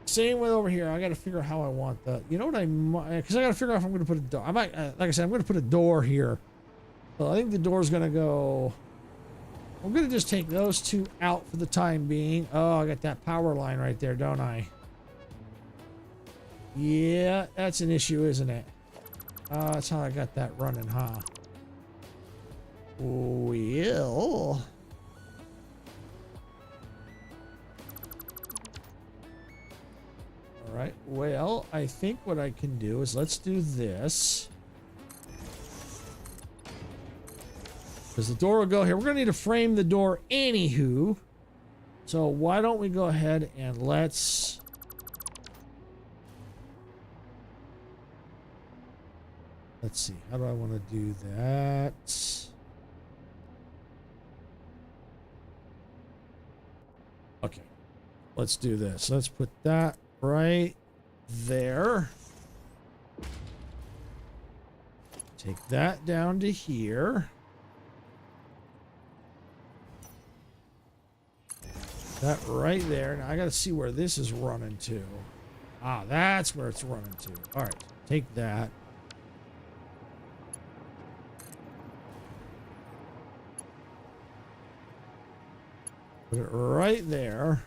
Same with over here. I got to figure out how I want the. You know what I might? Because I got to figure out if I'm going to put a door. I might, like I said, I'm going to put a door here. So I think the door's going to go. I'm going to just take those two out for the time being. Oh, I got that power line right there, don't I? Yeah, that's an issue, isn't it? That's how I got that running, huh? Well. All right, well, I think what I can do is let's do this. Because the door will go here. We're going to need to frame the door anywho. So why don't we go ahead and let's see. How do I want to do that? Okay. Let's do this. Let's put that right there. Take that down to here. That right there. Now I got to see where this is running to. Ah, that's where it's running to. All right, take that. Put it right there.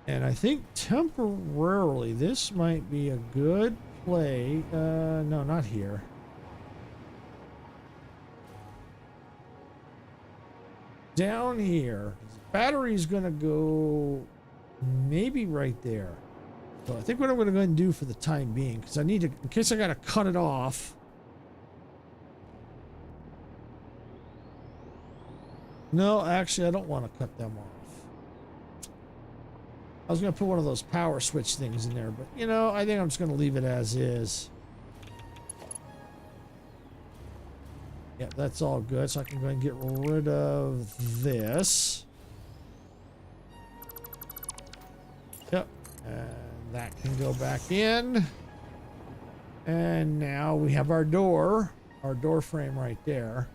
And I think temporarily this might be a good play. No, not here. Down here. Battery's gonna go maybe right there. So I think what I'm gonna go ahead and do for the time being, because I need to, in case I gotta cut it off. No, actually I don't want to cut them off. I was gonna put one of those power switch things in there, but you know, I think I'm just gonna leave it as is. Yep, that's all good. So I can go ahead and get rid of this. Yep, and that can go back in. And now we have our door frame right there.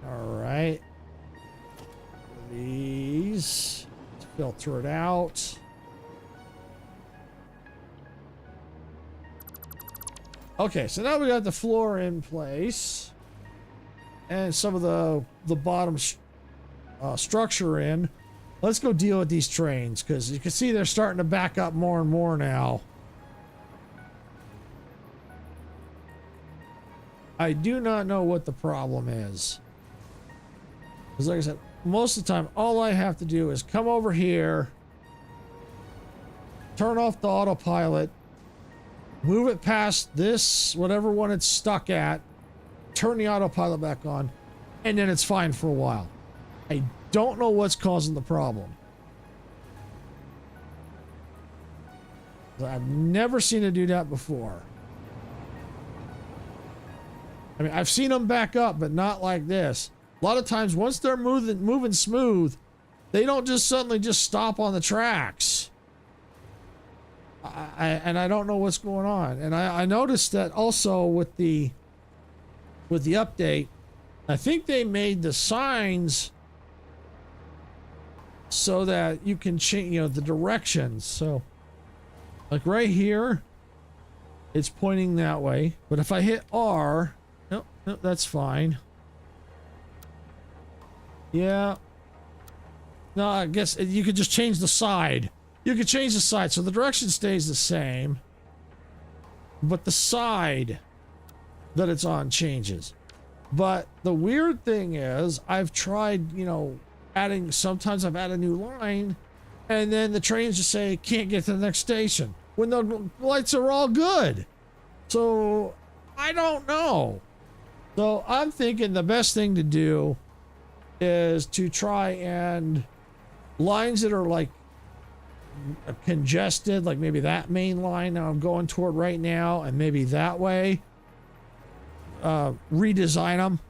All right. These, let's filter it out. Okay, so now we got the floor in place. And some of the bottom structure in. let's go deal with these trains, because you can see they're starting to back up more and more now. I do not know what the problem is. Because like I said, most of the time, all I have to do is come over here, turn off the autopilot, move it past this, whatever one it's stuck at, turn the autopilot back on, and then it's fine for a while. I don't know what's causing the problem. I've never seen it do that before. I mean, I've seen them back up, but not like this. A lot of times, once they're moving smooth, they don't just suddenly just stop on the tracks. And I don't know what's going on. And I noticed that also with the update, I think they made the signs so that you can change, you know, the directions. So, like right here, it's pointing that way. But if I hit R, no, that's fine. Yeah. No, I guess you could just change the side. You could change the side, so the direction stays the same, but the side that it's on changes. But the weird thing is, I've tried, you know, sometimes I've added a new line, and then the trains just say, can't get to the next station, when the lights are all good. So, I don't know. So, I'm thinking the best thing to do is to try and lines that are like congested, like maybe that main line that I'm going toward right now, and maybe that way, redesign them,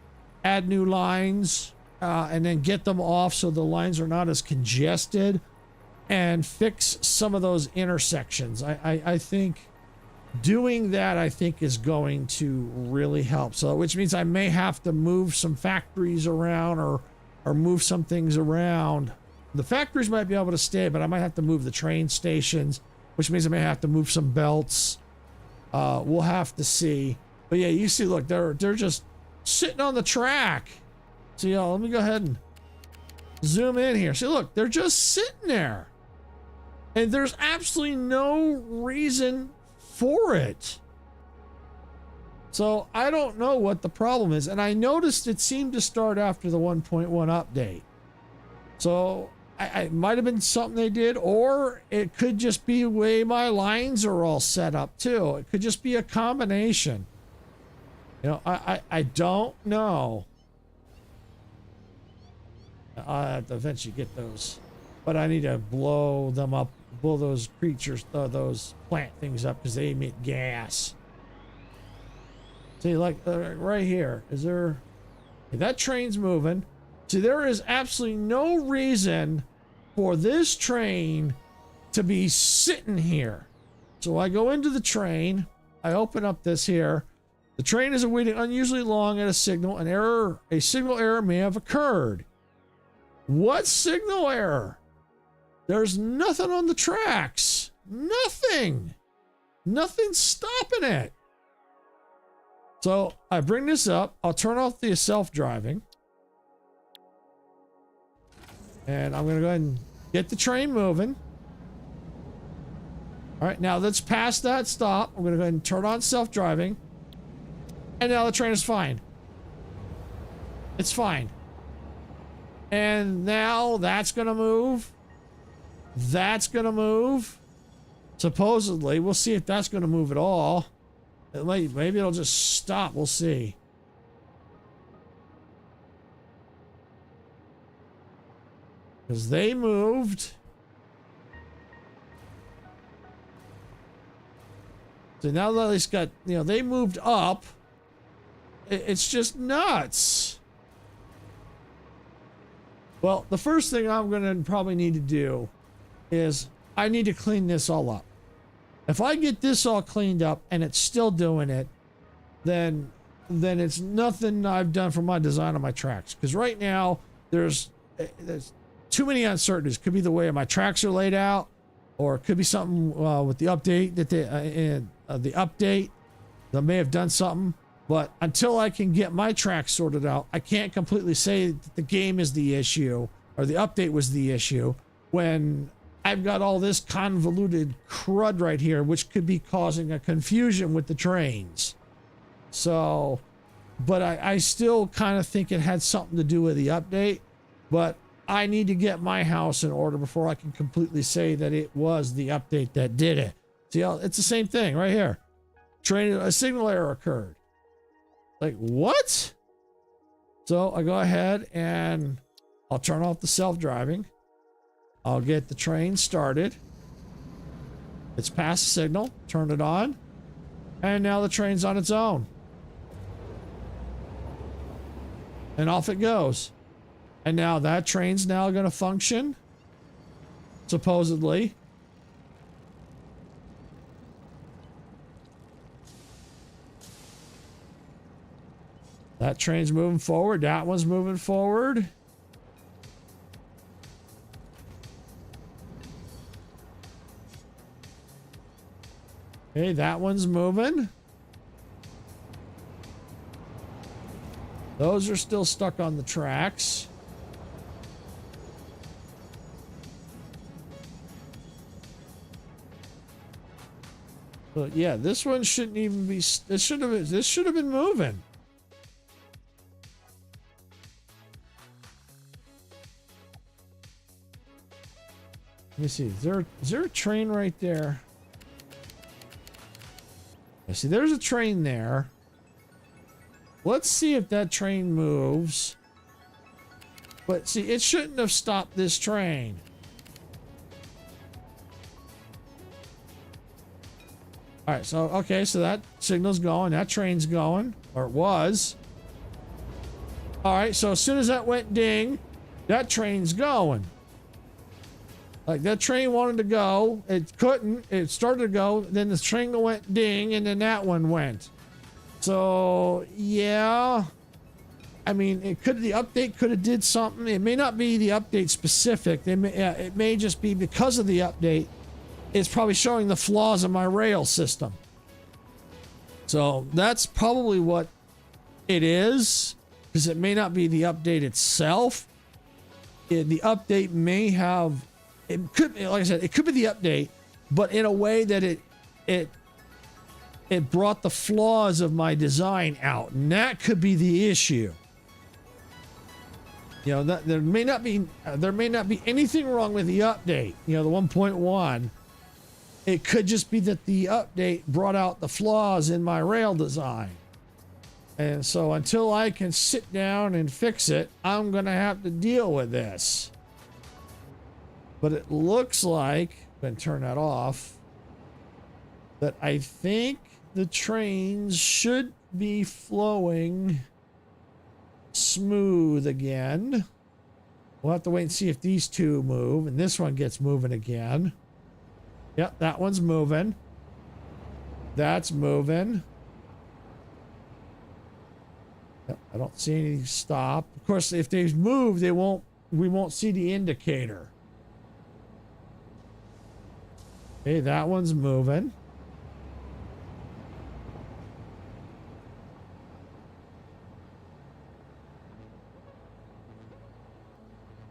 add new lines, and then get them off so the lines are not as congested, and fix some of those intersections. I think doing that, I think, is going to really help. So, which means I may have to move some factories around, or move some things around. The factories might be able to stay, but I might have to move the train stations, which means I may have to move some belts. We'll have to see. But yeah, you see, look, they're just sitting on the track. So yeah, let me go ahead and zoom in here. See, look, they're just sitting there. And there's absolutely no reason for it. So I don't know what the problem is. And I noticed it seemed to start after the 1.1 update. So I might have been something they did, or it could just be the way my lines are all set up too. It could just be a combination. You know, I don't know. I'll have to eventually get those, but I need to blow them up, blow those creatures, those plant things up, because they emit gas. See, like right here, is there? That train's moving. See, there is absolutely no reason for this train to be sitting here. So I go into the train, I open up this here. The train is waiting unusually long at a signal. A signal error may have occurred. What signal error? There's nothing on the tracks. Nothing. Nothing's stopping it. So I bring this up. I'll turn off the self-driving. And I'm going to go ahead and get the train moving. All right, now let's pass that stop. I'm going to go ahead and turn on self-driving. And now the train is fine. It's fine. And now that's going to move. That's going to move. Supposedly. We'll see if that's going to move at all. Maybe it'll just stop. We'll see. Because they moved. So now that it's got, you know, they moved up. It's just nuts. Well, the first thing I'm going to probably need to do is I need to clean this all up. If I get this all cleaned up and it's still doing it, then it's nothing I've done for my design on my tracks. Because right now, there's too many uncertainties. Could be the way my tracks are laid out, or it could be something with the update that the update that may have done something. But until I can get my tracks sorted out, I can't completely say that the game is the issue or the update was the issue, when I've got all this convoluted crud right here, which could be causing a confusion with the trains. So, but I still kind of think it had something to do with the update, but I need to get my house in order before I can completely say that it was the update that did it. See, it's the same thing right here. A signal error occurred. Like, what? So I go ahead and I'll turn off the self-driving. I'll get the train started. It's past the signal. Turn it on. And now the train's on its own. And off it goes. And now that train's now going to function. Supposedly. That train's moving forward. That one's moving forward. Okay, that one's moving. Those are still stuck on the tracks. But yeah, this one shouldn't even be. This should have been moving. Let me see. Is there a train right there? I see there's a train there. Let's see if that train moves. But see, it shouldn't have stopped this train. All right, so okay, so that signal's going, that train's going, or it was. All right, so as soon as that went ding, that train's going. Like that train wanted to go, it couldn't, it started to go, then the train went ding, and then that one went. So yeah, I mean, the update could have did something. It may not be the update specific. It may just be because of the update. It's probably showing the flaws in my rail system. So that's probably what it is, because it may not be the update itself. The update may have, it could, like I said, it could be the update, but in a way that it brought the flaws of my design out, and that could be the issue. You know, that there may not be anything wrong with the update, you know, the 1.1. It could just be that the update brought out the flaws in my rail design. And so until I can sit down and fix it, I'm going to have to deal with this. But it looks like, I'm going to turn that off, that I think the trains should be flowing smooth again. We'll have to wait and see if these two move, and this one gets moving again. Yep, that one's moving. That's moving. Yep, I don't see any stop. Of course, if they move, we won't see the indicator. Okay, that one's moving.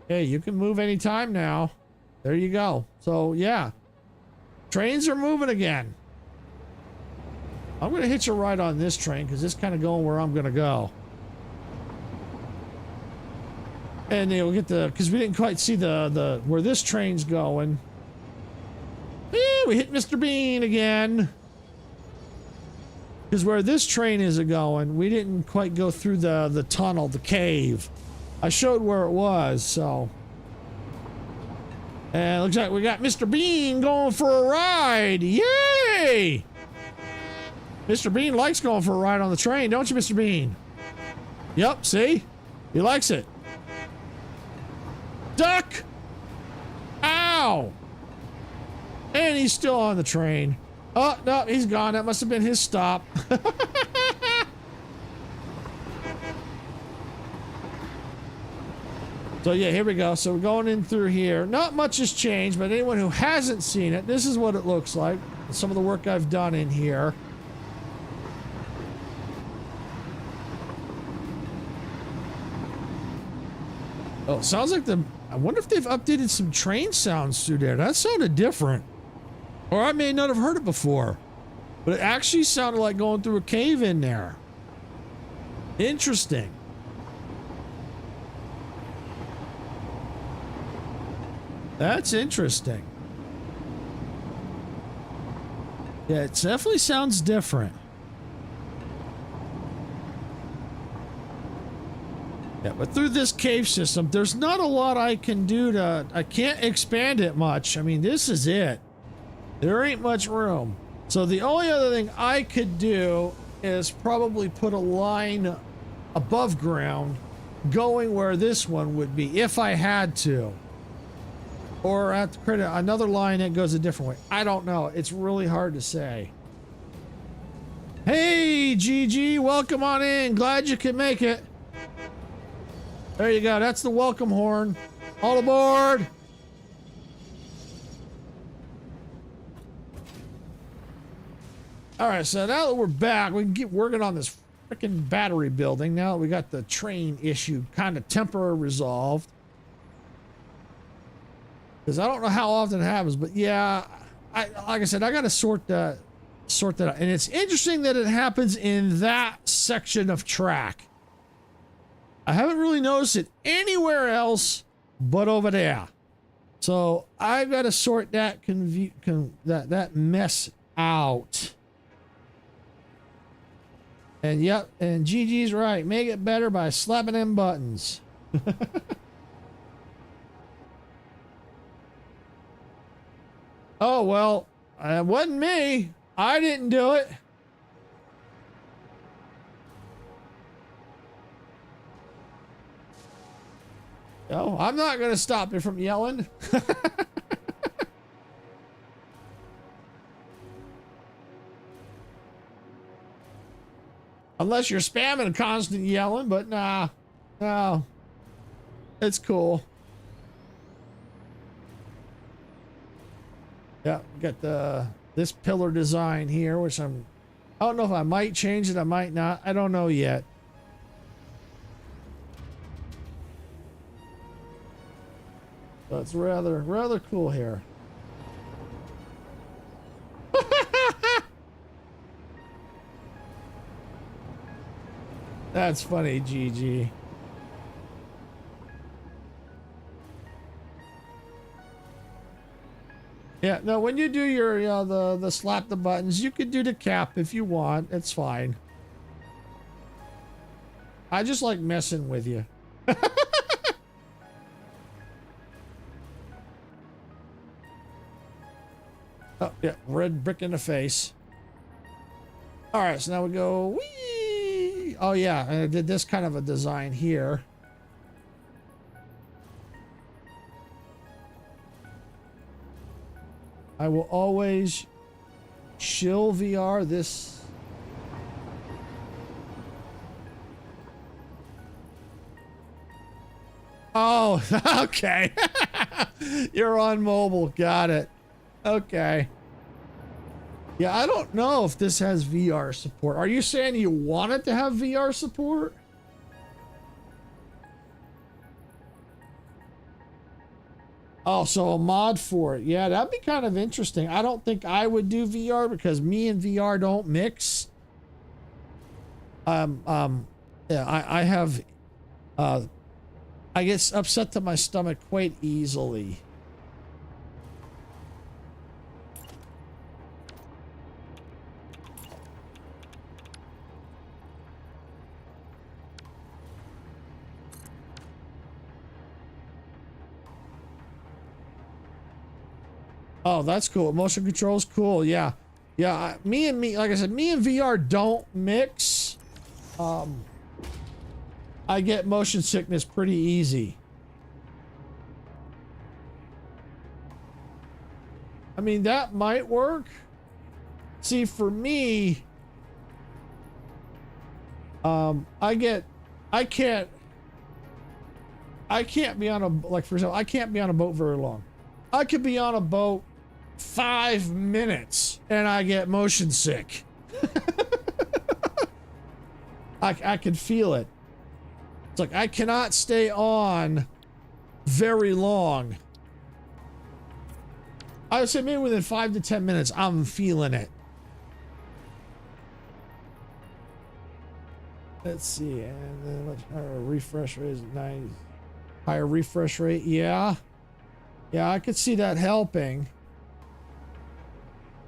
Okay, you can move anytime now. There you go. So, yeah. Trains are moving again. I'm going to hitch a ride on this train because it's kind of going where I'm going to go. And they'll get because we didn't quite see where this train's going. Yeah, we hit Mr. Bean again. Because where this train is going, we didn't quite go through the tunnel, the cave. I showed where it was, so. And it looks like we got Mr. Bean going for a ride. Yay! Mr. Bean likes going for a ride on the train, don't you, Mr. Bean? Yep, see? He likes it. Duck! Ow! And he's still on the train. Oh, no, he's gone. That must have been his stop. So yeah, here we go. So we're going in through here. Not much has changed, but anyone who hasn't seen it, this is what it looks like. Some of the work I've done in here. Oh, it sounds like I wonder if they've updated some train sounds through there. That sounded different. Or I may not have heard it before. But it actually sounded like going through a cave in there. Interesting. That's interesting. Yeah, it definitely sounds different. Yeah, but through this cave system, there's not a lot I can do I can't expand it much. I mean, this is it. There ain't much room. So the only other thing I could do is probably put a line above ground going where this one would be if I had to. Or I have to create another line that goes a different way. I don't know. It's really hard to say. Hey, GG, welcome on in. Glad you could make it. There you go. That's the welcome horn. All aboard. All right, so now that we're back, we can get working on this freaking battery building. Now that we got the train issue kind of temporarily resolved. Because I don't know how often it happens, but yeah, like I said, I got to sort that out. And it's interesting that it happens in that section of track. I haven't really noticed it anywhere else but over there. So I've got to sort that that mess out. And yep, and GG's right. Make it better by slapping them buttons. Oh, well, it wasn't me. I didn't do it. No, I'm not going to stop you from yelling. Unless you're spamming constant yelling, but nah, no, it's cool. Yeah, got this pillar design here, which I don't know if I might change it, I might not. I don't know yet. So it's rather cool here. That's funny, GG. Yeah, no, when you do your the slap the buttons, you could do the cap if you want. It's fine. I just like messing with you. Oh, yeah, red brick in the face. All right, so now we go, whee! Oh, yeah, I did this kind of a design here. I will always shill VR this. Oh, okay. You're on mobile. Got it. Okay. Yeah, I don't know if this has VR support. Are you saying you want it to have VR support? Oh, so a mod for it. Yeah, that'd be kind of interesting. I don't think I would do VR because me and VR don't mix. Yeah, I have, I get upset to my stomach quite easily. Oh, that's cool. Motion control's cool. Yeah. Yeah. Like I said, me and VR don't mix. I get motion sickness pretty easy. I mean, that might work. See, for me, I can't be on a, like, for example, I can't be on a boat very long. I could be on a boat 5 minutes and I get motion sick. I can feel it. It's like I cannot stay on very long. I would say maybe within 5 to 10 minutes, I'm feeling it. Let's see, and then much higher refresh rate is nice. Higher refresh rate, yeah. Yeah, I could see that helping.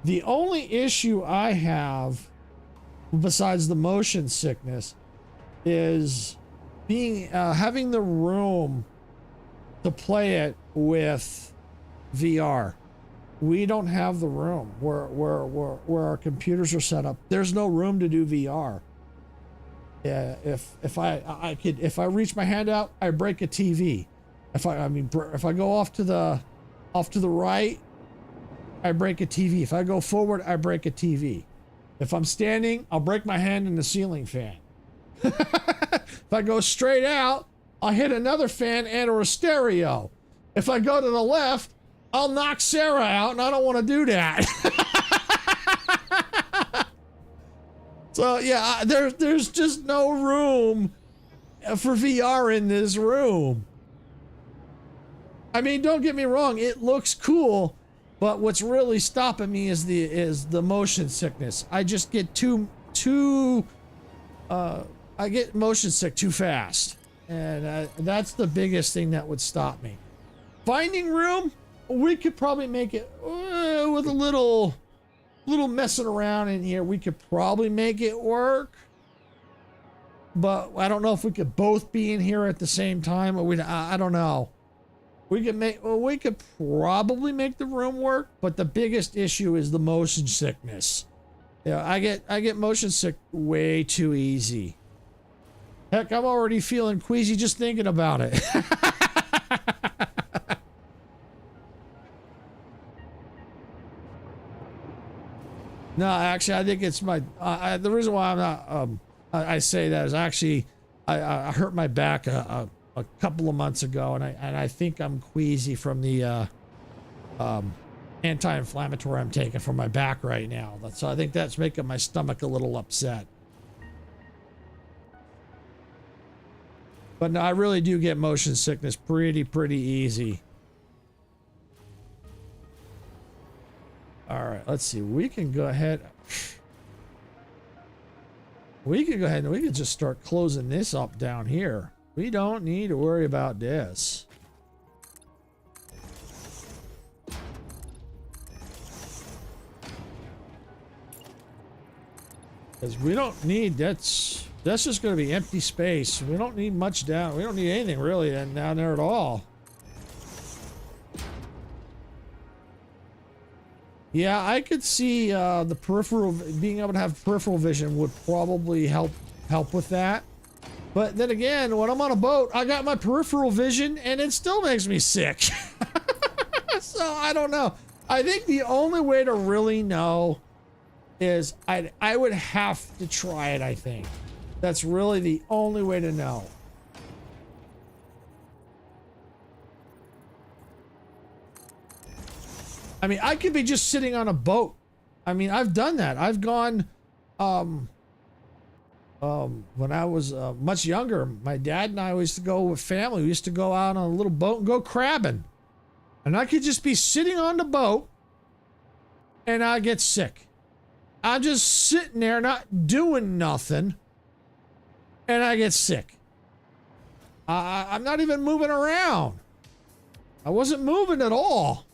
The only issue I have, besides the motion sickness, is having the room to play it with VR. We don't have the room where our computers are set up. There's no room to do VR. Yeah, if I reach my hand out, I break a TV. If I go off to the right, I break a TV. If I go forward, I break a TV. If I'm standing, I'll break my hand in the ceiling fan. If I go straight out, I'll hit another fan and or a stereo. If I go to the left, I'll knock Sarah out, and I don't want to do that. So yeah, there's just no room for VR in this room. I mean, don't get me wrong, it looks cool, but what's really stopping me is the motion sickness. I just get I get motion sick too fast, and that's the biggest thing that would stop me. Finding room, we could probably make it with a little messing around in here. We could probably make it work, but I don't know if we could both be in here at the same time. Or I don't know. We could probably make the room work, but the biggest issue is the motion sickness. Yeah, I get motion sick way too easy. Heck, I'm already feeling queasy just thinking about it. No, actually, I think it's my. The reason why I'm not. I say that is actually, I hurt my back a couple of months ago, and I think I'm queasy from the anti-inflammatory I'm taking for my back right now. So I think that's making my stomach a little upset. But no, I really do get motion sickness pretty easy. All right, let's see. We can go ahead. We can just start closing this up down here. We don't need to worry about this. Because we don't need, that's just going to be empty space. We don't need much down. We don't need anything really down there at all. Yeah, I could see the peripheral, being able to have peripheral vision would probably help with that. But then again, when I'm on a boat, I got my peripheral vision and it still makes me sick. So I don't know. I think the only way to really know is I would have to try it, I think. That's really the only way to know. I mean, I could be just sitting on a boat. I mean, I've done that. I've gone, when I was much younger, my dad and I used to go with family. We used to go out on a little boat and go crabbing. And I could just be sitting on the boat and I get sick. I'm just sitting there not doing nothing and I get sick. I'm not even moving around. I wasn't moving at all.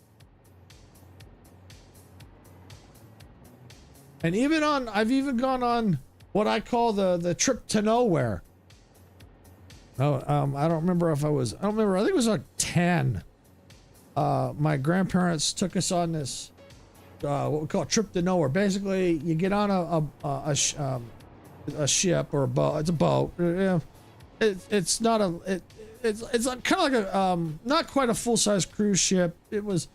And I've even gone on what I call the trip to nowhere. Oh, I don't remember if I think it was like 10. My grandparents took us on this, what we call a trip to nowhere. Basically, you get on a ship or a boat. It's a boat. It's not a, it's kind of like a, not quite a full-size cruise ship. It was,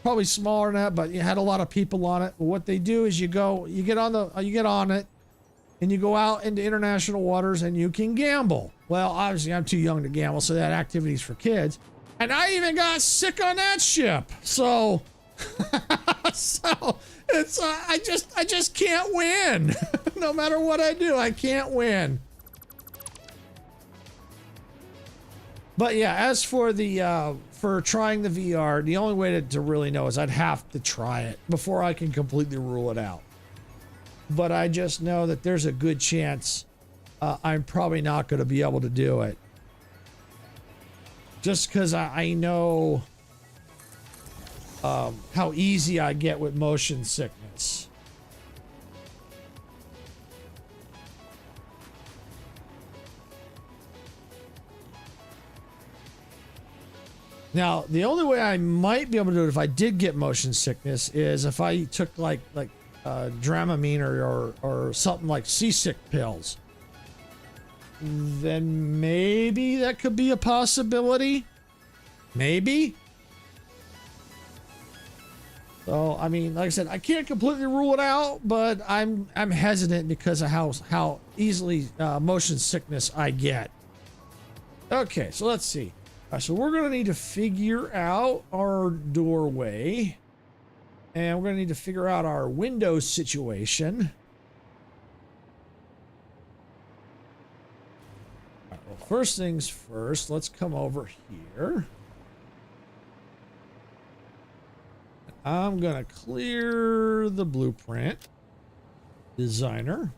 probably smaller than that, but you had a lot of people on it. But what they do is you get on it and you go out into international waters and you can gamble. Well, obviously I'm too young to gamble, so that activity's for kids. And I even got sick on that ship. So, so it's, I just can't win. No matter what I do, I can't win. But yeah, as for the for trying the VR, the only way to really know is I'd have to try it before I can completely rule it out. But I just know that there's a good chance I'm probably not going to be able to do it. Just because I know how easy I get with motion sickness. Now, the only way I might be able to do it if I did get motion sickness is if I took like Dramamine or something like seasick pills. Then maybe that could be a possibility. Maybe. So, I mean, like I said, I can't completely rule it out, but I'm hesitant because of how easily motion sickness I get. Okay, so let's see. So we're going to need to figure out our doorway. And we're going to need to figure out our window situation. All right, well, first things first, let's come over here. I'm going to clear the blueprint designer.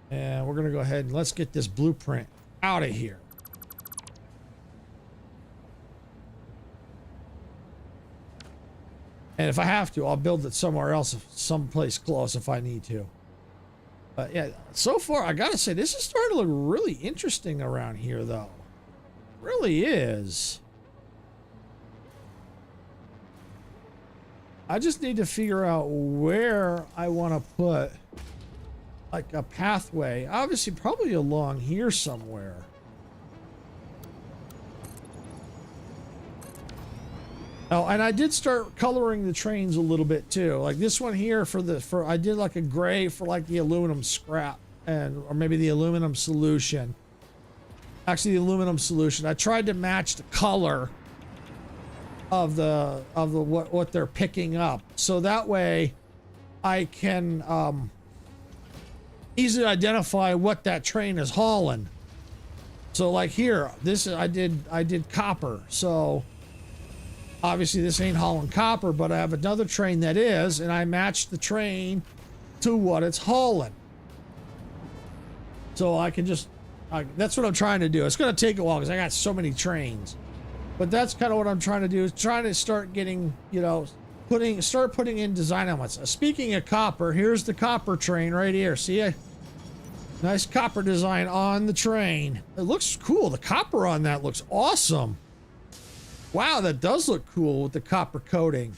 And we're going to go ahead and let's get this blueprint out of here. And if I have to, I'll build it somewhere else, someplace close if I need to. But yeah, so far, I got to say, this is starting to look really interesting around here, though. It really is. I just need to figure out where I want to put like a pathway. Obviously, probably along here somewhere. Oh, and I did start coloring the trains a little bit too. Like this one here for I did like a gray for like the aluminum scrap or maybe the aluminum solution. Actually, the aluminum solution. I tried to match the color of the what they're picking up, so that way I can easily identify what that train is hauling. So like here, this I did copper, so obviously this ain't hauling copper, but I have another train that is, and I matched the train to what it's hauling. So I can just that's what I'm trying to do. It's going to take a while because I got so many trains. But that's kind of what I'm trying to do, is trying to start getting, you know, start putting in design elements. Speaking of copper, here's the copper train right here. See a nice copper design on the train. It looks cool. The copper on that looks awesome. Wow, that does look cool with the copper coating.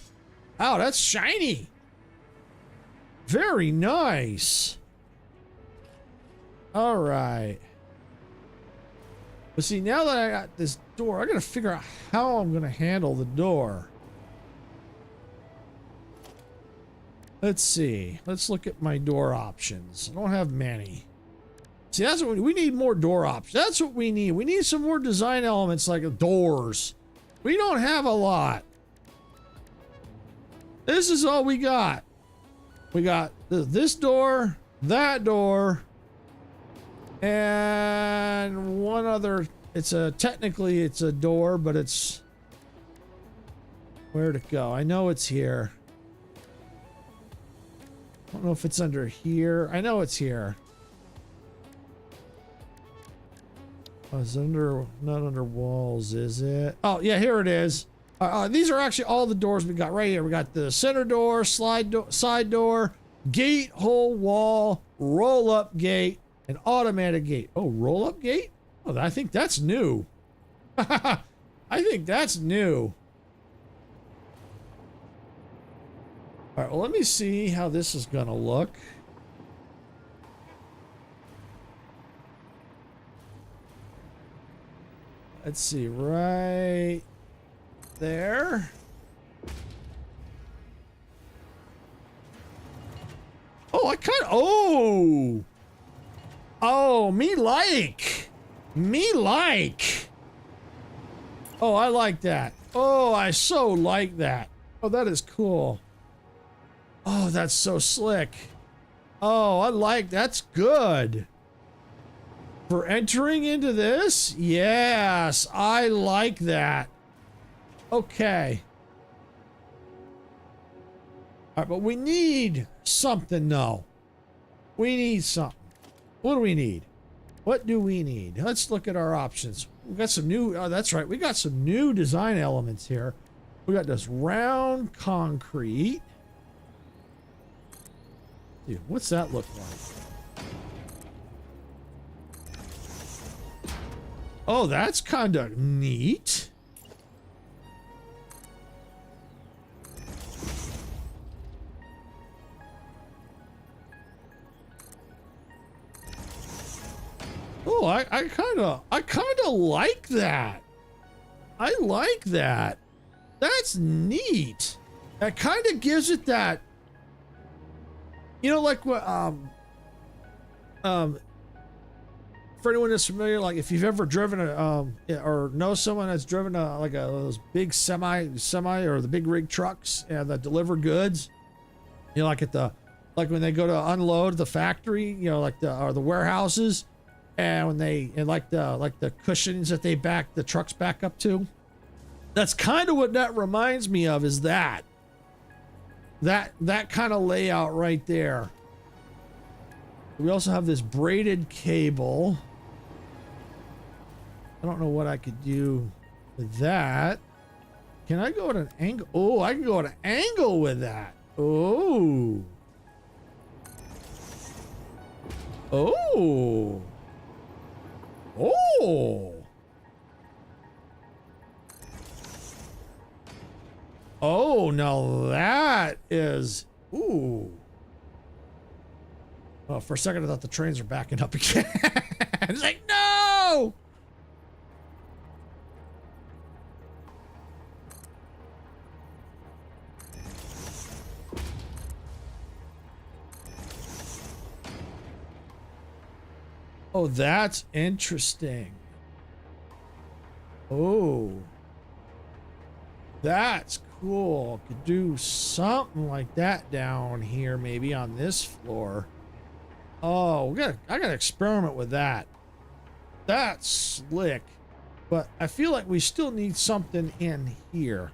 Oh, that's shiny. Very nice. All right. But see, now that I got this door, I gotta figure out how I'm gonna handle the door. Let's see. Let's look at my door options. I don't have many. See, that's what we need, more door options. That's what we need. We need some more design elements like doors. We don't have a lot. This is all we got. We got this door, that door, and one other. Technically it's a door, but it's, where'd it go? I know it's here. I don't know if it's under here. I know it's here. Oh, it's not under walls, is it? Oh yeah, here it is. These are actually all the doors we got right here. We got the center door, side door, gate, hole, wall, roll-up gate, and automatic gate. Oh, roll-up gate? Oh, I think that's new. I think that's new. All right, well, let me see how this is gonna look. Let's see, right there. Oh, I kind of, oh, me like. Oh, I like that. Oh, I so like that. Oh, that is cool. Oh, that's so slick. Oh, I like, that's good. For entering into this? Yes, I like that. Okay. All right, but we need something, though. We need something. What do we need? What do we need? Let's look at our options. We got some new, oh, that's right. We got some new design elements here. We got this round concrete. Dude, what's that look like? Oh, that's kind of neat. Oh, I kind of like that. I like that. That's neat. That kind of gives it that, you know, like what, for anyone that's familiar, like if you've ever driven a, or know someone that's driven a, like those big semi or the big rig trucks and that deliver goods, you know, like at the, like when they go to unload the factory, you know, like the, or the warehouses, and when they, and like the cushions that they back the trucks back up to. That's kind of what that reminds me of, is that kind of layout right there. We also have this braided cable. I don't know what I could do with that. Can I go at an angle? Oh, I can go at an angle with that. Oh. Oh. Oh. Oh, now that is, ooh. Oh, for a second I thought the trains were backing up again. It's like, no! Oh, that's interesting. Oh. That's cool. Could do something like that down here, maybe on this floor. Oh, I gotta experiment with that. That's slick. But I feel like we still need something in here.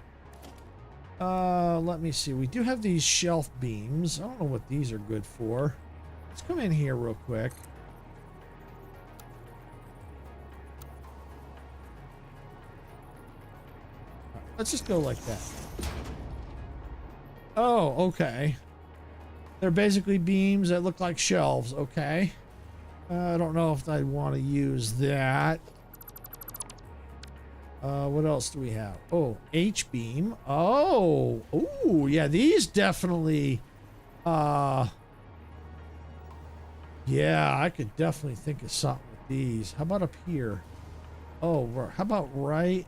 Let me see. We do have these shelf beams. I don't know what these are good for. Let's come in here real quick. Let's just go like that. Oh, okay. They're basically beams that look like shelves. Okay. I don't know if I'd want to use that. What else do we have? Oh, H-beam. Oh. Ooh, yeah, these definitely... Yeah, I could definitely think of something with these. How about up here? Oh, how about right...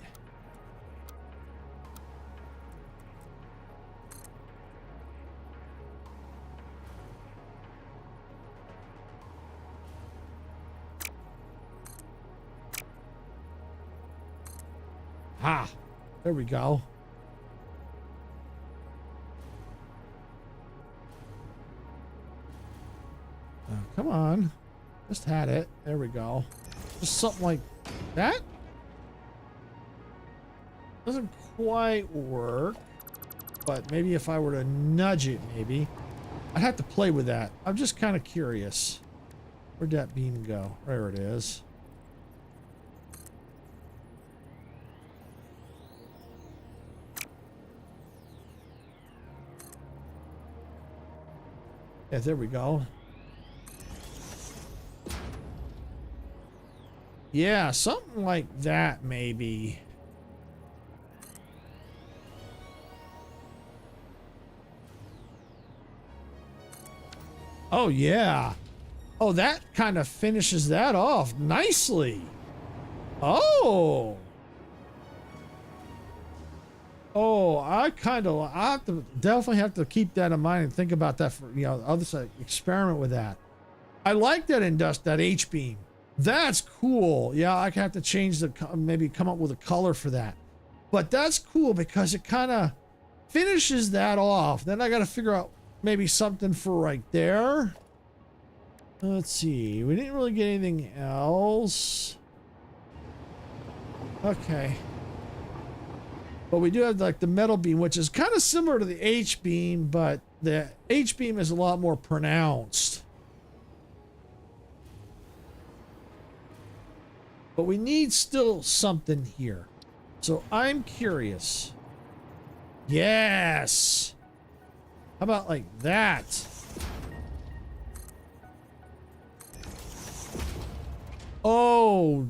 Ah, there we go. Come on. Just had it. There we go. Just something like that. Doesn't quite work. But maybe if I were to nudge it, maybe. I'd have to play with that. I'm just kind of curious. Where'd that beam go? There it is. Yeah, there we go. Yeah, something like that, maybe. Oh, yeah. Oh, that kind of finishes that off nicely. Oh. Oh, I have to definitely have to keep that in mind and think about that for, you know, other side, experiment with that. I like that that H-beam. That's cool. Yeah, I have to change the, maybe come up with a color for that. But that's cool because it kind of finishes that off. Then I got to figure out maybe something for right there. Let's see. We didn't really get anything else. Okay. But we do have like the metal beam, which is kind of similar to the H beam, but the H beam is a lot more pronounced. But we need still something here. So I'm curious. Yes. How about like that? Oh,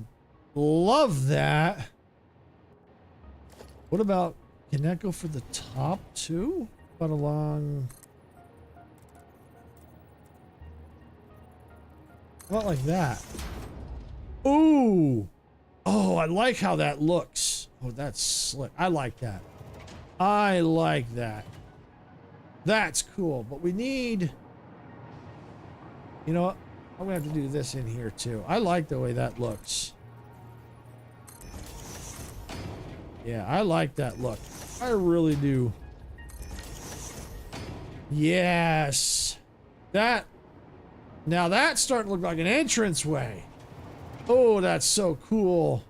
love that. What about, can that go for the top too? But along, how about like that? Ooh. Oh, I like how that looks. Oh, that's slick. I like that. I like that. That's cool. But we need, you know what? I'm gonna have to do this in here too. I like the way that looks. Yeah, I like that look. I really do. Yes. That. Now that's starting to look like an entranceway. Oh, that's so cool.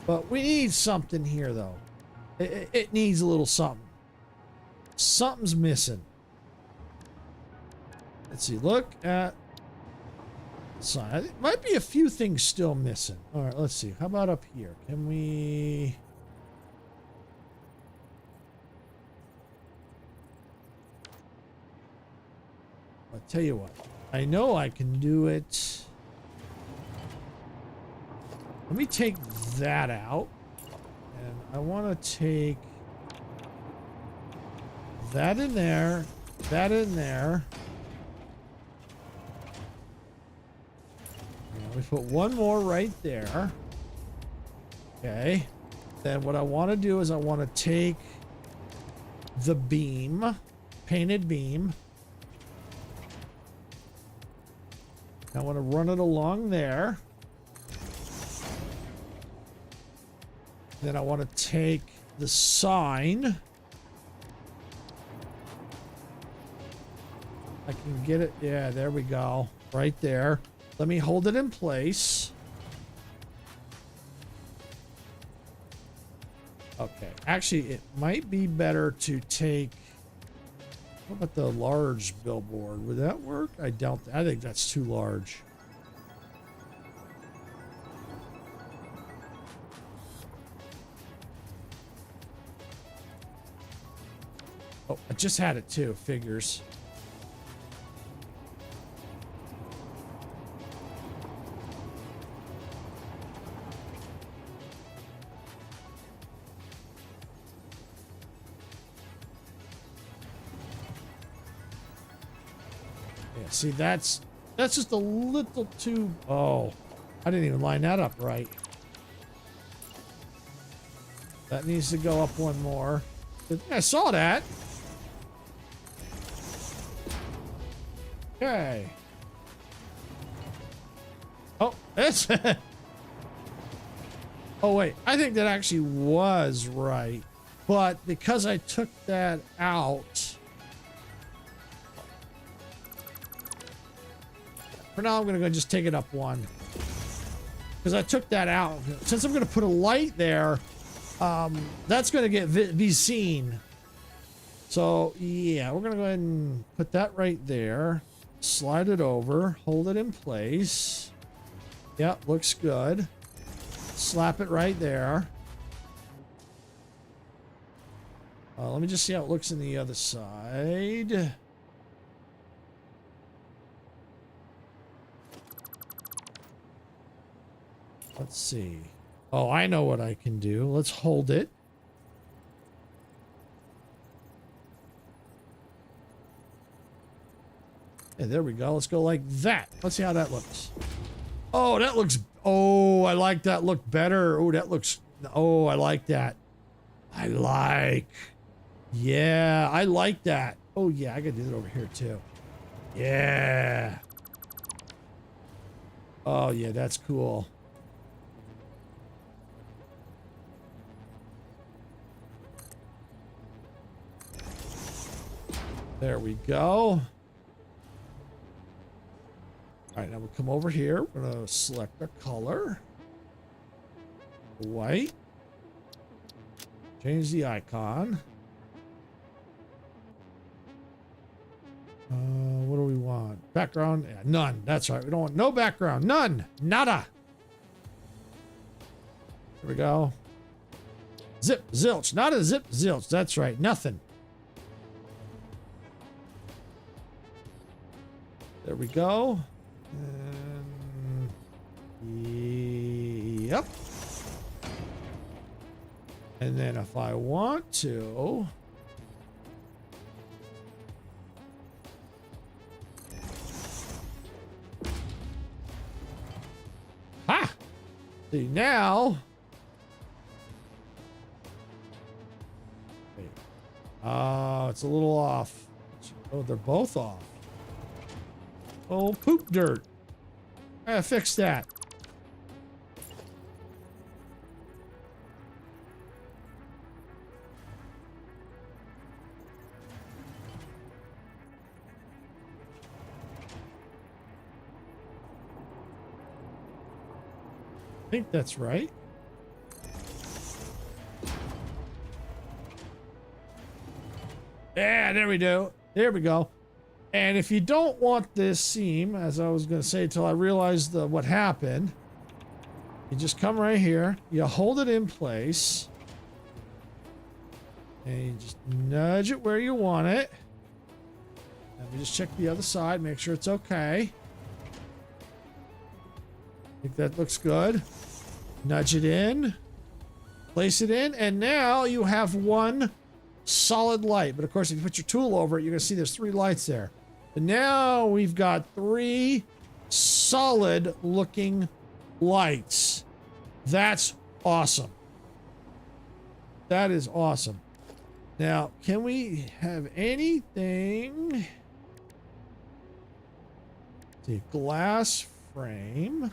But we need something here, though. It needs a little something. Something's missing. Let's see. Look at the sign. It might be a few things still missing. All right, let's see. How about up here? Can we... I'll tell you what. I know I can do it. Let me take that out. And I want to take that in there. That in there. And we put one more right there. Okay. Then what I want to do is I want to take the beam, painted beam. I want to run it along there. Then I want to take the sign. I can get it. Yeah, there we go. Right there. Let me hold it in place. Okay. Actually, it might be better to take... What about the large billboard? Would that work? I doubt that. I think that's too large. Oh, I just had it too. Figures. Yeah, see, that's just a little too... Oh, I didn't even line that up right. That needs to go up one more. I saw that. Okay. Oh, it's... Oh, wait. I think that actually was right. But because I took that out... For now, I'm going to go just take it up one. Because I took that out. Since I'm going to put a light there, that's going to be seen. So, yeah, we're going to go ahead and put that right there. Slide it over. Hold it in place. Yep, looks good. Slap it right there. Let me just see how it looks on the other side. Let's see. Oh, I know what I can do. Let's hold it. Yeah, there we go. Let's go like that. Let's see how that looks. Oh, that looks... Oh, I like that look better. Oh, that looks... Oh, I like that. I like... Yeah, I like that. Oh, yeah, I can do that over here, too. Yeah. Oh, yeah, that's cool. There we go. All right, now we'll come over here. We're going to select a color. White. Change the icon. What do we want? Background? Yeah, none. That's right. We don't want no background. None. Nada. There we go. Zip. Zilch. Not a zip. Zilch. That's right. Nothing. There we go. Yep. And then if I want to... Ha! See, now... Wait. It's a little off. Oh, they're both off. Oh, poop dirt. I gotta fix that. I think that's right. Yeah, there we go. There we go. And if you don't want this seam, as I was going to say until I realized what happened, you just come right here, you hold it in place, and you just nudge it where you want it. And we just check the other side, make sure it's okay. I think that looks good. Nudge it in, place it in, and now you have one solid light. But of course, if you put your tool over it, you're going to see there's 3 lights there. But now we've got 3 solid looking lights. That's awesome. That is awesome. Now, can we have anything? Let's see, glass frame.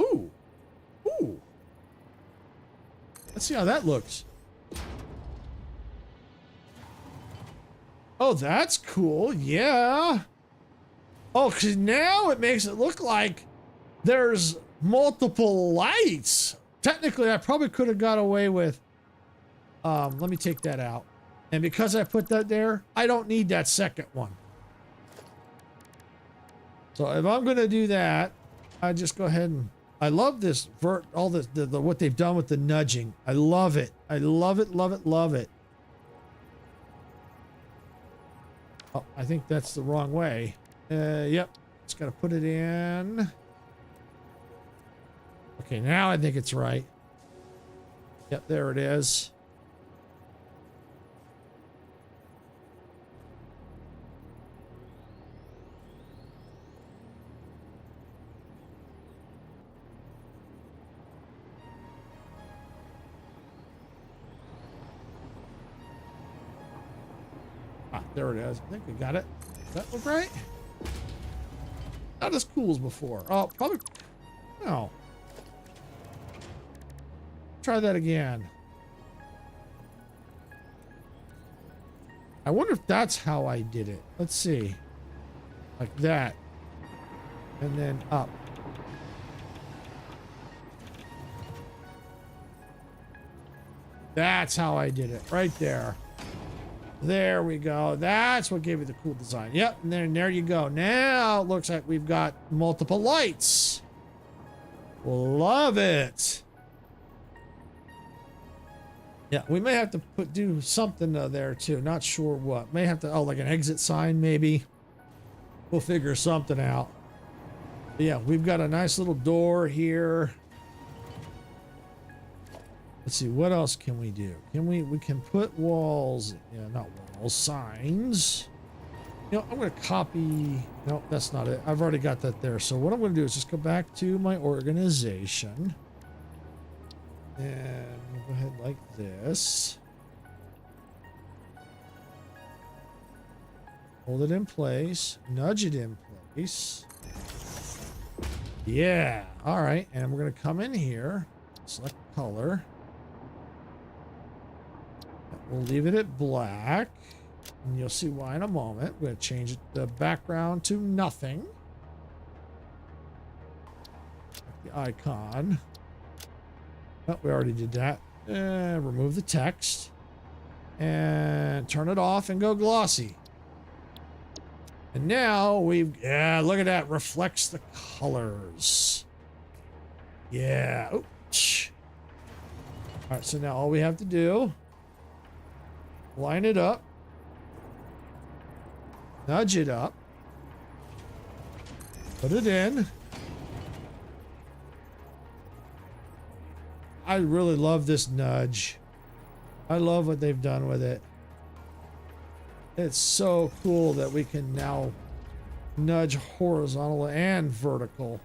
Ooh. Ooh. Let's see how that looks. Oh, that's cool. Yeah. Oh, because now it makes it look like there's multiple lights. Technically, I probably could have got away with... let me take that out. And because I put that there, I don't need that second one. So if I'm going to do that, I just go ahead and... I love this, all the what they've done with the nudging. I love it. I love it, love it, love it. Oh, I think that's the wrong way. Yep. Just got to put it in. Okay, now I think it's right. Yep, there it is. Ah, there it is. I think we got it. Does that look right? Not as cool as before. Oh, probably... No. Try that again. I wonder if that's how I did it. Let's see. Like that. And then up. That's how I did it. Right there. There we go. That's what gave me the cool design. Yep, and then there you go. Now it looks like we've got multiple lights. Love it. Yeah, we may have to do something there too. Not sure what. May have to, oh, like an exit sign maybe. We'll figure something out. But yeah, we've got a nice little door here. Let's see, what else can we do? We can put walls, yeah, not walls, signs. You know, I'm going to copy, no, that's not it. I've already got that there. So what I'm going to do is just go back to my organization. And we'll go ahead like this. Hold it in place, nudge it in place. Yeah, all right. And we're going to come in here, select color. We'll leave it at black. And you'll see why in a moment. We're going to change the background to nothing. Like the icon. Oh, we already did that. Remove the text. And turn it off and go glossy. And now yeah, look at that. Reflects the colors. Yeah. Oops. All right, so now all we have to do, line it up, nudge it up, put it in. I really love this nudge. I love what they've done with it. It's so cool that we can now nudge horizontal and vertical,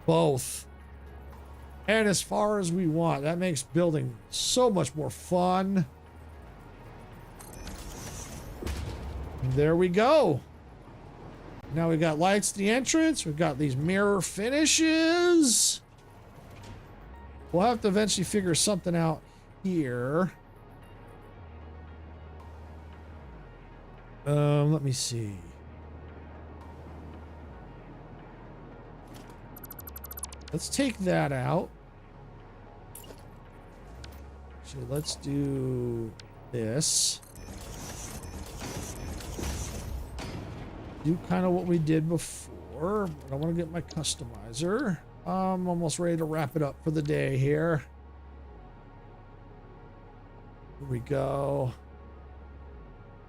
both. And as far as we want. That makes building so much more fun. And there we go. Now we got lights at the entrance. We've got these mirror finishes. We'll have to eventually figure something out here. Let me see. Let's take that out. Actually, let's do this. Do kind of what we did before. But I want to get my customizer. I'm almost ready to wrap it up for the day here. Here we go.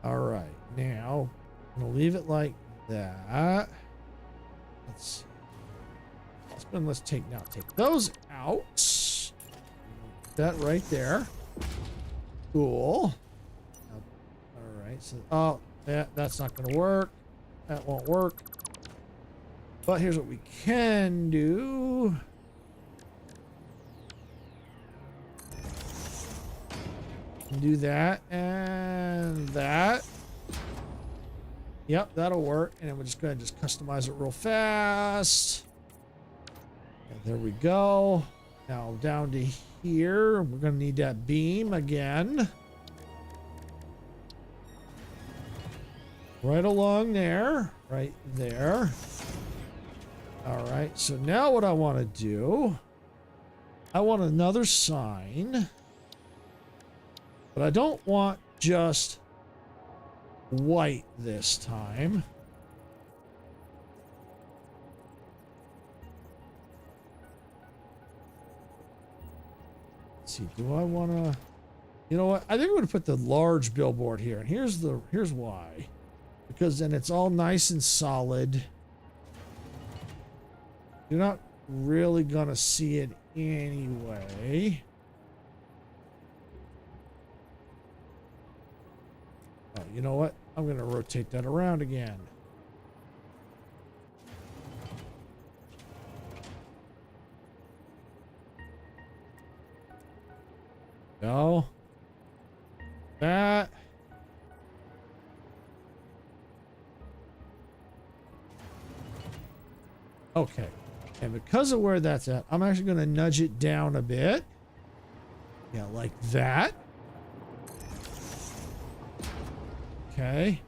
All right, now I'm gonna leave it like that. Let's see. Let's take those out. That right there. Cool. All right. So, that's not going to work. That won't work. But here's what we can do. Do that and that. Yep, that'll work. And then we're just going to customize it real fast. And there we go. Now down to here. We're going to need that beam again. Right along there. Right there. All right. So now what I want to do, I want another sign. But I don't want just white this time. Let's see, do I want to... You know what? I think I'm going to put the large billboard here. And here's why. Because then it's all nice and solid. You're not really going to see it anyway. Oh, you know what? I'm going to rotate that around again. Go. That. Okay. And because of where that's at, I'm actually going to nudge it down a bit. Yeah, like that. Okay.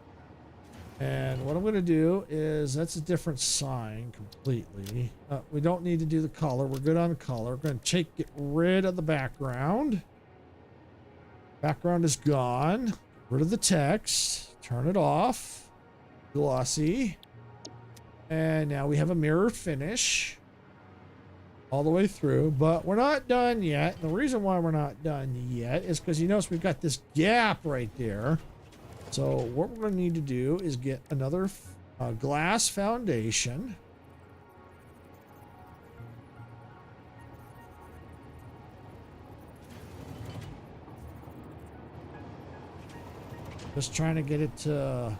And what I'm going to do is, that's a different sign completely. We don't need to do the color. We're good on the color. We're going to get rid of the background. Background is gone. Get rid of the text. Turn it off. Glossy. And now we have a mirror finish all the way through, but we're not done yet. And the reason why we're not done yet is because you notice we've got this gap right there. So what we're going to need to do is get another glass foundation. Just trying to get it to...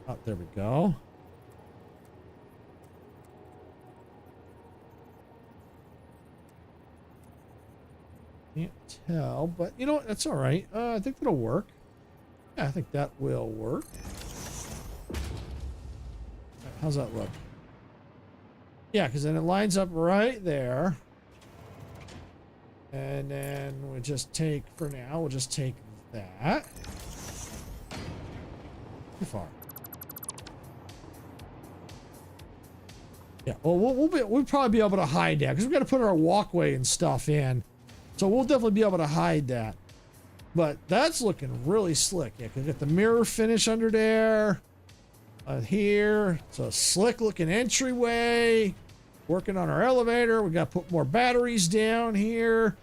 Oh, there we go. Can't tell, but you know what? That's all right. I think that'll work. Yeah, I think that will work. How's that look? Yeah, because then it lines up right there. And then we'll just take, for now, we'll just take that. Too far. Yeah, well, we'll probably be able to hide that because we're going to put our walkway and stuff in. So we'll definitely be able to hide that. But that's looking really slick. Yeah, because we got the mirror finish under there. Here. It's a slick looking entryway. Working on our elevator. We got to put more batteries down here.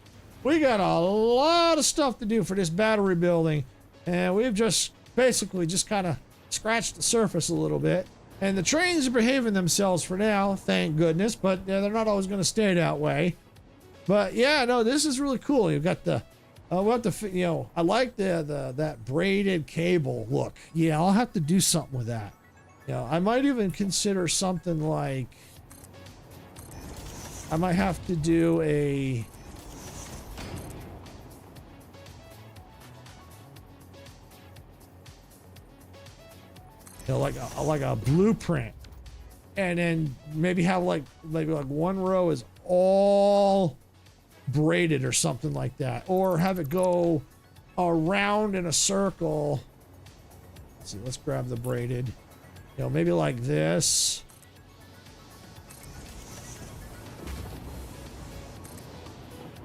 We got a lot of stuff to do for this battery building. And we've just basically just kind of scratched the surface a little bit. And the trains are behaving themselves for now, thank goodness, but they're not always going to stay that way. But yeah, no, this is really cool. You've got the, you know, I like that braided cable look. Yeah, I'll have to do something with that. You know, I might even consider something like, I might have to do a, you know, like a blueprint, and then maybe have like one row is all braided or something like that, or have it go around in a circle. Let's see, let's grab the braided, you know, maybe like this.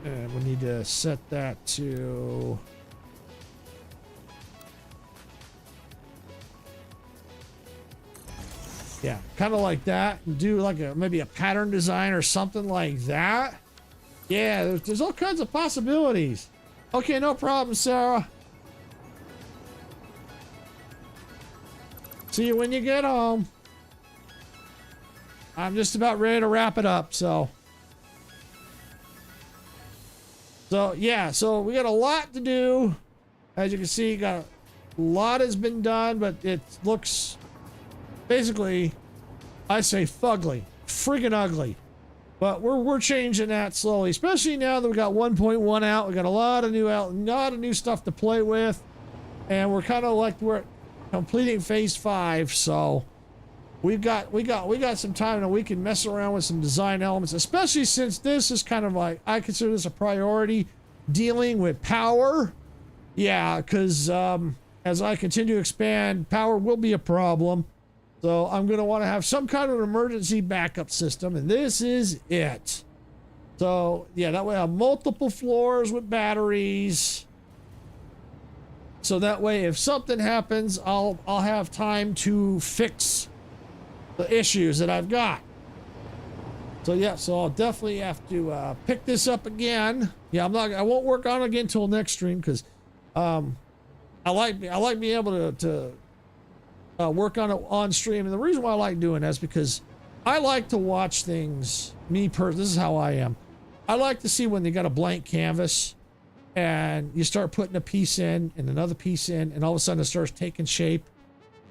And we need to set that to, yeah, kind of like that, and do like maybe a pattern design or something like that. Yeah, there's all kinds of possibilities. Okay, no problem, Sarah. See you when you get home. I'm just about ready to wrap it up, so yeah, so we got a lot to do. As you can see, got a lot has been done, but it looks basically, I say fugly, friggin' ugly. But we're changing that slowly, especially now that we got 1.1 out. We got a lot of new stuff to play with, and we're kind of like we're completing phase 5. So we got some time, and we can mess around with some design elements, especially since this is kind of like, I consider this a priority, dealing with power. Yeah, because as I continue to expand, power will be a problem. So I'm going to want to have some kind of an emergency backup system, and this is it. So yeah, that way I have multiple floors with batteries. So that way, if something happens, I'll have time to fix the issues that I've got. So yeah, so I'll definitely have to pick this up again. Yeah, I won't work on it again until next stream, because I like being able to work on it on stream. And the reason why I like doing that is because I like to watch things. This is how I am. I like to see when they got a blank canvas and you start putting a piece in and another piece in, and all of a sudden it starts taking shape.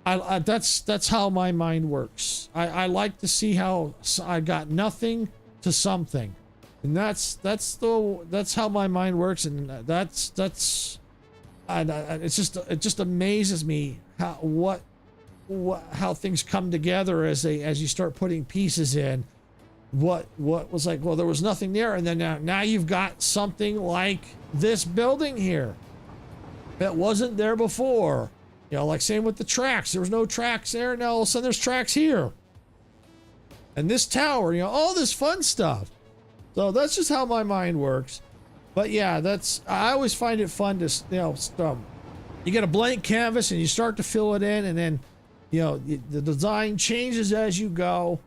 That's how my mind works. I like to see how I got nothing to something, and that's how my mind works. And it just amazes me how things come together as you start putting pieces in. What was like, well, there was nothing there, and then now you've got something like this building here that wasn't there before. You know, like same with the tracks. There was no tracks there. Now all of a sudden there's tracks here. And this tower, you know, all this fun stuff. So that's just how my mind works. But yeah, I always find it fun to, you know, you get a blank canvas and you start to fill it in, and then, you know, the design changes as you go,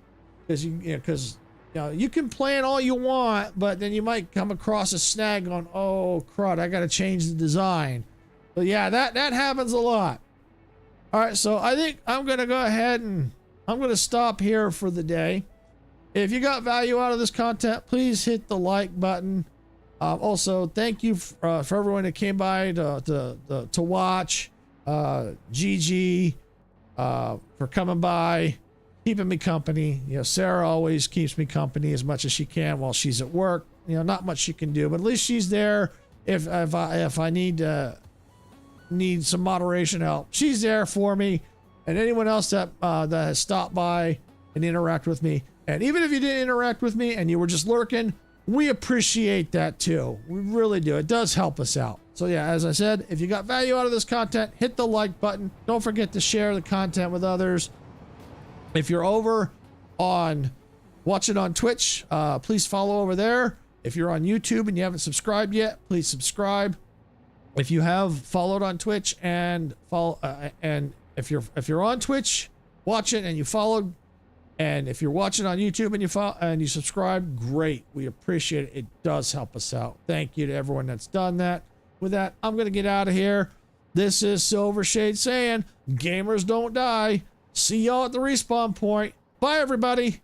because you can plan all you want, but then you might come across a snag on, oh crud, I got to change the design. But yeah, that happens a lot. All right, so I think I'm going to go ahead and I'm going to stop here for the day. If you got value out of this content, please hit the like button. Also, thank you for everyone that came by to watch. GG for coming by, keeping me company. You know, Sarah always keeps me company as much as she can while she's at work. You know, not much she can do, but at least she's there if I need some moderation help. She's there for me, and anyone else that has stopped by and interact with me. And even if you didn't interact with me and you were just lurking, we appreciate that too. We really do. It does help us out. So yeah, as I said, if you got value out of this content, hit the like button. Don't forget to share the content with others. If you're over on watching on Twitch, please follow over there. If you're on YouTube and you haven't subscribed yet, please subscribe. If you have followed on Twitch and follow, and if you're on Twitch watching and you followed, and if you're watching on YouTube and you follow and you subscribe, great. We appreciate it. It does help us out. Thank you to everyone that's done that. With that, I'm gonna get out of here. This is Silvershade saying, gamers don't die. See y'all at the respawn point. Bye, everybody.